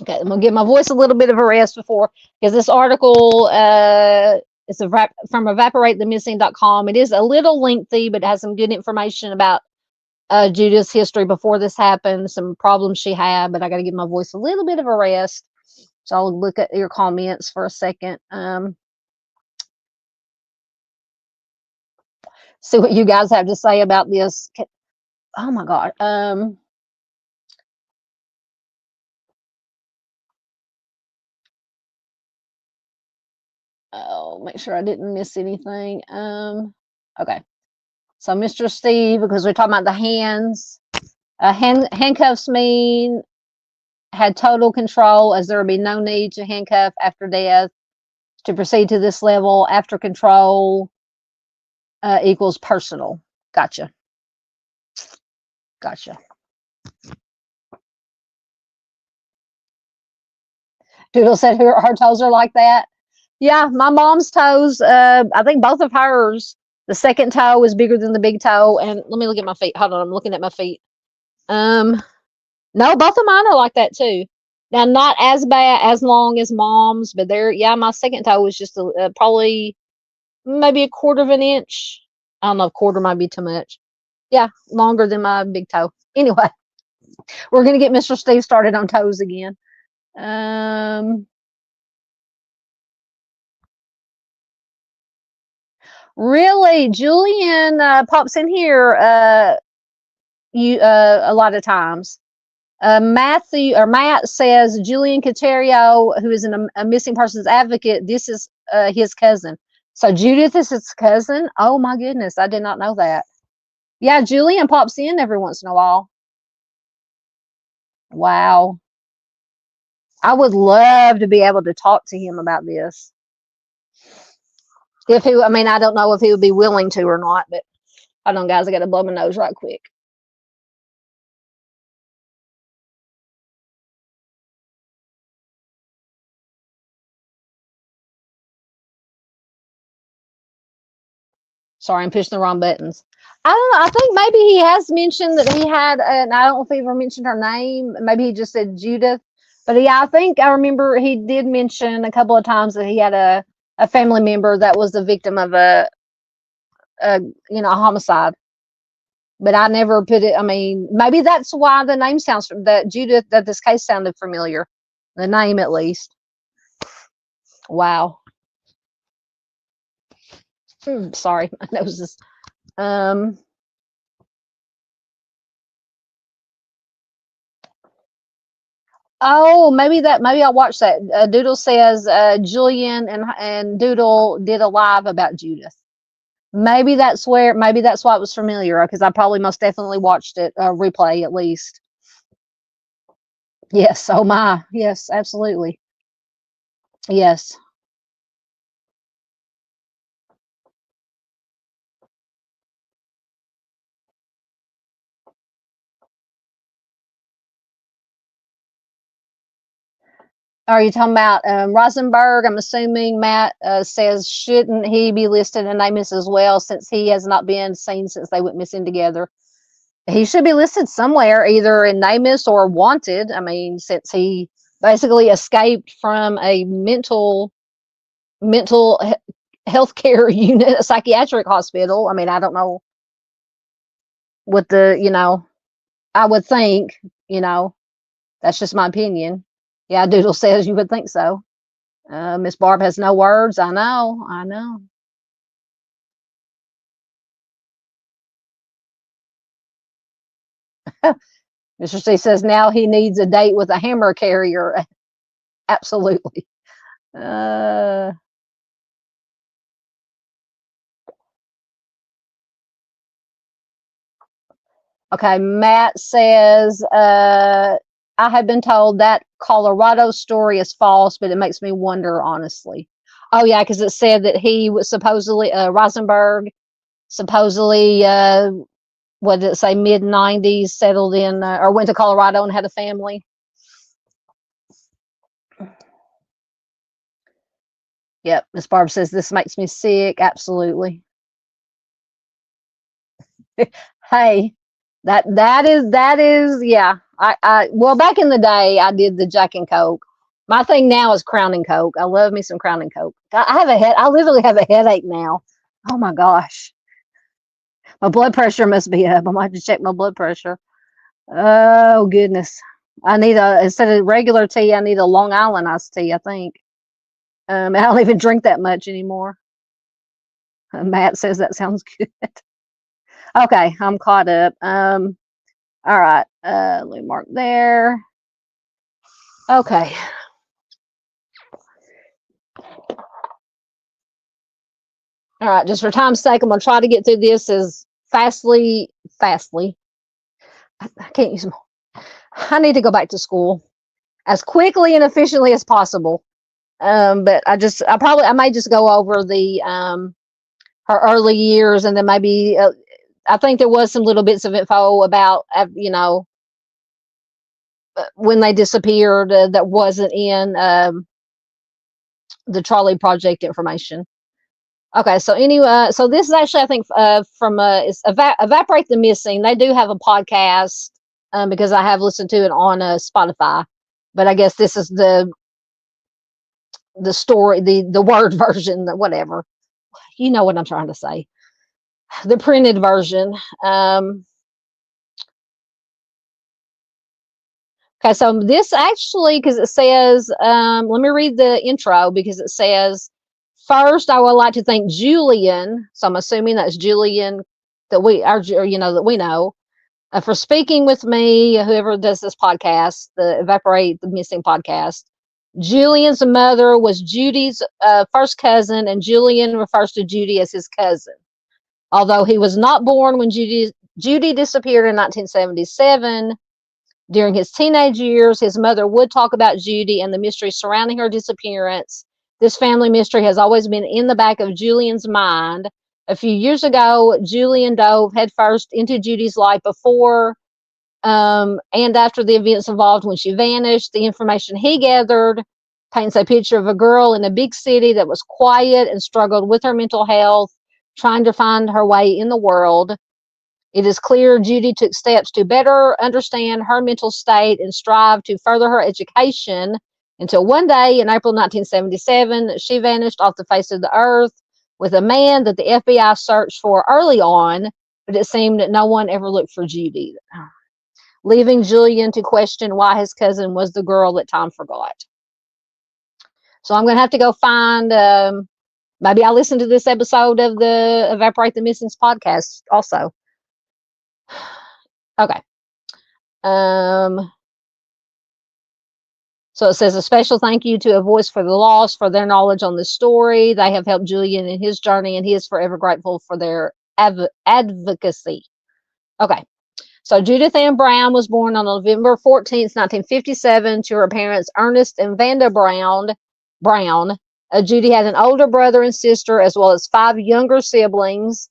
Okay, I'm gonna give my voice a little bit of a rest before, because this article is from evaporatethemissing.com. It is a little lengthy, but it has some good information about Judith's history before this happened, some problems she had, but I got to give my voice a little bit of a rest. So I'll look at your comments for a second. See what you guys have to say about this. Oh my God. Oh, make sure I didn't miss anything. Okay. So Mr. Steve, because we're talking about the hands, handcuffs mean had total control, as there would be no need to handcuff after death. To proceed to this level, after control equals personal. Gotcha. Gotcha. Doodle said her toes are like that. Yeah, my mom's toes, I think both of hers, the second toe is bigger than the big toe. And let me look at my feet. Hold on, I'm looking at my feet. No, both of mine are like that too. Now, not as bad, as long as mom's, but yeah, my second toe was just probably maybe a quarter of an inch. I don't know, a quarter might be too much. Yeah, longer than my big toe. Anyway, we're going to get Mr. Steve started on toes again. Really, Julian pops in here a lot of times. Matt says Julian Caterio, who is a missing persons advocate, this is his cousin. So Judith is his cousin. Oh my goodness, I did not know that. Yeah, Julian pops in every once in a while. Wow. I would love to be able to talk to him about this. I mean, I don't know if he would be willing to or not, but hold on, guys, I got to blow my nose right quick. Sorry, I'm pushing the wrong buttons. I don't know. I think maybe he has mentioned that he had, and I don't know if he ever mentioned her name. Maybe he just said Judith. But yeah, I think I remember he did mention a couple of times that he had a family member that was the victim of a homicide. But I never put it. I mean, maybe that's why the name sounds that Judith, that this case sounded familiar. The name, at least. Wow. Sorry, my nose is. Oh, maybe I watched that. Doodle says Julian and Doodle did a live about Judith. Maybe that's why it was familiar, because I probably most definitely watched it replay at least. Yes. Oh my. Yes, absolutely. Yes. Are you talking about Rosenberg? I'm assuming Matt says, shouldn't he be listed in NamUs as well, since he has not been seen since they went missing together? He should be listed somewhere, either in NamUs or wanted. I mean, since he basically escaped from a mental health care unit, a psychiatric hospital. I mean, I don't know what I would think, that's just my opinion. Yeah, Doodle says you would think so. Miss Barb has no words. I know. Mr. C says now he needs a date with a hammer carrier. Absolutely. Okay, Matt says, I have been told that Colorado story is false, but it makes me wonder, honestly. Oh, yeah, because it said that he was supposedly, Rosenberg, supposedly, what did it say, mid-90s, settled in, or went to Colorado and had a family. Yep, Miss Barb says, this makes me sick. Absolutely. Hey, that is yeah. Well, back in the day I did the Jack and Coke. My thing now is Crown and Coke. I love me some Crown and Coke. I literally have a headache now. Oh my gosh. My blood pressure must be up. I might have to check my blood pressure. Oh goodness. Instead of regular tea, I need a Long Island iced tea, I think. I don't even drink that much anymore. Matt says that sounds good. Okay, I'm caught up. All right, let me mark there. Okay. All right, just for time's sake, I'm going to try to get through this as fastly. I can't use them. I need to go back to school as quickly and efficiently as possible. But I may just go over her early years, and then maybe I think there was some little bits of info about when they disappeared that wasn't in the Charlie Project information. Okay, so anyway, so this is actually, I think, from it's Evaporate the Missing. They do have a podcast because I have listened to it on Spotify, but I guess this is the story, the word version, whatever. You know what I'm trying to say. The printed version. Okay, so this actually, because it says, let me read the intro because it says, first, I would like to thank Julian. So I'm assuming that's Julian that we know, for speaking with me, whoever does this podcast, the Evaporate the Missing podcast. Julian's mother was Judy's first cousin, and Julian refers to Judy as his cousin. Although he was not born when Judy disappeared in 1977, during his teenage years, his mother would talk about Judy and the mystery surrounding her disappearance. This family mystery has always been in the back of Julian's mind. A few years ago, Julian dove headfirst into Judy's life before and after the events involved when she vanished. The information he gathered paints a picture of a girl in a big city that was quiet and struggled with her mental health, trying to find her way in the world. It is clear Judy took steps to better understand her mental state and strive to further her education until one day in April 1977, she vanished off the face of the earth with a man that the FBI searched for early on, but it seemed that no one ever looked for Judy, leaving Julian to question why his cousin was the girl that time forgot. So I'm going to have to go find, maybe I'll listen to this episode of the Evaporate the Missing podcast also. Okay. So it says a special thank you to A Voice for the Lost for their knowledge on this story. They have helped Julian in his journey, and he is forever grateful for their advocacy. Okay. So Judith Ann Brown was born on November 14th, 1957 to her parents Ernest and Vanda Brown. Judy had an older brother and sister as well as 5 younger siblings.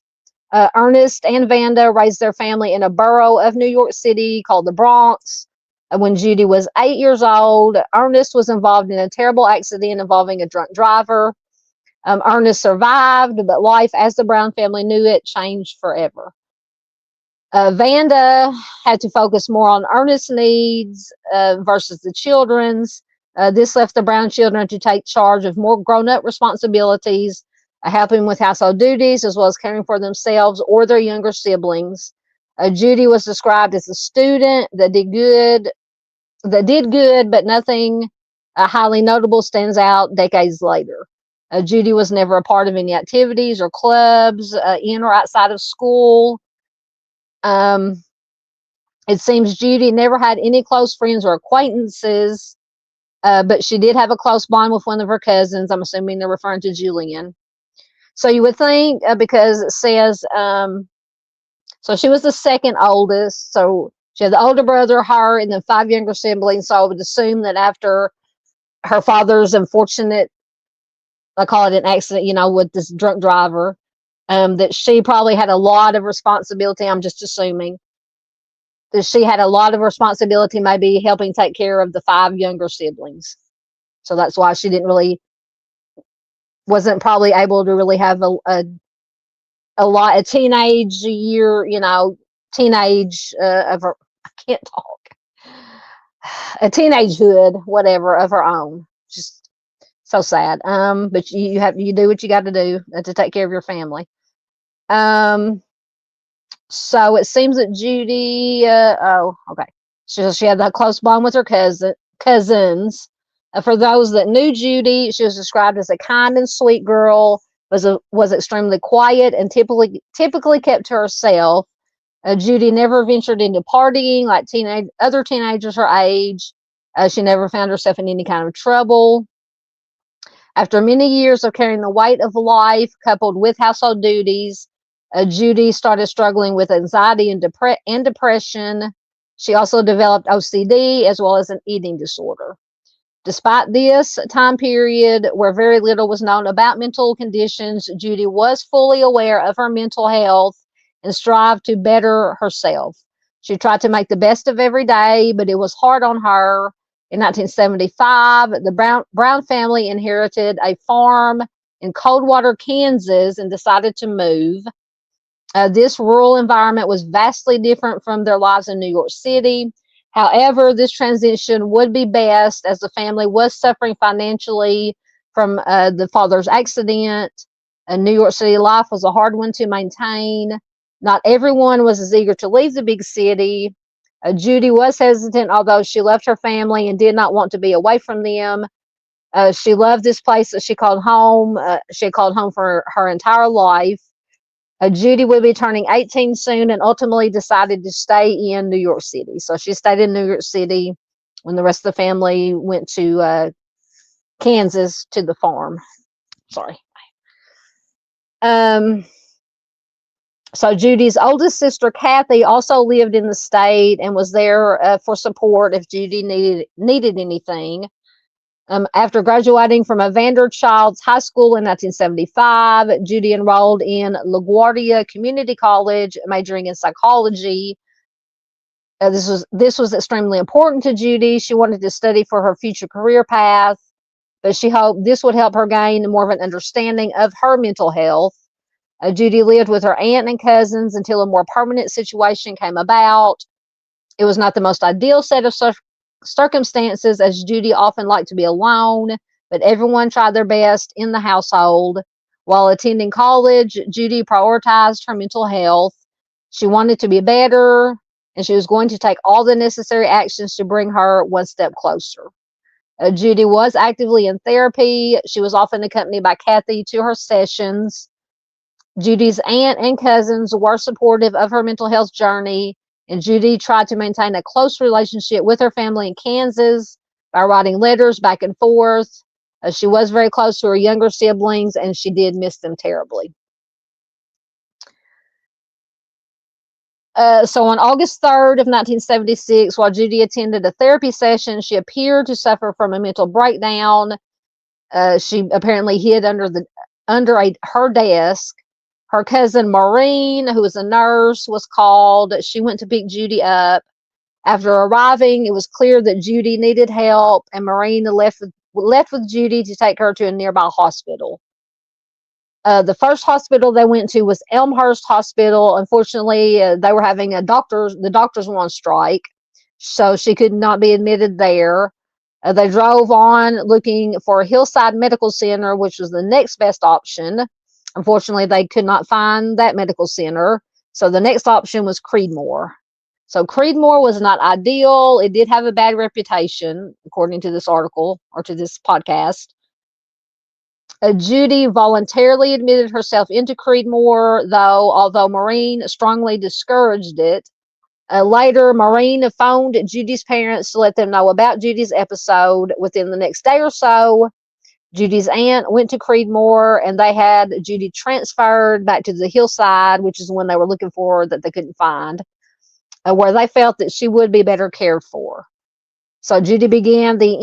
Ernest and Vanda raised their family in a borough of New York City called the Bronx. When Judy was 8 years old, Ernest was involved in a terrible accident involving a drunk driver. Ernest survived, but life as the Brown family knew it changed forever. Vanda had to focus more on Ernest's needs versus the children's. This left the Brown children to take charge of more grown-up responsibilities, helping with household duties as well as caring for themselves or their younger siblings. Judy was described as a student that did good, but nothing highly notable stands out decades later. Judy was never a part of any activities or clubs in or outside of school. It seems Judy never had any close friends or acquaintances, but she did have a close bond with one of her cousins. I'm assuming they're referring to Julian. So you would think, because it says, so she was the second oldest. So she had the older brother, her, and then 5 younger siblings. So I would assume that after her father's unfortunate, I call it an accident, with this drunk driver, that she probably had a lot of responsibility. I'm just assuming that she had a lot of responsibility, maybe helping take care of the 5 younger siblings. So that's why she wasn't probably able to really have a teenage year, teenage of her, I can't talk, a teenagehood, whatever, of her own. Just so sad. But you do what you got to do to take care of your family. So it seems that Judy, okay. She had a close bond with her cousins. For those that knew Judy, she was described as a kind and sweet girl, was extremely quiet and typically kept to herself. Judy never ventured into partying like other teenagers her age. She never found herself in any kind of trouble. After many years of carrying the weight of life coupled with household duties, Judy started struggling with anxiety and depression. She also developed OCD as well as an eating disorder. Despite this time period where very little was known about mental conditions, Judy was fully aware of her mental health and strived to better herself. She tried to make the best of every day, but it was hard on her. In 1975, the Brown family inherited a farm in Coldwater, Kansas, and decided to move. This rural environment was vastly different from their lives in New York City. However, this transition would be best as the family was suffering financially from the father's accident. New York City life was a hard one to maintain. Not everyone was as eager to leave the big city. Judy was hesitant, although she loved her family and did not want to be away from them. She loved this place that she called home. She had called home for her entire life. Judy would be turning 18 soon and ultimately decided to stay in New York City. So she stayed in New York City when the rest of the family went to Kansas to the farm. Sorry. So Judy's oldest sister, Kathy, also lived in the state and was there for support if Judy needed anything. After graduating from a Vanderchild's High School in 1975, Judy enrolled in LaGuardia Community College, majoring in psychology. This was extremely important to Judy. She wanted to study for her future career path, but she hoped this would help her gain more of an understanding of her mental health. Judy lived with her aunt and cousins until a more permanent situation came about. It was not the most ideal set of circumstances, as Judy often liked to be alone, but everyone tried their best in the household. While attending college, Judy prioritized her mental health. She wanted to be better, and she was going to take all the necessary actions to bring her one step closer. Judy was actively in therapy. She was often accompanied by Kathy to her sessions. Judy's aunt and cousins were supportive of her mental health journey, and Judy tried to maintain a close relationship with her family in Kansas by writing letters back and forth. She was very close to her younger siblings, and she did miss them terribly. So on August 3rd of 1976, while Judy attended a therapy session, she appeared to suffer from a mental breakdown. She apparently hid under her desk. Her cousin Maureen, who was a nurse, was called. She went to pick Judy up. After arriving, it was clear that Judy needed help, and Maureen left with Judy to take her to a nearby hospital. The first hospital they went to was Elmhurst Hospital. Unfortunately, they were having the doctors were on strike, so she could not be admitted there. They drove on looking for Hillside Medical Center, which was the next best option. Unfortunately, they could not find that medical center, so the next option was Creedmoor. So Creedmoor was not ideal. It did have a bad reputation, according to this article or to this podcast. Judy voluntarily admitted herself into Creedmoor, although Maureen strongly discouraged it. Later, Maureen phoned Judy's parents to let them know about Judy's episode. Within the next day or so, Judy's aunt went to Creedmoor, and they had Judy transferred back to the Hillside, which is one they were looking for that they couldn't find, where they felt that she would be better cared for. So Judy began the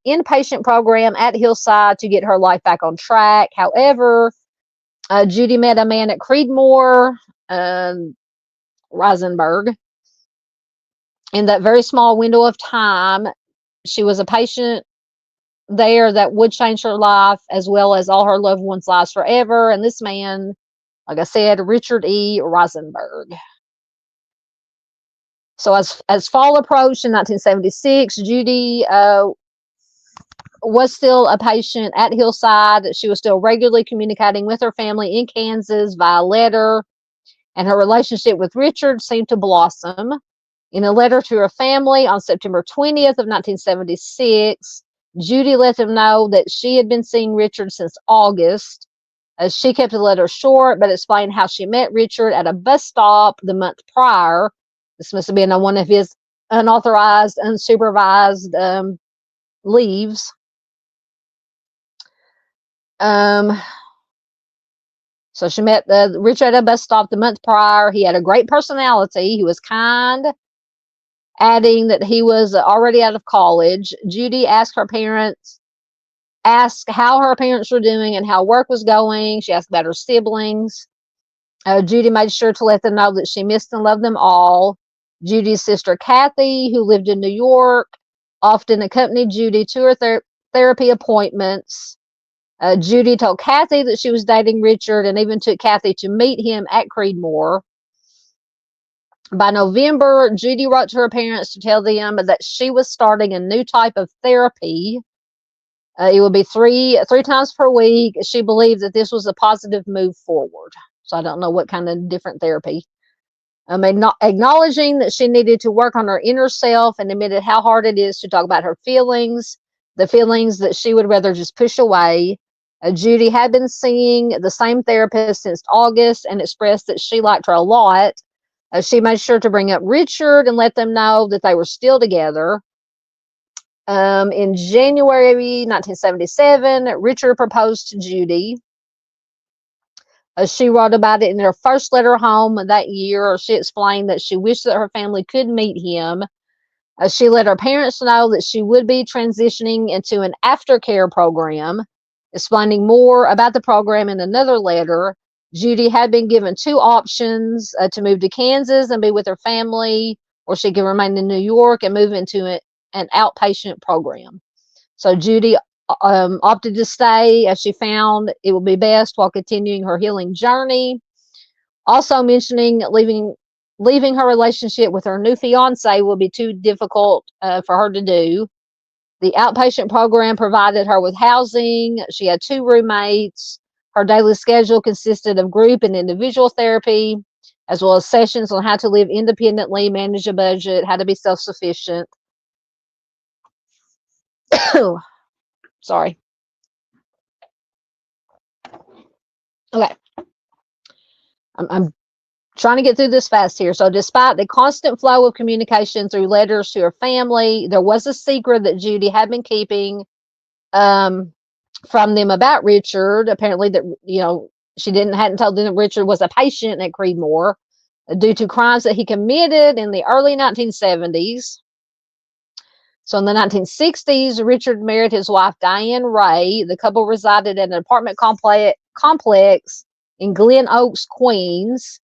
inpatient program at Hillside to get her life back on track. However, Judy met a man at Creedmoor, Risenberg. In that very small window of time, she was a patient there that would change her life as well as all her loved ones' lives forever. And this man, like I said, Richard E. Risenberg. So as fall approached in 1976, Judy was still a patient at Hillside. She was still regularly communicating with her family in Kansas via letter, and her relationship with Richard seemed to blossom. In a letter to her family on September 20th of 1976, Judy let them know that she had been seeing Richard since August. She kept the letter short, but explained how she met Richard at a bus stop the month prior. This must have been on one of his unauthorized, unsupervised leaves. So she met Richard at a bus stop the month prior. He had a great personality. He was kind, adding that he was already out of college. Judy asked how her parents were doing and how work was going. She asked about her siblings. Judy made sure to let them know that she missed and loved them all. Judy's sister Kathy, who lived in New York, often accompanied Judy to her therapy appointments. Judy told Kathy that she was dating Richard and even took Kathy to meet him at Creedmoor. By November, Judy wrote to her parents to tell them that she was starting a new type of therapy. It would be three times per week. She believed that this was a positive move forward. So I don't know what kind of different therapy. Acknowledging that she needed to work on her inner self and admitted how hard it is to talk about her feelings, the feelings that she would rather just push away. Judy had been seeing the same therapist since August and expressed that she liked her a lot. She made sure to bring up Richard and let them know that they were still together. In January 1977, Richard proposed to Judy. She wrote about it in her first letter home that year. She explained that she wished that her family could meet him. She let her parents know that she would be transitioning into an aftercare program. Explaining more about the program in another letter, Judy had been given two options, to move to Kansas and be with her family, or she could remain in New York and move into an outpatient program. So Judy opted to stay, as she found it would be best while continuing her healing journey. Also mentioning leaving her relationship with her new fiance would be too difficult for her to do. The outpatient program provided her with housing. She had two roommates. Her daily schedule consisted of group and individual therapy, as well as sessions on how to live independently, manage a budget, how to be self-sufficient. Sorry. Okay. I'm trying to get through this fast here. So despite the constant flow of communication through letters to her family, there was a secret that Judy had been keeping from them about Richard. Apparently that, she hadn't told them that Richard was a patient at Creedmoor due to crimes that he committed in the early 1970s. So in the 1960s, Richard married his wife, Diane Ray. The couple resided in an apartment complex in Glen Oaks, Queens.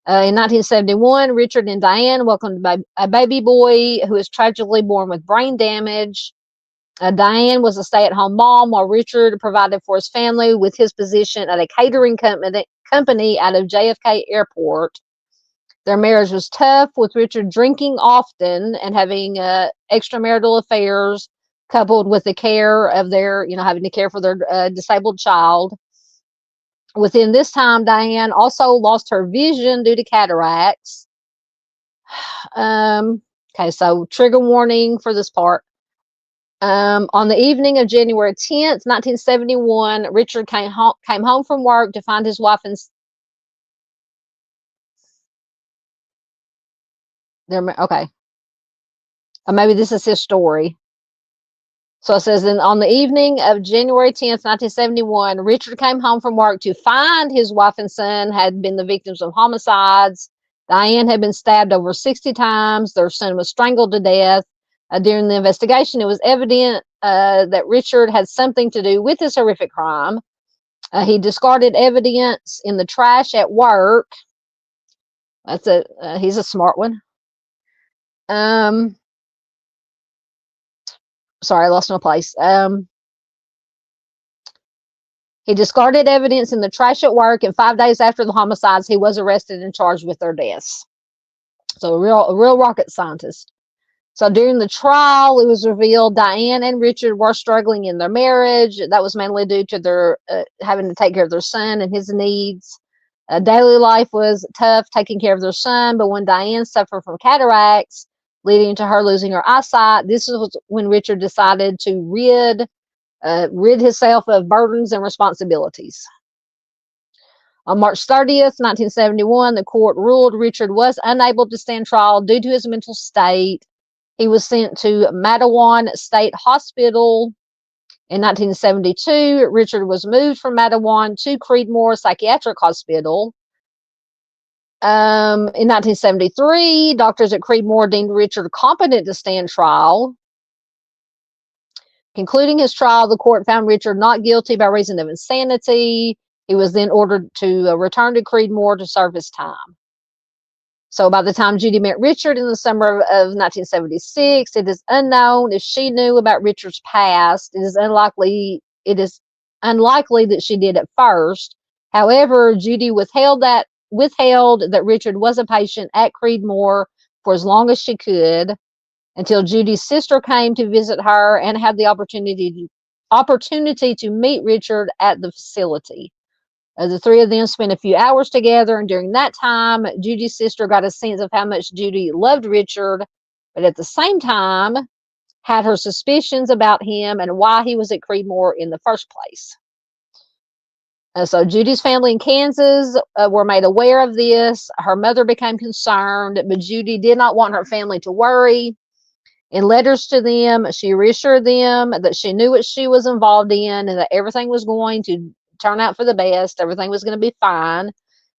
In 1971, Richard and Diane welcomed a baby boy who was tragically born with brain damage. Diane was a stay-at-home mom, while Richard provided for his family with his position at a catering company out of JFK Airport. Their marriage was tough, with Richard drinking often and having extramarital affairs, coupled with the care of having to care for their disabled child. Within this time, Diane also lost her vision due to cataracts. Okay, so trigger warning for this part. On the evening of January 10th, 1971, Richard came home from work to find his wife and okay. Maybe this is his story. So it says, on the evening of January 10th, 1971, Richard came home from work to find his wife and son had been the victims of homicides. Diane had been stabbed over 60 times. Their son was strangled to death. During the investigation, it was evident that Richard had something to do with this horrific crime. He discarded evidence in the trash at work. He's a smart one. Sorry, I lost my place. He discarded evidence in the trash at work, and 5 days after the homicides, he was arrested and charged with their deaths. So a real rocket scientist. So during the trial, it was revealed Diane and Richard were struggling in their marriage. That was mainly due to their having to take care of their son and his needs. Daily life was tough taking care of their son, but when Diane suffered from cataracts, leading to her losing her eyesight, this was when Richard decided to rid himself of burdens and responsibilities. On March 30th, 1971, the court ruled Richard was unable to stand trial due to his mental state. He was sent to Mattawan State Hospital. In 1972, Richard was moved from Mattawan to Creedmoor Psychiatric Hospital. In 1973, doctors at Creedmoor deemed Richard competent to stand trial. Concluding his trial, the court found Richard not guilty by reason of insanity. He was then ordered to return to Creedmoor to serve his time. So by the time Judy met Richard in the summer of 1976, it is unknown if she knew about Richard's past. It is unlikely that she did at first. However, Judy withheld that Richard was a patient at Creedmoor for as long as she could, until Judy's sister came to visit her and had the opportunity to meet Richard at the facility. The three of them spent a few hours together, and during that time, Judy's sister got a sense of how much Judy loved Richard, but at the same time, had her suspicions about him and why he was at Creedmoor in the first place. So Judy's family in Kansas were made aware of this. Her mother became concerned, but Judy did not want her family to worry. In letters to them, she reassured them that she knew what she was involved in and that everything was going to turn out for the best. Everything was going to be fine,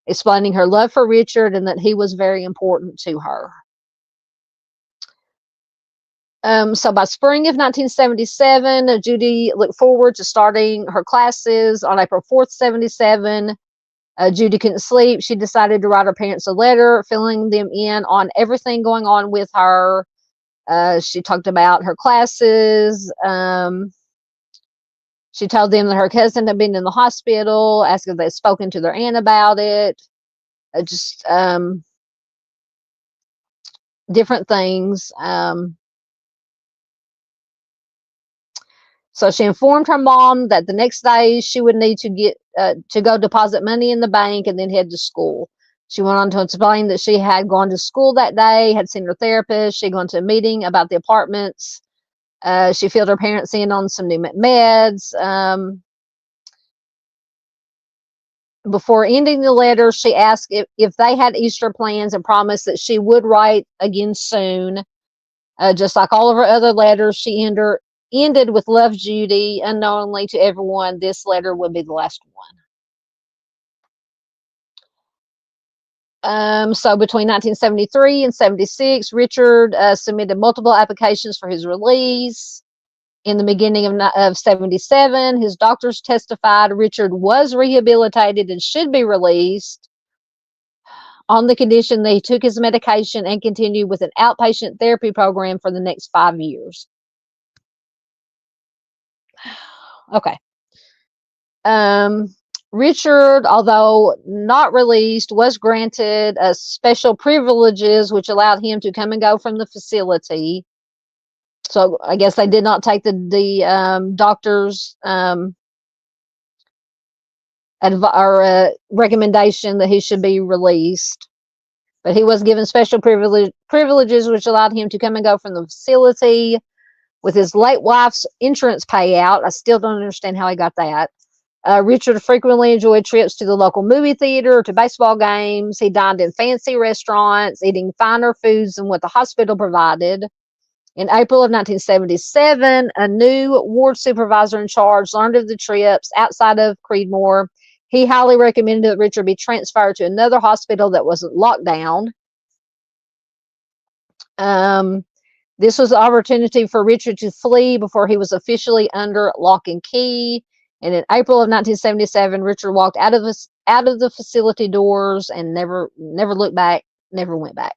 explaining her love for Richard and that he was very important to her. So by spring of 1977, Judy looked forward to starting her classes. On April 4th, 77, Judy couldn't sleep. She decided to write her parents a letter, filling them in on everything going on with her. She talked about her classes. She told them that her cousin had been in the hospital, asked if they'd spoken to their aunt about it. Different things. So she informed her mom that the next day she would need to go deposit money in the bank and then head to school. She went on to explain that she had gone to school that day, had seen her therapist, she'd gone to a meeting about the apartments. She filled her parents in on some new meds. Before ending the letter, she asked if they had Easter plans and promised that she would write again soon. Just like all of her other letters, she ended with "Love, Judy." Unknowingly to everyone, this letter would be the last one. So between 1973 and 76, Richard submitted multiple applications for his release. In the beginning of 77, his doctors testified Richard was rehabilitated and should be released on the condition that he took his medication and continued with an outpatient therapy program for the next 5 years. Okay. Richard, although not released, was granted special privileges which allowed him to come and go from the facility. So I guess they did not take the doctor's recommendation that he should be released. But he was given special privileges which allowed him to come and go from the facility with his late wife's insurance payout. I still don't understand how he got that. Richard frequently enjoyed trips to the local movie theater, to baseball games. He dined in fancy restaurants, eating finer foods than what the hospital provided. In April of 1977, a new ward supervisor in charge learned of the trips outside of Creedmoor. He highly recommended that Richard be transferred to another hospital that wasn't locked down. This was the opportunity for Richard to flee before he was officially under lock and key. And in April of 1977, Richard walked out of the facility doors and never looked back, never went back.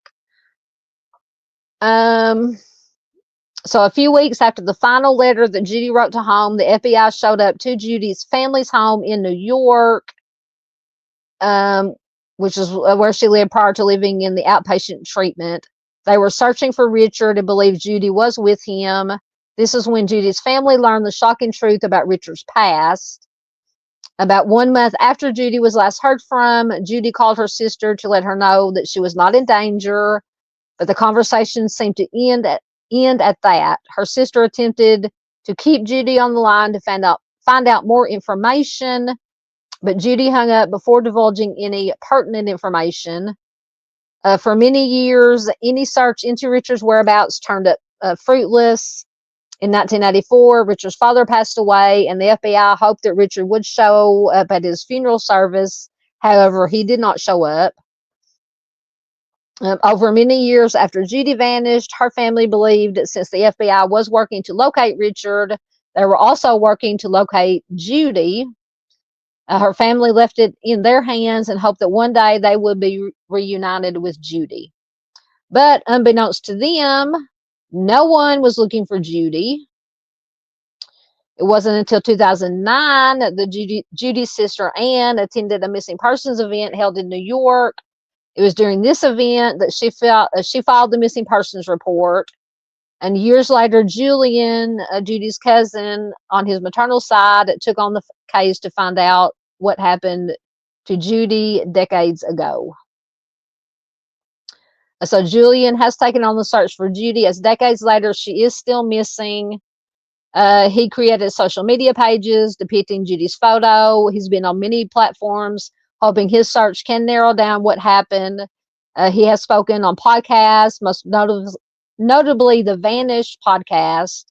So a few weeks after the final letter that Judy wrote to home, the FBI showed up to Judy's family's home in New York, which is where she lived prior to living in the outpatient treatment. They were searching for Richard and believed Judy was with him. This is when Judy's family learned the shocking truth about Richard's past. About 1 month after Judy was last heard from, Judy called her sister to let her know that she was not in danger, but the conversation seemed to end at that. Her sister attempted to keep Judy on the line to find out more information, but Judy hung up before divulging any pertinent information. For many years, any search into Richard's whereabouts turned up fruitless. In 1984, Richard's father passed away, and the FBI hoped that Richard would show up at his funeral service. However, he did not show up. Over many years after Judy vanished, her family believed that since the FBI was working to locate Richard, they were also working to locate Judy. Her family left it in their hands and hoped that one day they would be reunited with Judy. But unbeknownst to them, no one was looking for Judy. It wasn't until 2009 that Judy's sister Ann attended a missing persons event held in New York. It was during this event that she filed the missing persons report. And years later, Julian, Judy's cousin on his maternal side, took on the case to find out what happened to Judy decades ago. So Julian has taken on the search for Judy, as decades later she is still missing. He created social media pages depicting Judy's photo. He's been on many platforms, hoping his search can narrow down what happened. He has spoken on podcasts, most notably the Vanished podcast.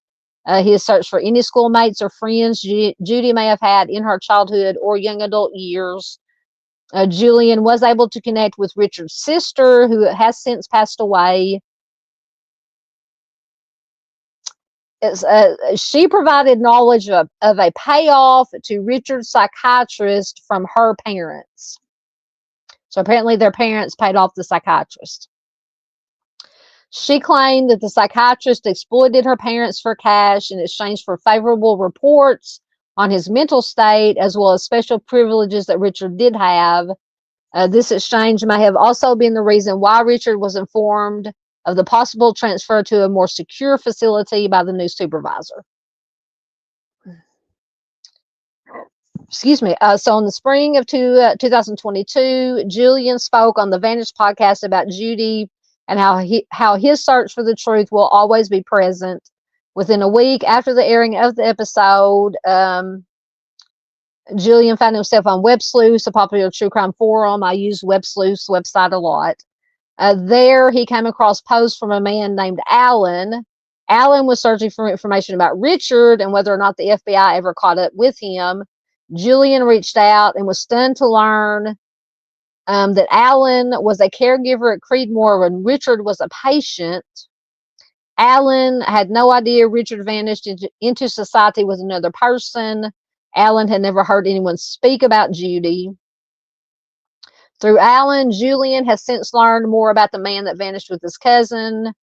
He has searched for any schoolmates or friends Judy may have had in her childhood or young adult years. Julian was able to connect with Richard's sister, who has since passed away. She provided knowledge of a payoff to Richard's psychiatrist from her parents. So apparently their parents paid off the psychiatrist. She claimed that the psychiatrist exploited her parents for cash in exchange for favorable reports on his mental state, as well as special privileges that Richard did have. This exchange may have also been the reason why Richard was informed of the possible transfer to a more secure facility by the new supervisor. Excuse me. So in the spring of 2022, Julian spoke on the Vantage podcast about Judy and how his search for the truth will always be present. Within a week after the airing of the episode, Julian found himself on Web Sleuth, a popular true crime forum. I use Web Sleuth's website a lot. There, he came across posts from a man named Alan. Alan was searching for information about Richard and whether or not the FBI ever caught up with him. Julian reached out and was stunned to learn that Alan was a caregiver at Creedmoor when Richard was a patient. Alan had no idea Richard vanished into society with another person. Alan had never heard anyone speak about Judy. Through Alan, Julian has since learned more about the man that vanished with his cousin.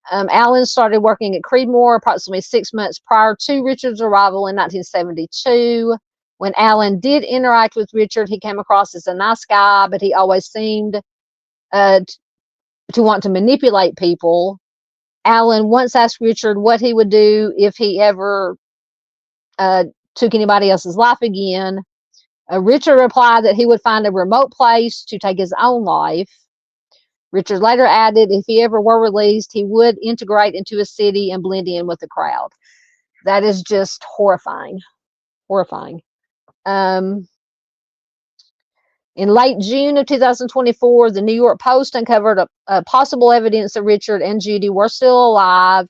Alan started working at Creedmoor approximately 6 months prior to Richard's arrival in 1972. When Alan did interact with Richard, he came across as a nice guy, but he always seemed to want to manipulate people. Alan once asked Richard what he would do if he ever took anybody else's life again. Richard replied that he would find a remote place to take his own life. Richard later added if he ever were released, he would integrate into a city and blend in with the crowd. That is just horrifying. Horrifying. In late June of 2024, the New York Post uncovered a possible evidence that Richard and Judy were still alive.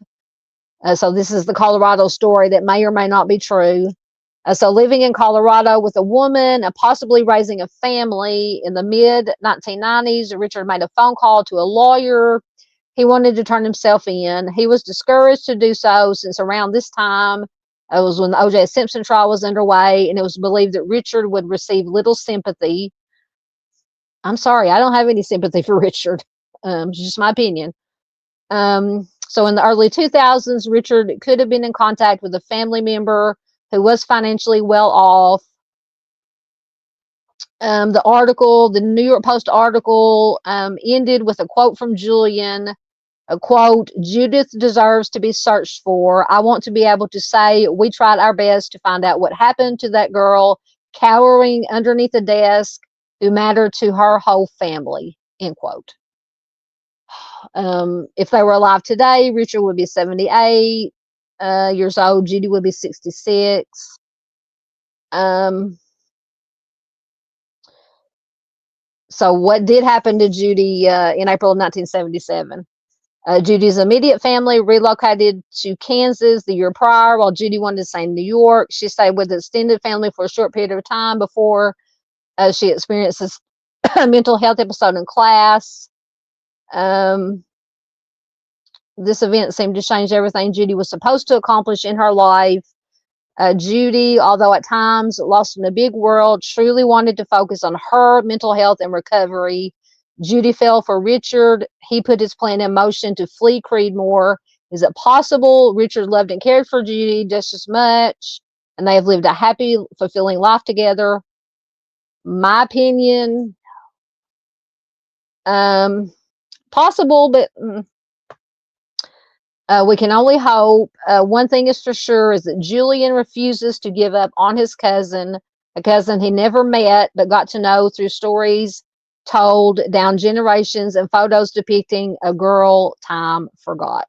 So this is the Colorado story that may or may not be true. So living in Colorado with a woman and possibly raising a family in the mid-1990s, Richard made a phone call to a lawyer. He wanted to turn himself in. He was discouraged to do so since around this time, it was when the O.J. Simpson trial was underway, and it was believed that Richard would receive little sympathy. I'm sorry, I don't have any sympathy for Richard. It's just my opinion. So in the early 2000s, Richard could have been in contact with a family member who was financially well off. The New York Post article ended with a quote from Julian, a quote, "Judith deserves to be searched for. I want to be able to say we tried our best to find out what happened to that girl cowering underneath the desk who mattered to her whole family," end quote. If they were alive today, Richard would be 78 years old. Judy would be 66. So what did happen to Judy in April of 1977? Judy's immediate family relocated to Kansas the year prior, while Judy wanted to stay in New York. She stayed with the extended family for a short period of time before she experienced this mental health episode in class. This event seemed to change everything Judy was supposed to accomplish in her life. Judy, although at times lost in the big world, truly wanted to focus on her mental health and recovery. Judy fell for Richard. He put his plan in motion to flee Creedmoor. Is it possible Richard loved and cared for Judy just as much, and they have lived a happy, fulfilling life together? My opinion, possible, but we can only hope. One thing is for sure is that Julian refuses to give up on his cousin, a cousin he never met but got to know through stories told down generations and photos depicting a girl time forgot.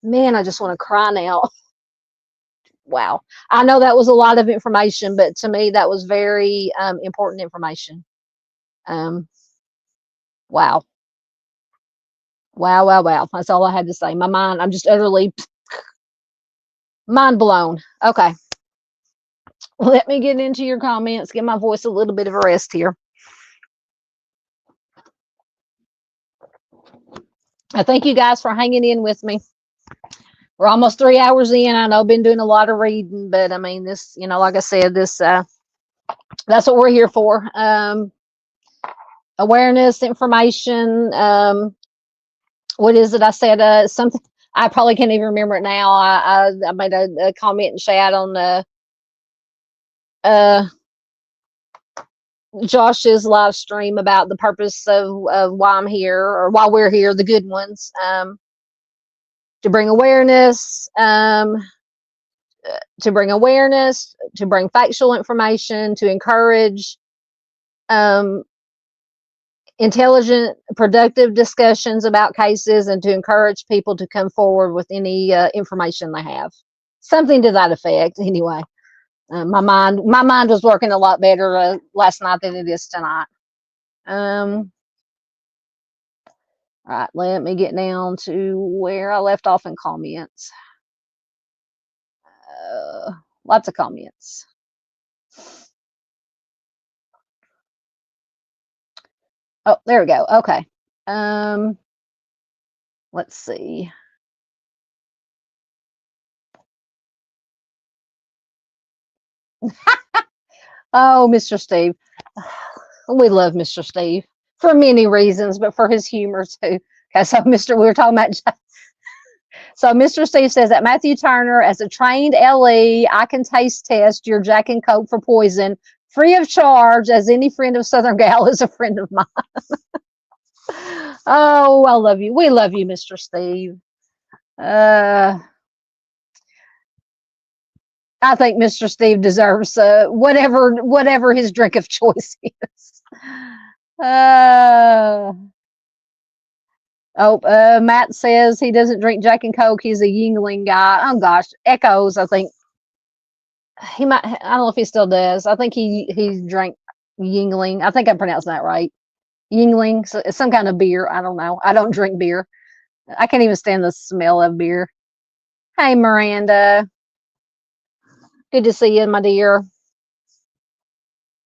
Man, I just want to cry now. Wow. I know that was a lot of information, but to me, that was very important information. Wow. Wow. That's all I had to say. My mind, I'm just utterly mind blown. Okay. Let me get into your comments, give my voice a little bit of a rest here. I thank you guys for hanging in with me. We're almost 3 hours in. I know I've been doing a lot of reading, but I mean, this, like I said, this, that's what we're here for. Awareness, information. What is it? I said, something, I probably can't even remember it now. I made a comment in chat on, Josh's live stream about the purpose of why I'm here, or why we're here, the good ones, to bring awareness, to bring factual information, to encourage intelligent, productive discussions about cases, and to encourage people to come forward with any information they have. Something to that effect, anyway. My mind was working a lot better last night than it is tonight. All right, let me get down to where I left off in comments. Lots of comments. Oh, there we go. Okay. Let's see. Oh, Mr. Steve. We love Mr. Steve for many reasons, but for his humor too. Okay, so we were talking about. So Mr. Steve says that Matthew Turner, as a trained LE, I can taste test your Jack and Coke for poison free of charge, as any friend of Southern Gal is a friend of mine. Oh, I love you. We love you, Mr. Steve. I think Mr. Steve deserves whatever his drink of choice is. Matt says he doesn't drink Jack and Coke. He's a Yingling guy. Oh gosh, Echoes. I think he might. I don't know if he still does. I think he drank Yingling. I think I'm pronouncing that right. Yingling. So it's some kind of beer. I don't know. I don't drink beer. I can't even stand the smell of beer. Hey, Miranda. Good to see you, my dear.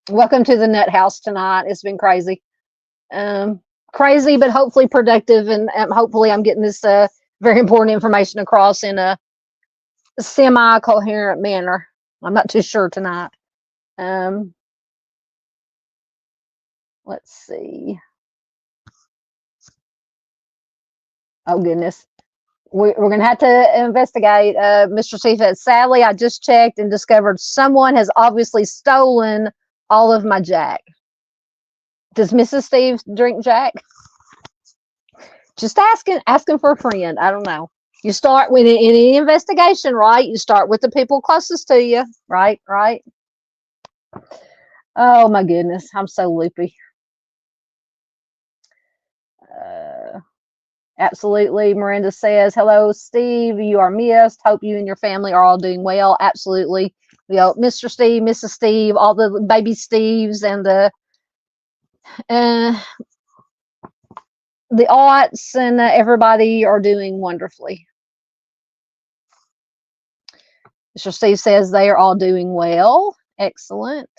Welcome to the Nut House tonight. It's been crazy. Crazy, but hopefully productive, and hopefully I'm getting this very important information across in a semi-coherent manner. I'm not too sure tonight. Let's see. Oh, goodness. We're going to have to investigate. Mr. Steve said, sadly, I just checked and discovered someone has obviously stolen all of my Jack. Does Mrs. Steve drink Jack? Just asking for a friend. I don't know. You start with any investigation, right? You start with the people closest to you, right? Oh my goodness, I'm so loopy. Absolutely. Miranda says, hello, Steve. You are missed. Hope you and your family are all doing well. Absolutely. Mr. Steve, Mrs. Steve, all the baby Steves, and the the aughts and everybody are doing wonderfully. Mr. Steve says they are all doing well. Excellent.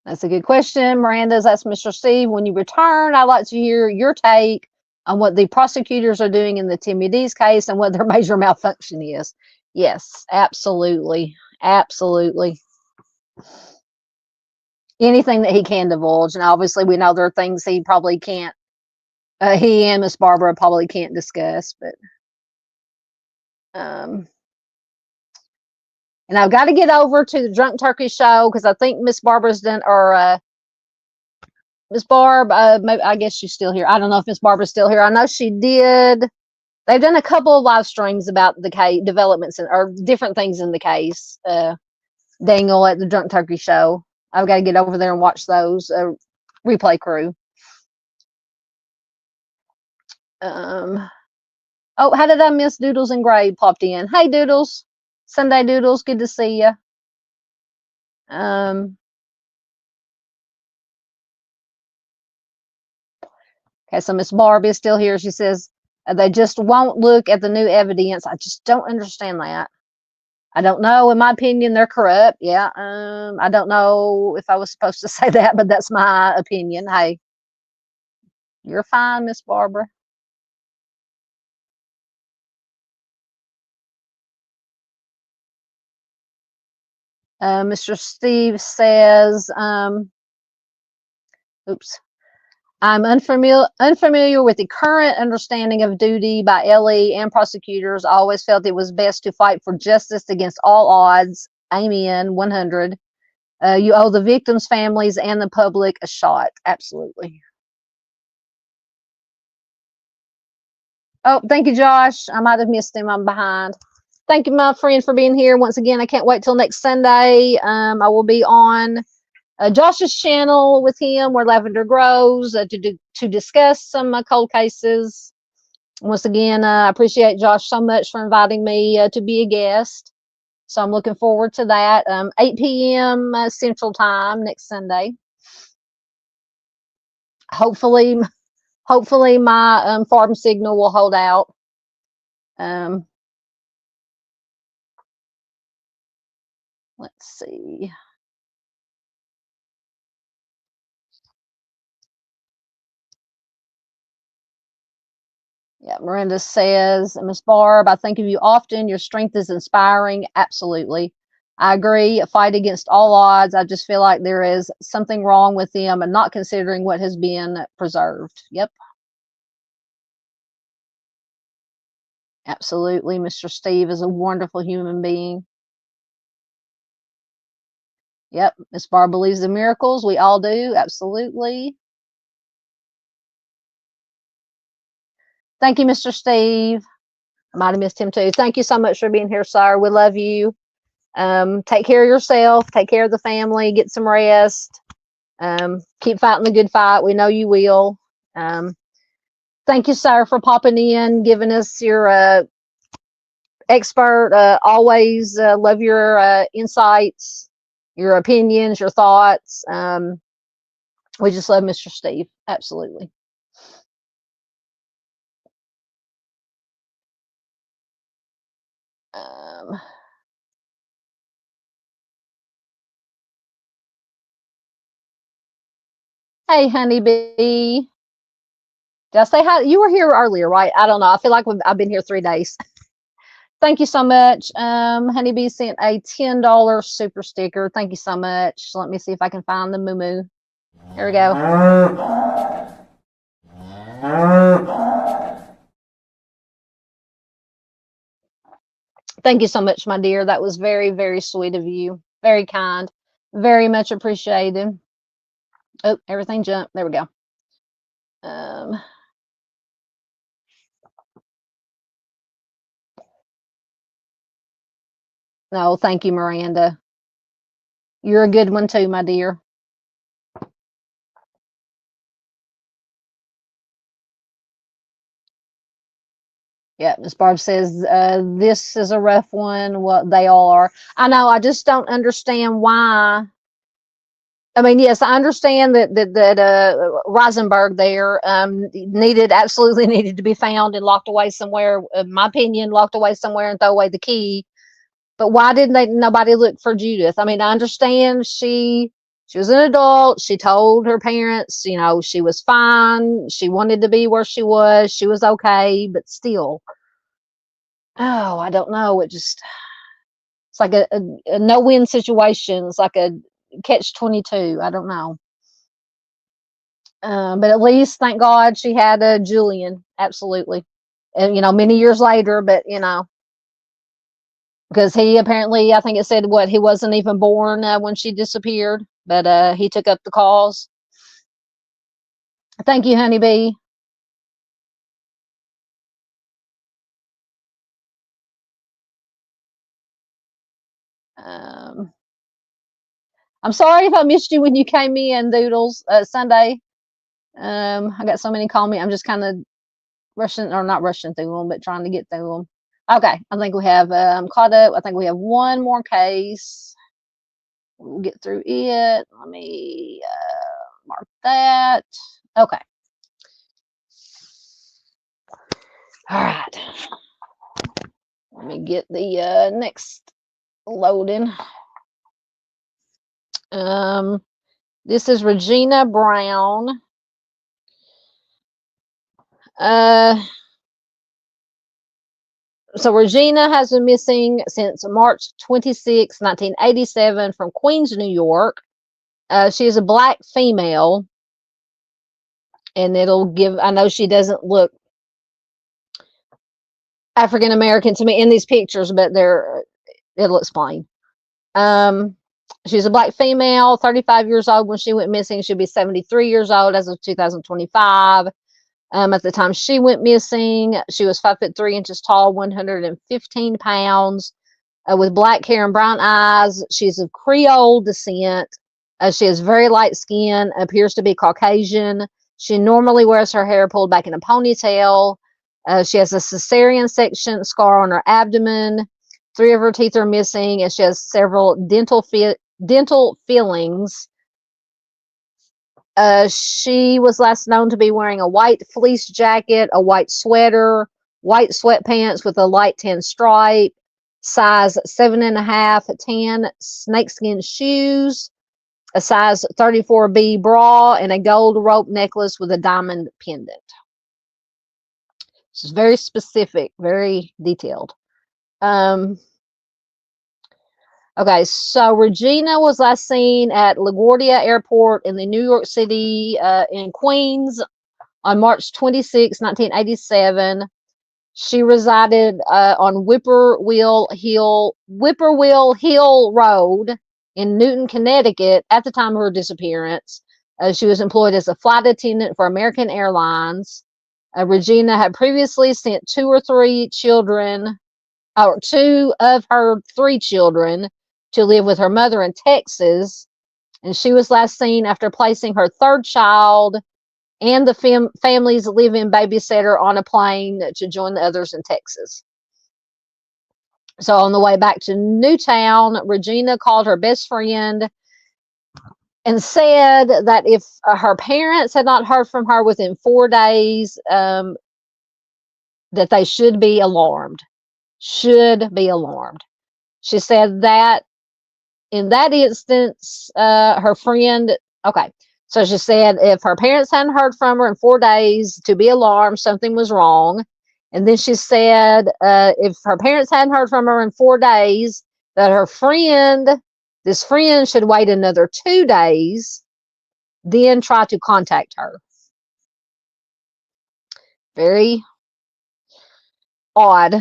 That's a good question. Miranda's asked Mr. Steve, when you return, I'd like to hear your take on what the prosecutors are doing in the Timmy D's case and what their major malfunction is. Yes, absolutely. Absolutely. Anything that he can divulge. And obviously, we know there are things he probably can't, he and Miss Barbara probably can't discuss, but. And I've got to get over to the Drunk Turkey show because I think Miss Barbara's done, or Miss Barb, maybe, I guess she's still here. I don't know if Miss Barbara's still here. I know she did. They've done a couple of live streams about the case developments or different things in the case. Daniel at the Drunk Turkey show. I've got to get over there and watch those. Replay crew. Oh, how did I miss Doodles and Gray popped in? Hey, Doodles. Sunday Doodles, good to see you. Okay, so Miss Barb is still here. She says they just won't look at the new evidence. I just don't understand that. I don't know. In my opinion, they're corrupt. Yeah. I don't know if I was supposed to say that, but that's my opinion. Hey, you're fine, Miss Barbara. Mr. Steve says, oops. I'm unfamiliar with the current understanding of duty by LE and prosecutors. I always felt it was best to fight for justice against all odds. Amen. 100. You owe the victims' families and the public a shot. Absolutely. Oh, thank you, Josh. I might have missed him. I'm behind. Thank you, my friend, for being here. Once again, I can't wait till next Sunday. I will be on Josh's channel with him where lavender grows to discuss some cold cases. Once again, I appreciate Josh so much for inviting me to be a guest. So I'm looking forward to that. 8 p.m. Central Time next Sunday. Hopefully my farm signal will hold out. Let's see. Yeah, Miranda says, Miss Barb, I think of you often. Your strength is inspiring. Absolutely. I agree. Fight against all odds. I just feel like there is something wrong with them and not considering what has been preserved. Yep. Absolutely. Mr. Steve is a wonderful human being. Yep. Miss Barb believes in miracles. We all do. Absolutely. Thank you, Mr. Steve. I might have missed him too. Thank you so much for being here, sir. We love you. Take care of yourself. Take care of the family. Get some rest. Keep fighting the good fight. We know you will. Thank you, sir, for popping in, giving us your expert. Always love your insights, your opinions, your thoughts. We just love Mr. Steve. Absolutely. Hey, honeybee. Did I say hi? You were here earlier, right? I don't know. I feel like I've been here 3 days. Thank you so much. Honeybee sent a $10 super sticker. Thank you so much. Let me see if I can find the moo-moo. Here we go. Thank you so much, my dear. That was very, very sweet of you. Very kind. Very much appreciated. Oh, everything jumped. There we go. No, thank you, Miranda. You're a good one too, my dear. Yeah, Miss Barb says this is a rough one. Well, they all are. I know. I just don't understand why. I mean, yes, I understand that Rosenberg there absolutely needed to be found and locked away somewhere. In my opinion, locked away somewhere and throw away the key. But why didn't nobody look for Judith? I mean, I understand she was an adult. She told her parents, she was fine. She wanted to be where she was. She was okay, but still. Oh, I don't know. It's like a no-win situation. It's like a catch-22. I don't know. But at least, thank God, she had Julian. Absolutely. And, many years later, but, because he apparently, I think it said he wasn't even born when she disappeared, but he took up the cause. Thank you, honeybee. I'm sorry if I missed you when you came in, Doodles, Sunday. I got so many call me. I'm just kind of rushing, or not rushing through them, but trying to get through them. Okay, I think we have caught up. I think we have one more case. We'll get through it. Let me mark that. Okay. All right. Let me get the next loading. This is Regina Brown. So Regina has been missing since March 26, 1987 from Queens, New York. She is a Black female, and I know she doesn't look African American to me in these pictures, but it'll explain. She's a Black female, 35 years old when she went missing. She'll be 73 years old as of 2025. At the time she went missing, she was 5'3" tall, 115 pounds, with black hair and brown eyes. She's of Creole descent. She has very light skin, appears to be Caucasian. She normally wears her hair pulled back in a ponytail. She has a cesarean section scar on her abdomen. 3 of her teeth are missing, and she has several dental fillings. She was last known to be wearing a white fleece jacket, a white sweater, white sweatpants with a light tan stripe, size 7.5 tan snakeskin shoes, a size 34B bra, and a gold rope necklace with a diamond pendant. This is very specific, very detailed. Okay, so Regina was last seen at LaGuardia Airport in the New York City in Queens on March 26, 1987. She resided on Whippoorwill Hill Road in Newton, Connecticut at the time of her disappearance. She was employed as a flight attendant for American Airlines. Regina had previously sent 2 of her 3 children to live with her mother in Texas, and she was last seen after placing her 3rd child and the family's live-in babysitter on a plane to join the others in Texas. So on the way back to Newtown, Regina called her best friend and said that if her parents had not heard from her within 4 days, that they should be alarmed. Should be alarmed. She said that in that instance, her friend, okay, so she said if her parents hadn't heard from her in 4 days, to be alarmed, something was wrong. And then she said if her parents hadn't heard from her in 4 days, that this friend should wait another 2 days, then try to contact her. Very odd.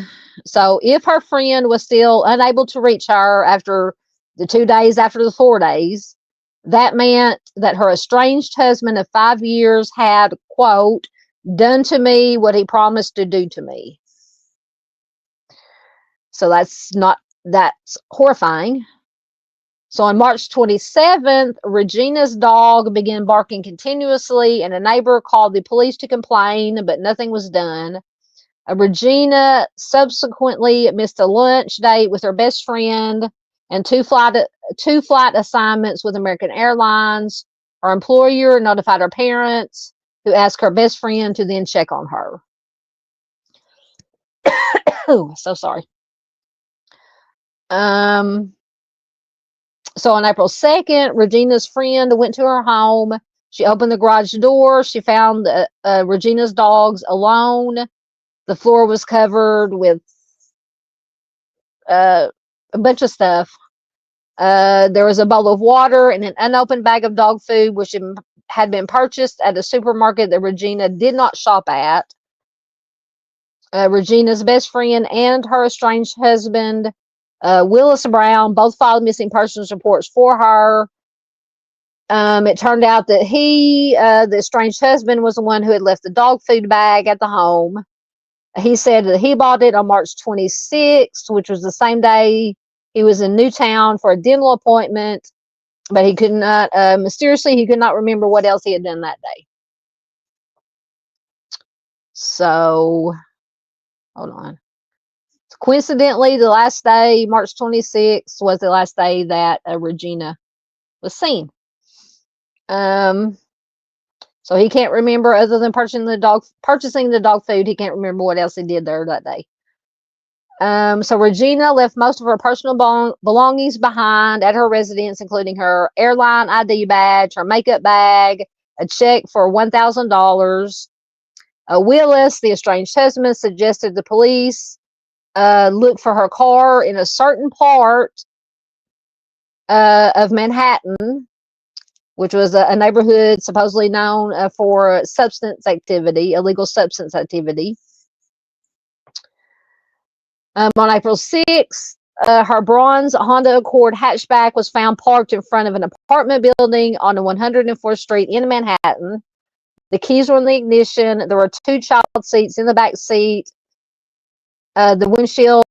So if her friend was still unable to reach her after the 2 days after the 4 days, that meant that her estranged husband of 5 years had, quote, done to me what he promised to do to me. So that's horrifying. So on March 27th, Regina's dog began barking continuously, and a neighbor called the police to complain, but nothing was done. Regina subsequently missed a lunch date with her best friend and two flight assignments with American Airlines. Her employer notified her parents, who asked her best friend to then check on her. Oh, so sorry. So on April 2nd, Regina's friend went to her home. She opened the garage door. She found Regina's dogs alone. The floor was covered with a bunch of stuff. There was a bowl of water and an unopened bag of dog food, which had been purchased at a supermarket that Regina did not shop at. Regina's best friend and her estranged husband, Willis Brown, both filed missing persons reports for her. It turned out that the estranged husband, was the one who had left the dog food bag at the home. He said that he bought it on March 26th, which was the same day he was in Newtown for a dental appointment, but he could not, mysteriously, he could not remember what else he had done that day. So, hold on. Coincidentally, the last day, March 26th, was the last day that Regina was seen. So he can't remember, other than purchasing the dog food, he can't remember what else he did there that day. So Regina left most of her personal belongings behind at her residence, including her airline ID badge, her makeup bag, a check for $1,000. Willis, the estranged husband, suggested the police look for her car in a certain part of Manhattan, which was a neighborhood supposedly known for illegal substance activity. On April 6th, her bronze Honda Accord hatchback was found parked in front of an apartment building on 104th Street in Manhattan. The keys were in the ignition. There were 2 child seats in the back seat. The windshield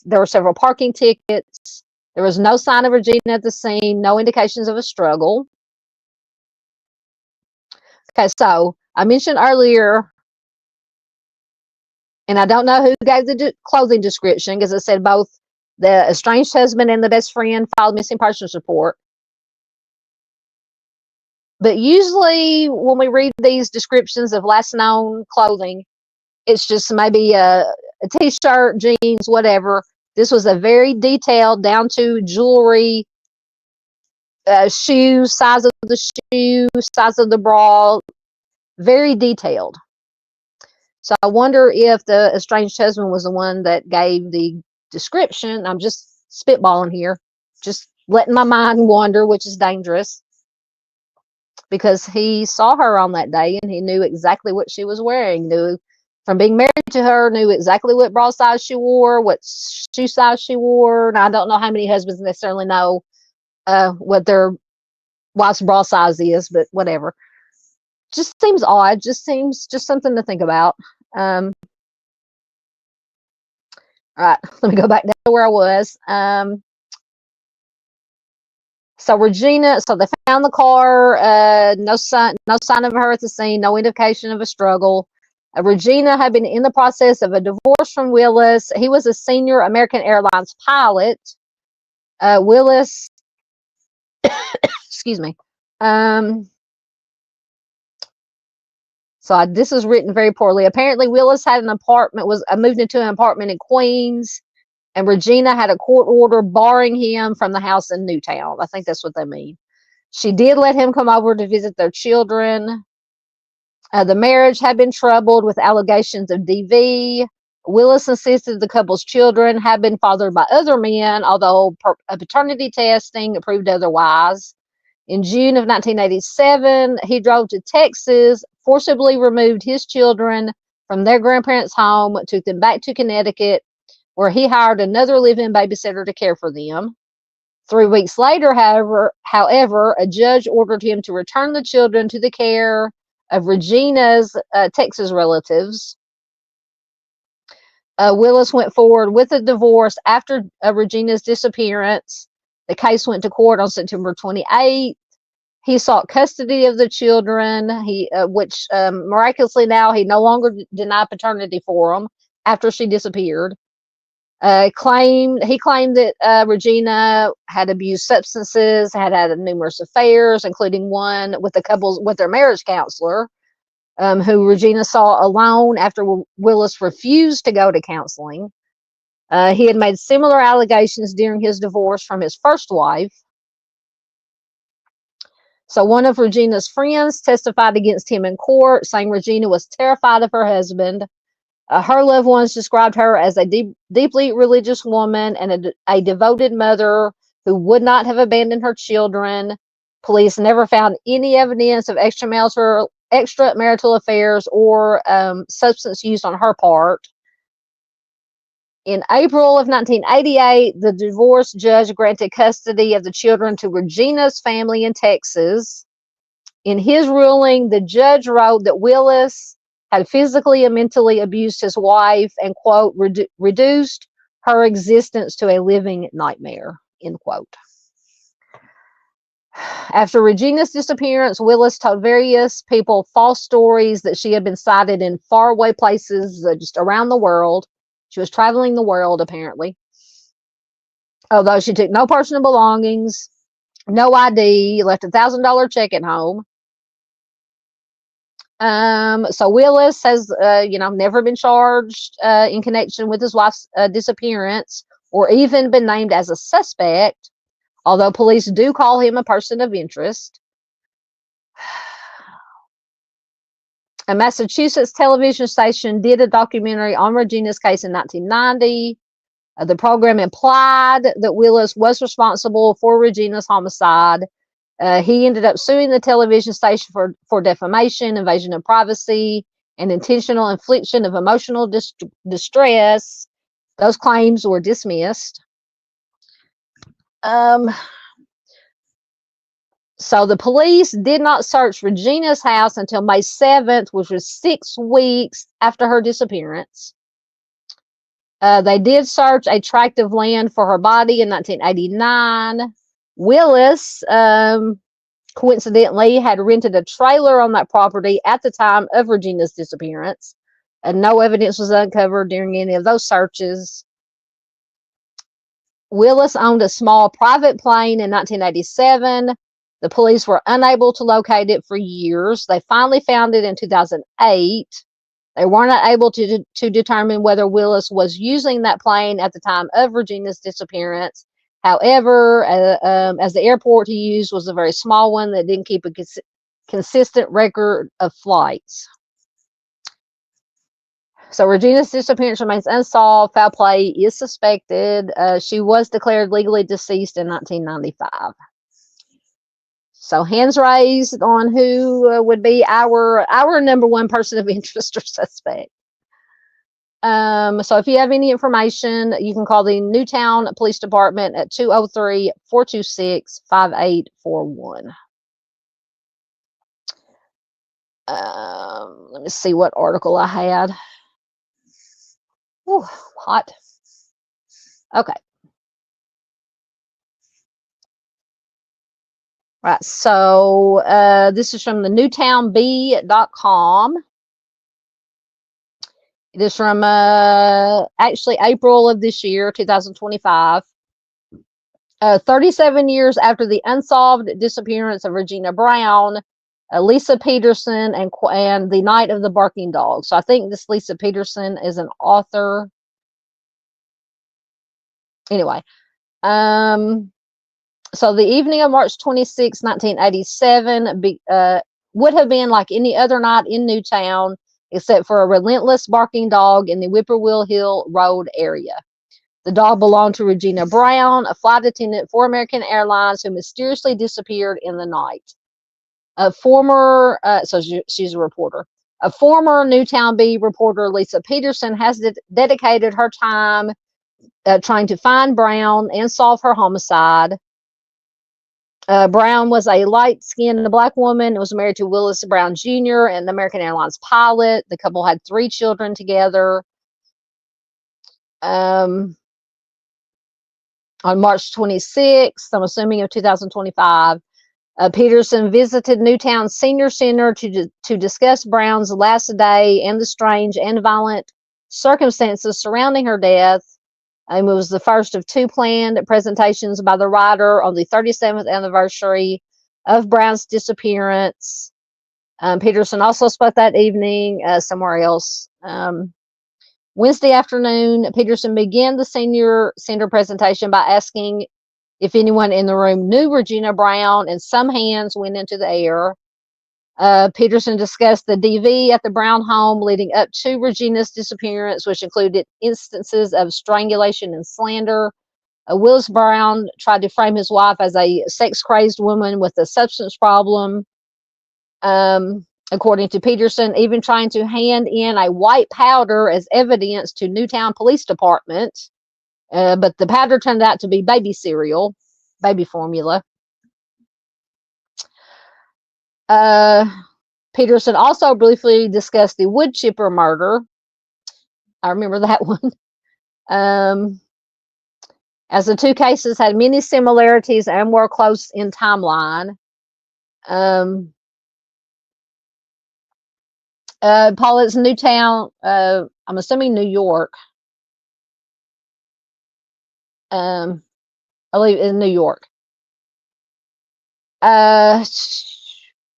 there were several parking tickets. There was no sign of Regina at the scene, no indications of a struggle. Okay, so I mentioned earlier, and I don't know who gave the clothing description, because it said both the estranged husband and the best friend filed missing persons report. But usually when we read these descriptions of last known clothing, it's just maybe a t-shirt, jeans, whatever. This was a very detailed, down to jewelry, shoes, size of the shoe, size of the bra, very detailed. So I wonder if the estranged husband was the one that gave the description. I'm just spitballing here, just letting my mind wander, which is dangerous, because he saw her on that day and he knew exactly what she was wearing, knew from being married to her, knew exactly what bra size she wore, what shoe size she wore. And I don't know how many husbands necessarily know what their wife's bra size is, but whatever. Just seems odd. Just seems just something to think about. All right, let me go back down to where I was. So Regina, so they found the car, no sign of her at the scene, no indication of a struggle. Regina had been in the process of a divorce from Willis. He was a senior American Airlines pilot. Willis, excuse me. So this is written very poorly. Apparently, Willis had moved into an apartment in Queens, and Regina had a court order barring him from the house in Newtown. I think that's what they mean. She did let him come over to visit their children. The marriage had been troubled with allegations of DV. Willis insisted the couple's children had been fathered by other men, although paternity testing proved otherwise. In June of 1987, he drove to Texas, forcibly removed his children from their grandparents' home, took them back to Connecticut, where he hired another live-in babysitter to care for them. 3 weeks later, however, a judge ordered him to return the children to the care of Regina's Texas relatives. Willis went forward with a divorce after Regina's disappearance. The case went to court on September 28th. He sought custody of the children, which miraculously now he no longer denied paternity for them. after she disappeared. He claimed that Regina had abused substances, had had numerous affairs, including one with their marriage counselor, who Regina saw alone after Willis refused to go to counseling. He had made similar allegations during his divorce from his first wife. So one of Regina's friends testified against him in court, saying Regina was terrified of her husband. Her loved ones described her as a deeply religious woman and a devoted mother who would not have abandoned her children. Police never found any evidence of extramarital affairs or substance use on her part. In April of 1988, the divorce judge granted custody of the children to Regina's family in Texas. In his ruling, the judge wrote that Willis had physically and mentally abused his wife and, quote, reduced her existence to a living nightmare, end quote. After Regina's disappearance, Willis told various people false stories that she had been sighted in faraway places just around the world. She was traveling the world, apparently. Although she took no personal belongings, no ID, left $1,000 check at home. So Willis has, never been charged in connection with his wife's disappearance or even been named as a suspect, although police do call him a person of interest. A Massachusetts television station did a documentary on Regina's case in 1990. The program implied that Willis was responsible for Regina's homicide. He ended up suing the television station for defamation, invasion of privacy, and intentional infliction of emotional distress. Those claims were dismissed. So the police did not search Regina's house until May 7th, which was 6 weeks after her disappearance. They did search a tract of land for her body in 1989. Willis, coincidentally, had rented a trailer on that property at the time of Regina's disappearance, and no evidence was uncovered during any of those searches. Willis owned a small private plane in 1987. The police were unable to locate it for years. They finally found it in 2008. They were not able to determine whether Willis was using that plane at the time of Regina's disappearance. However, as the airport he used was a very small one that didn't keep a consistent record of flights. So Regina's disappearance remains unsolved. Foul play is suspected. She was declared legally deceased in 1995. So hands raised on who would be our number one person of interest or suspect. So if you have any information, you can call the Newtown Police Department at 203-426-5841. Let me see what article I had. Ooh, hot. Okay. Right, so this is from the newtownbee.com. It is from actually April of this year, 2025. 37 years after the unsolved disappearance of Regina Brown, Lisa Peterson and the Night of the Barking Dog. So I think this Lisa Peterson is an author. Anyway, so the evening of March 26, 1987 would have been like any other night in Newtown, except for a relentless barking dog in the Whippoorwill Hill Road area. The dog belonged to Regina Brown, a flight attendant for American Airlines who mysteriously disappeared in the night. She's a reporter. A former Newtown Bee reporter, Lisa Peterson, has dedicated her time trying to find Brown and solve her homicide. Brown was a light-skinned black woman and was married to Willis Brown Jr., an American Airlines pilot. The couple had 3 children together. On March 26th, I'm assuming of 2025, Peterson visited Newtown Senior Center to discuss Brown's last day and the strange and violent circumstances surrounding her death. It was the first of 2 planned presentations by the writer on the 37th anniversary of Brown's disappearance. Peterson also spoke that evening somewhere else. Wednesday afternoon, Peterson began the senior center presentation by asking if anyone in the room knew Regina Brown, and some hands went into the air. Peterson discussed the DV at the Brown home leading up to Regina's disappearance, which included instances of strangulation and slander. Willis Brown tried to frame his wife as a sex-crazed woman with a substance problem, according to Peterson, even trying to hand in a white powder as evidence to Newtown Police Department. But the powder turned out to be baby cereal, baby formula. Peterson also briefly discussed the wood chipper murder. I remember that one. As the 2 cases had many similarities and were close in timeline. Paul, it's Newtown. I'm assuming New York. I believe in New York.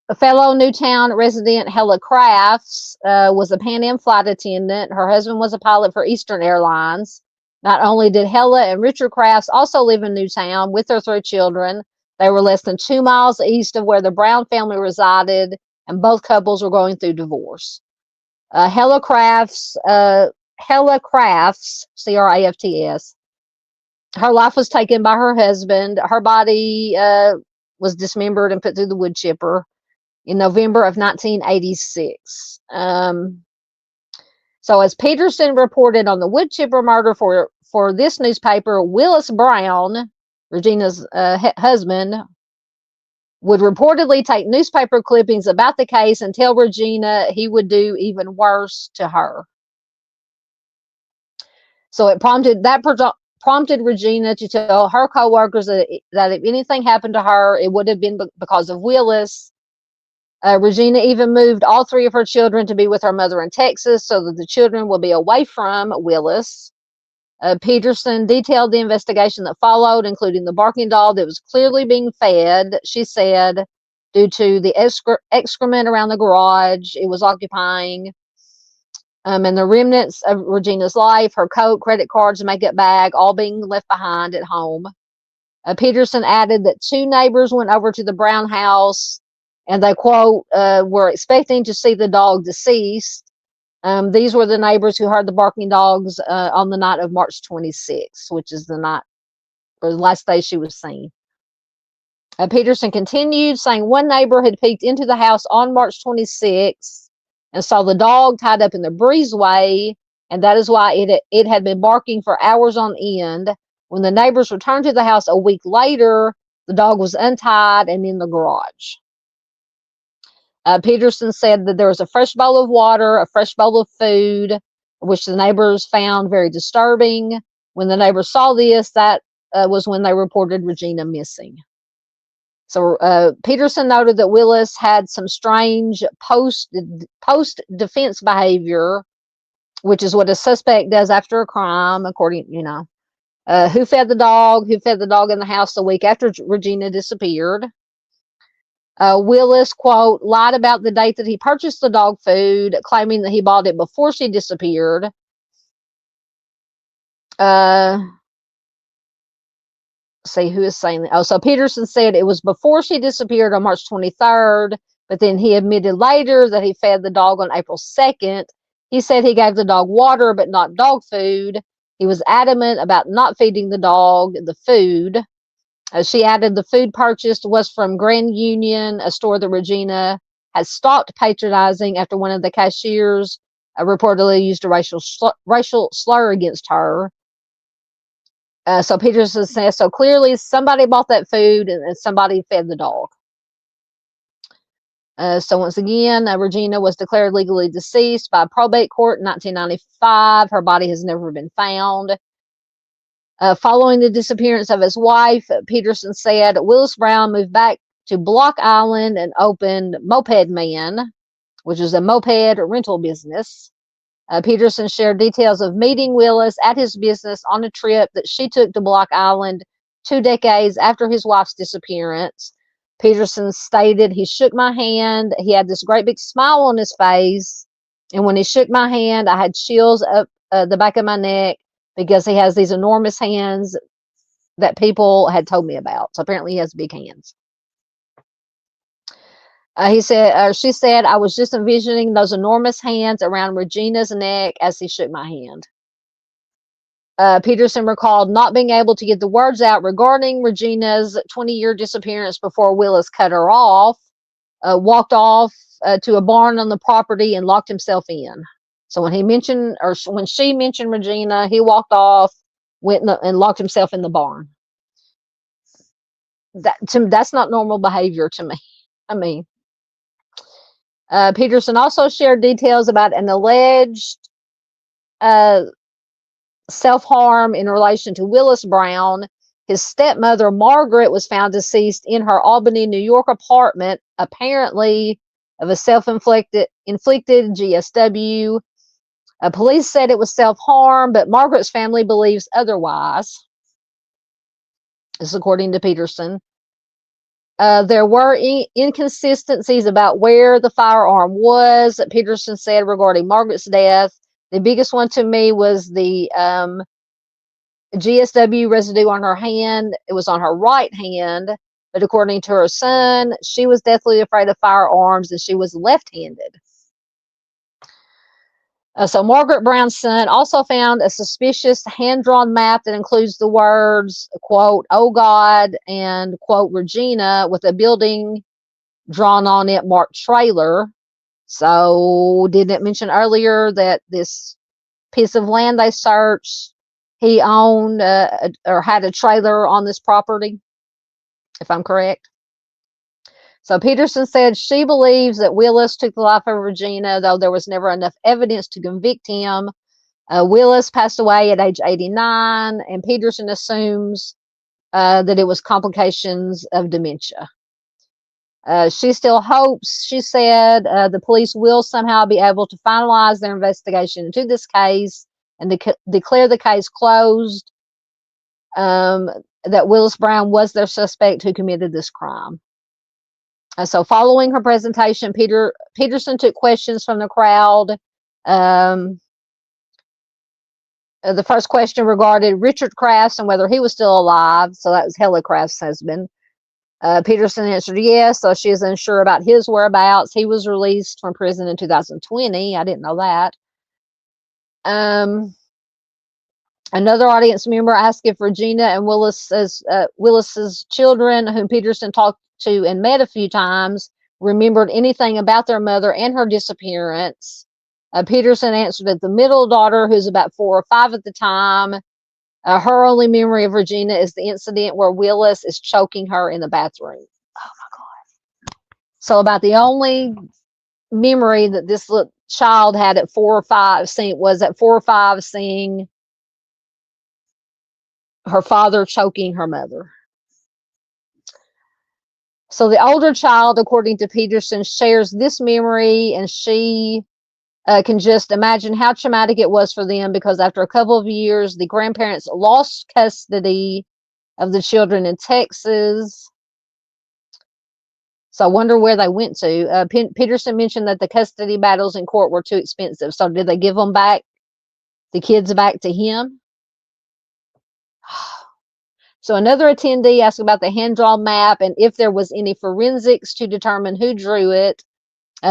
A fellow Newtown resident, Hella Crafts, was a Pan Am flight attendant. Her husband was a pilot for Eastern Airlines. Not only did Hella and Richard Crafts also live in Newtown with their 3 children, they were less than 2 miles east of where the Brown family resided, and both couples were going through divorce. Hella Crafts, Crafts, her life was taken by her husband. Her body was dismembered and put through the wood chipper in November of 1986. So as Peterson reported on the wood chipper murder for this newspaper, Willis Brown, Regina's husband, would reportedly take newspaper clippings about the case and tell Regina he would do even worse to her. So it prompted Regina to tell her coworkers that if anything happened to her, it would have been because of Willis. Regina even moved all 3 of her children to be with her mother in Texas so that the children will be away from Willis. Peterson detailed the investigation that followed, including the barking dog that was clearly being fed, she said, due to the excrement around the garage it was occupying, and the remnants of Regina's life, her coat, credit cards, makeup bag, all being left behind at home. Peterson added that 2 neighbors went over to the Brown house, and they, quote, were expecting to see the dog deceased. These were the neighbors who heard the barking dogs on the night of March 26th, which is the night or the last day she was seen. Peterson continued, saying one neighbor had peeked into the house on March 26th and saw the dog tied up in the breezeway, and that is why it had been barking for hours on end. When the neighbors returned to the house a week later, the dog was untied and in the garage. Peterson said that there was a fresh bowl of water, a fresh bowl of food, which the neighbors found very disturbing. When the neighbors saw this, that was when they reported Regina missing. So Peterson noted that Willis had some strange post-defense behavior, which is what a suspect does after a crime, according, who fed the dog in the house the week after Regina disappeared. Willis, quote, lied about the date that he purchased the dog food, claiming that he bought it before she disappeared. See who is saying that. Oh, so Peterson said it was before she disappeared on March 23rd, but then he admitted later that he fed the dog on April 2nd. He said he gave the dog water, but not dog food. He was adamant about not feeding the dog the food. She added the food purchased was from Grand Union, a store that Regina had stopped patronizing after one of the cashiers reportedly used a racial slur against her. So Peterson says, so clearly somebody bought that food and somebody fed the dog. So once again, Regina was declared legally deceased by probate court in 1995. Her body has never been found. Following the disappearance of his wife, Peterson said Willis Brown moved back to Block Island and opened Moped Man, which is a moped rental business. Peterson shared details of meeting Willis at his business on a trip that she took to Block Island 2 decades after his wife's disappearance. Peterson stated, he shook my hand. He had this great big smile on his face. And when he shook my hand, I had chills up the back of my neck because he has these enormous hands that people had told me about. So apparently he has big hands. She said, I was just envisioning those enormous hands around Regina's neck as he shook my hand. Peterson recalled not being able to get the words out regarding Regina's 20-year disappearance before Willis cut her off, walked off to a barn on the property and locked himself in. So when when she mentioned Regina, he walked off, went and locked himself in the barn. That's not normal behavior to me. I mean, Peterson also shared details about an alleged self-harm in relation to Willis Brown. His stepmother, Margaret, was found deceased in her Albany, New York apartment, apparently of a self-inflicted GSW. Police said it was self-harm, but Margaret's family believes otherwise. This is according to Peterson. There were inconsistencies about where the firearm was, Peterson said, regarding Margaret's death. The biggest one to me was the GSW residue on her hand. It was on her right hand, but according to her son, she was deathly afraid of firearms and she was left-handed. So Margaret Brown's son also found a suspicious hand-drawn map that includes the words, quote, "Oh God," and, quote, "Regina," with a building drawn on it marked trailer. So didn't it mention earlier that this piece of land they searched, he owned or had a trailer on this property, if I'm correct? So Peterson said she believes that Willis took the life of Regina, though there was never enough evidence to convict him. Willis passed away at age 89, and Peterson assumes that it was complications of dementia. She still hopes, she said, the police will somehow be able to finalize their investigation into this case and declare the case closed, that Willis Brown was their suspect who committed this crime. So following her presentation, Peterson took questions from the crowd. The first question regarded Richard Crafts and whether he was still alive. So that was Hella Crafts' husband. Peterson answered yes, so she is unsure about his whereabouts. He was released from prison in 2020. I didn't know that. Another audience member asked if Regina and Willis's children, whom Peterson talked to and met a few times, remembered anything about their mother and her disappearance. Peterson answered that the middle daughter, who's about 4 or 5 at the time, her only memory of Regina is the incident where Willis is choking her in the bathroom. Oh my God. So about the only memory that this little child had at 4 or 5 seeing her father choking her mother. So the older child, according to Peterson, shares this memory, and she can just imagine how traumatic it was for them, because after a couple of years, the grandparents lost custody of the children in Texas. So I wonder where they went to. Peterson mentioned that the custody battles in court were too expensive. So did they give them back, the kids back to him? So another attendee asked about the hand-drawn map and if there was any forensics to determine who drew it.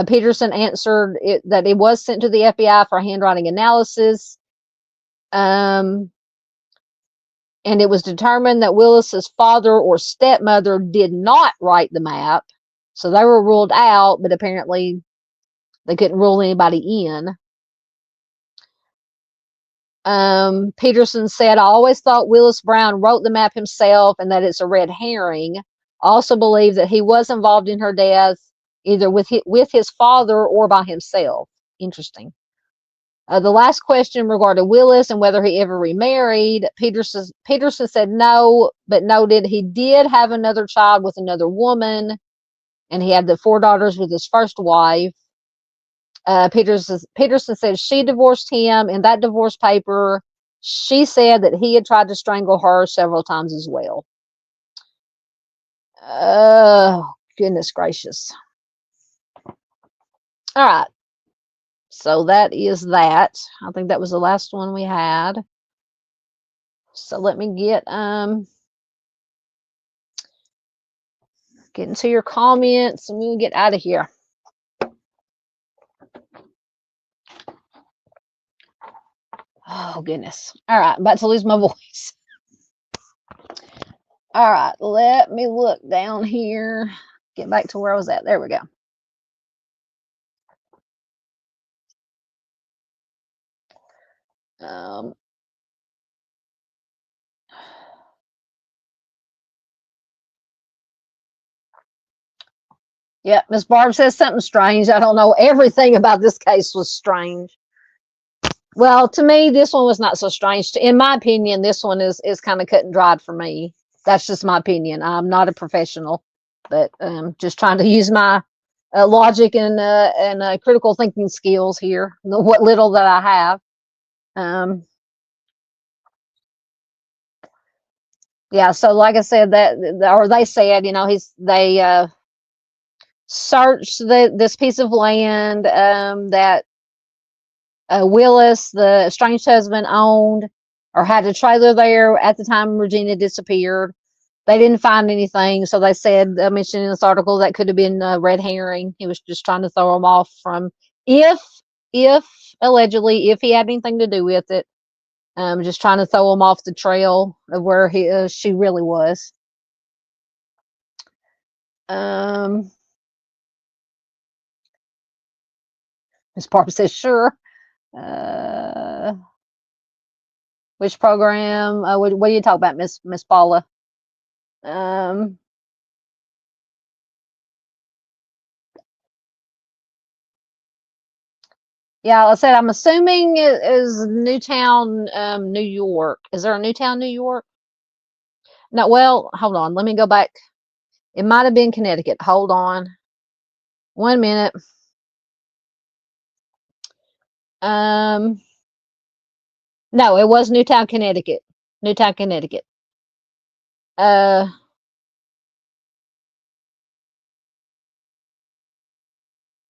Peterson answered that it was sent to the FBI for handwriting analysis. And it was determined that Willis's father or stepmother did not write the map. So they were ruled out, but apparently they couldn't rule anybody in. Peterson said, I always thought Willis Brown wrote the map himself and that it's a red herring. I also believe that he was involved in her death, either with his father or by himself. Interesting. The last question regarded Willis and whether he ever remarried. Peterson said no, but noted he did have another child with another woman, and he had the 4 daughters with his first wife. Peterson said she divorced him. In that divorce paper, she said that he had tried to strangle her several times as well. Oh, goodness gracious. All right. So that is that. I think that was the last one we had. So let me get into your comments and we'll get out of here. Oh, goodness. All right. I'm about to lose my voice. All right. Let me look down here. Get back to where I was at. There we go. Yeah, Miss Barb says something strange. I don't know. Everything about this case was strange. Well, to me, this one was not so strange. In my opinion, this one is kind of cut and dried for me. That's just my opinion. I'm not a professional, but just trying to use my logic and critical thinking skills here. What little that I have. Yeah. So, like I said, they said, they searched this piece of land that Willis, the estranged husband, owned or had a trailer there at the time Regina disappeared. They didn't find anything, so they said, mentioned in this article, that could have been a red herring. He was just trying to throw them off from if allegedly, if he had anything to do with it, just trying to throw them off the trail of where she really was. Miss Barb says, sure. Which program? What are you talking about, Miss Paula? Yeah, I said I'm assuming it is Newtown, New York. Is there a Newtown, New York? No. Well, hold on. Let me go back. It might have been Connecticut. Hold on. 1 minute. No, it was Newtown, Connecticut. Newtown, Connecticut.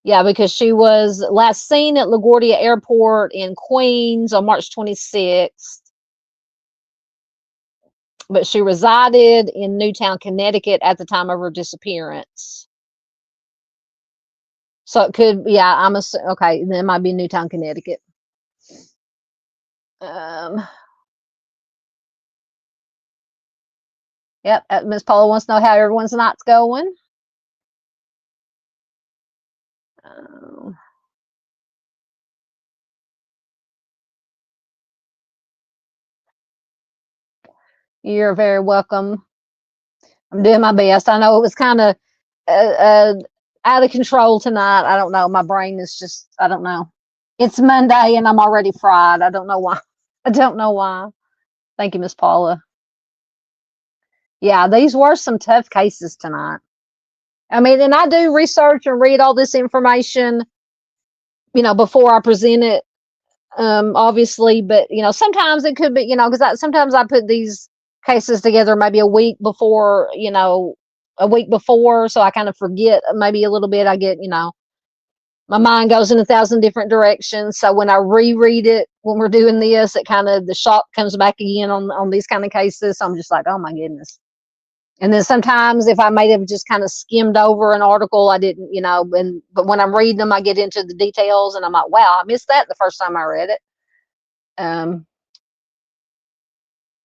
Yeah, because she was last seen at LaGuardia Airport in Queens on March 26th. But she resided in Newtown, Connecticut at the time of her disappearance. So it could, yeah, okay, then it might be Newtown, Connecticut. Yep, Miss Paula wants to know how everyone's night's going. You're very welcome. I'm doing my best. I know it was kind of out of control tonight. I don't know. My brain is just, I don't know. It's Monday and I'm already fried. I don't know why. I don't know why. Thank you, Miss Paula. Yeah, these were some tough cases tonight. I mean, and I do research and read all this information, before I present it, obviously, but, sometimes it could be, because sometimes I put these cases together maybe a week before, so I kind of forget maybe a little bit. I get, my mind goes in 1,000 different directions. So when I reread it, when we're doing this, it kind of, the shock comes back again on these kind of cases. So I'm just like, oh my goodness. And then sometimes if I may have just kind of skimmed over an article, I didn't, but when I'm reading them, I get into the details and I'm like, wow, I missed that the first time I read it.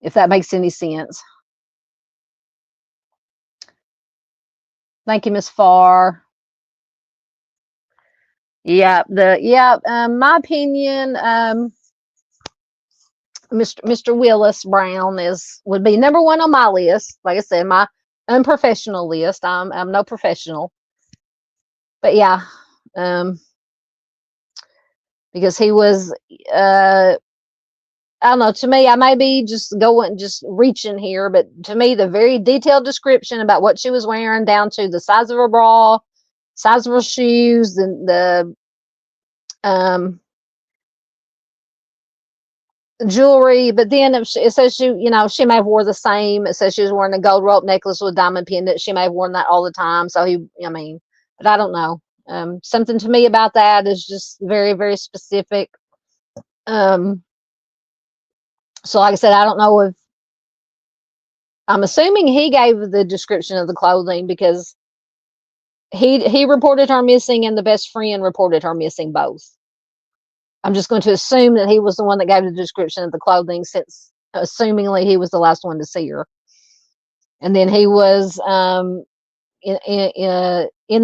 If that makes any sense. Thank you, Miss Farr. Yeah, my opinion, Mr. Willis Brown would be number one on my list. Like I said, my unprofessional list. I'm no professional, but yeah, because he was, I don't know. To me, I may be just reaching here, but to me, the very detailed description about what she was wearing, down to the size of her bra, size of her shoes, and the Jewelry, but then if it says she may have wore the same. It says she was wearing a gold rope necklace with diamond pendant. She may have worn that all the time. So but I don't know. Something to me about that is just very, very specific. So like I said, I don't know if, I'm assuming he gave the description of the clothing because he reported her missing and the best friend reported her missing both. I'm just going to assume that he was the one that gave the description of the clothing, since assumingly he was the last one to see her. And then he was in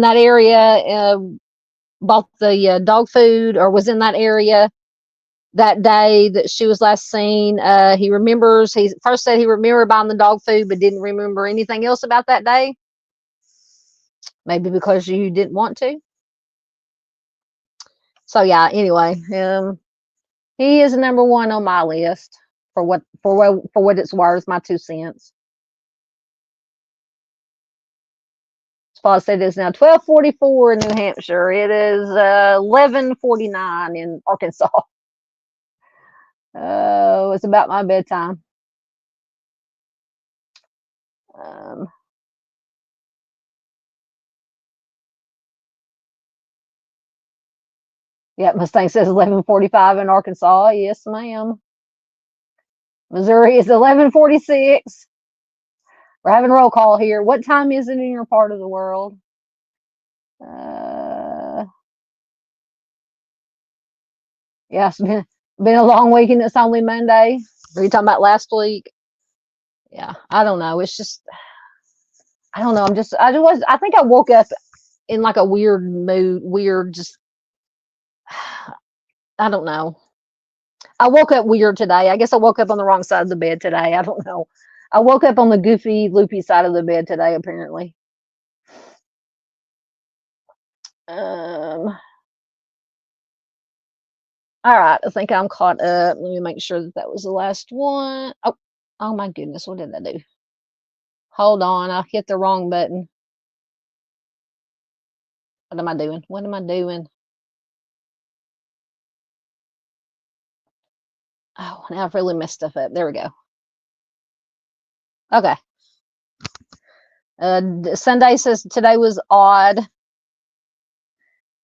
that area, bought the dog food, or was in that area that day that she was last seen. He first said he remembered buying the dog food, but didn't remember anything else about that day. Maybe because you didn't want to. So yeah, anyway, he is number one on my list for what it's worth, my 2 cents. Spot said it is now 12:44 in New Hampshire. It is 11:49 in Arkansas. It's about my bedtime. Yeah, Mustang says 11:45 in Arkansas. Yes, ma'am. Missouri is 11:46. We're having roll call here. What time is it in your part of the world? Yeah, it's been a long week and it's only Monday. Are you talking about last week? Yeah, I don't know. It's just, I don't know. I think I woke up in like a weird mood, just, I don't know. I woke up weird today. I guess I woke up on the wrong side of the bed today. I don't know. I woke up on the goofy, loopy side of the bed today, apparently. All right, I think I'm caught up. Let me make sure that was the last one. Oh my goodness, what did I do? Hold on, I hit the wrong button. What am I doing? What am I doing? Oh, now I've really messed stuff up. There we go. Okay. Sunday says today was odd.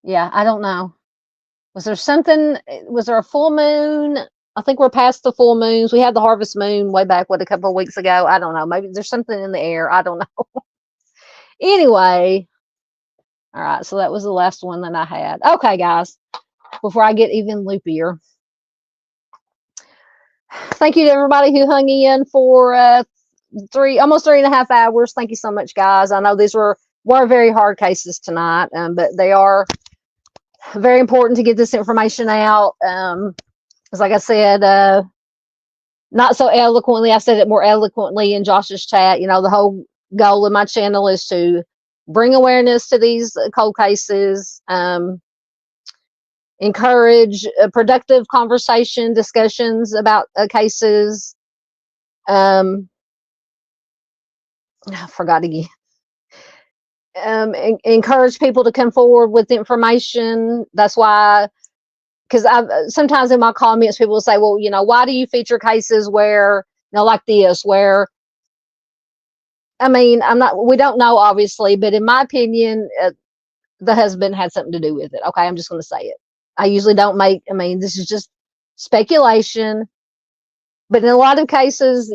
Yeah, I don't know. Was there a full moon? I think we're past the full moons. We had the harvest moon way back, a couple of weeks ago. I don't know. Maybe there's something in the air. I don't know. Anyway. All right. So that was the last one that I had. Okay, guys. Before I get even loopier. Thank you to everybody who hung in for almost 3.5 hours. Thank you so much, guys. I know these were very hard cases tonight, but they are very important to get this information out. Because like I said, not so eloquently, I said it more eloquently in Josh's chat. The whole goal of my channel is to bring awareness to these cold cases, encourage productive conversation, discussions about cases. I forgot again. Encourage people to come forward with information. That's why, because sometimes in my comments, people will say, well, why do you feature cases where, like this, where, we don't know, obviously, but in my opinion, the husband had something to do with it. Okay, I'm just going to say it. I usually don't this is just speculation, but in a lot of cases,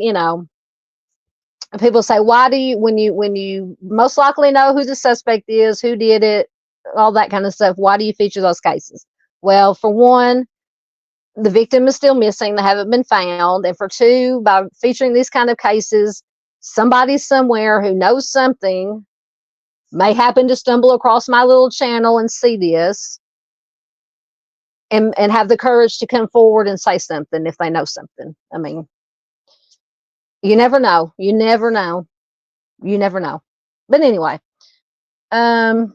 people say, why do you, when you most likely know who the suspect is, who did it, all that kind of stuff, why do you feature those cases? Well, for one, the victim is still missing. They haven't been found. And for two, by featuring these kind of cases, somebody somewhere who knows something may happen to stumble across my little channel and see this and have the courage to come forward and say something if they know something. You never know. You never know. You never know. But anyway, so I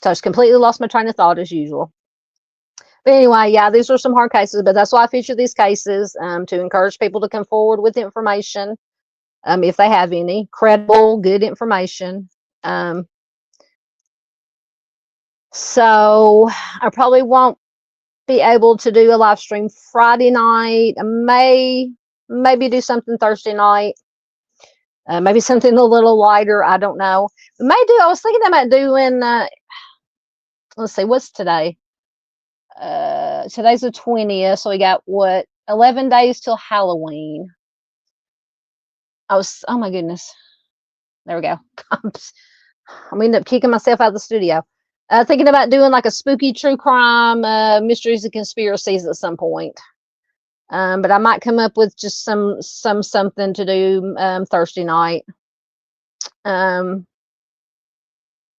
just completely lost my train of thought as usual. But anyway, yeah, these are some hard cases, but that's why I feature these cases, to encourage people to come forward with information, if they have any credible, good information. So I probably won't be able to do a live stream Friday night. I maybe do something Thursday night. Maybe something a little lighter. I don't know. I was thinking about doing, let's see, what's today? Today's the 20th. So we got 11 days till Halloween. Oh my goodness. There we go. I'm gonna end up kicking myself out of the studio. Thinking about doing like a spooky true crime, mysteries and conspiracies at some point. But I might come up with just something to do Thursday night. And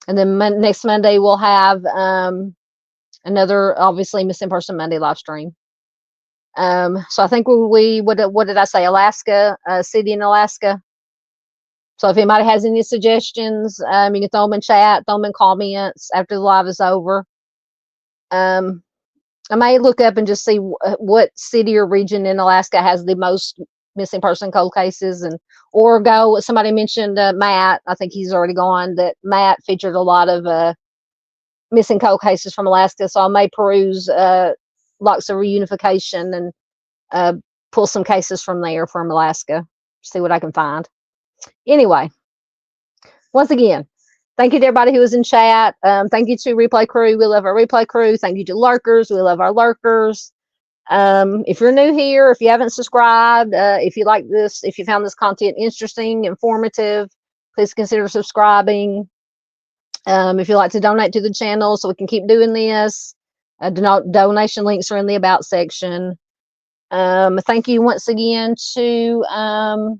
then next Monday we'll have another, obviously, Missing Person Monday live stream. So I think what did I say? Alaska, city in Alaska. So if anybody has any suggestions, you can throw them in chat, throw them in comments after the live is over. I may look up and just see what city or region in Alaska has the most missing person cold cases, or go. Somebody mentioned Matt. I think he's already gone. That Matt featured a lot of missing cold cases from Alaska. So I may peruse lots of reunification and pull some cases from there from Alaska. See what I can find. Anyway, once again, thank you to everybody who was in chat. Thank you to Replay Crew. We love our Replay Crew. Thank you to Lurkers. We love our Lurkers. If you're new here, if you haven't subscribed, if you like this, if you found this content interesting, informative, please consider subscribing. If you'd like to donate to the channel so we can keep doing this, donation links are in the About section. Thank you once again to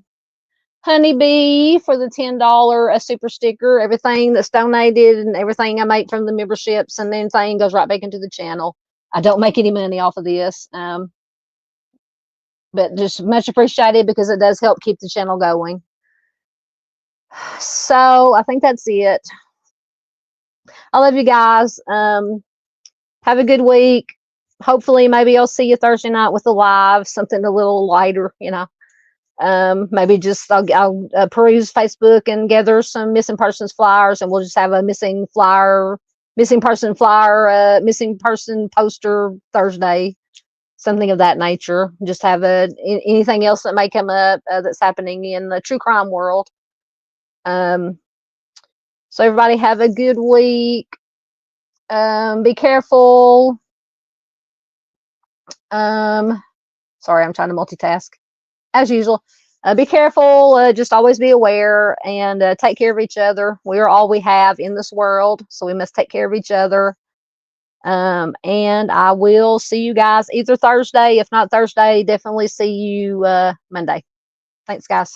Honeybee for the $10 super sticker. Everything that's donated and everything I make from the memberships and anything goes right back into the channel. I don't make any money off of this, but just much appreciated because it does help keep the channel going. So I think that's it. I love you guys. Have a good week. Hopefully, maybe I'll see you Thursday night with a live, something a little lighter, maybe just I'll peruse Facebook and gather some missing persons flyers, and we'll just have a missing person poster Thursday, something of that nature. Just have anything else that may come up that's happening in the true crime world. So everybody have a good week. Be careful. Sorry, I'm trying to multitask as usual. Be careful, just always be aware, and take care of each other. We are all we have in this world, so we must take care of each other. And I will see you guys either Thursday. If not Thursday, definitely see you Monday. Thanks, guys.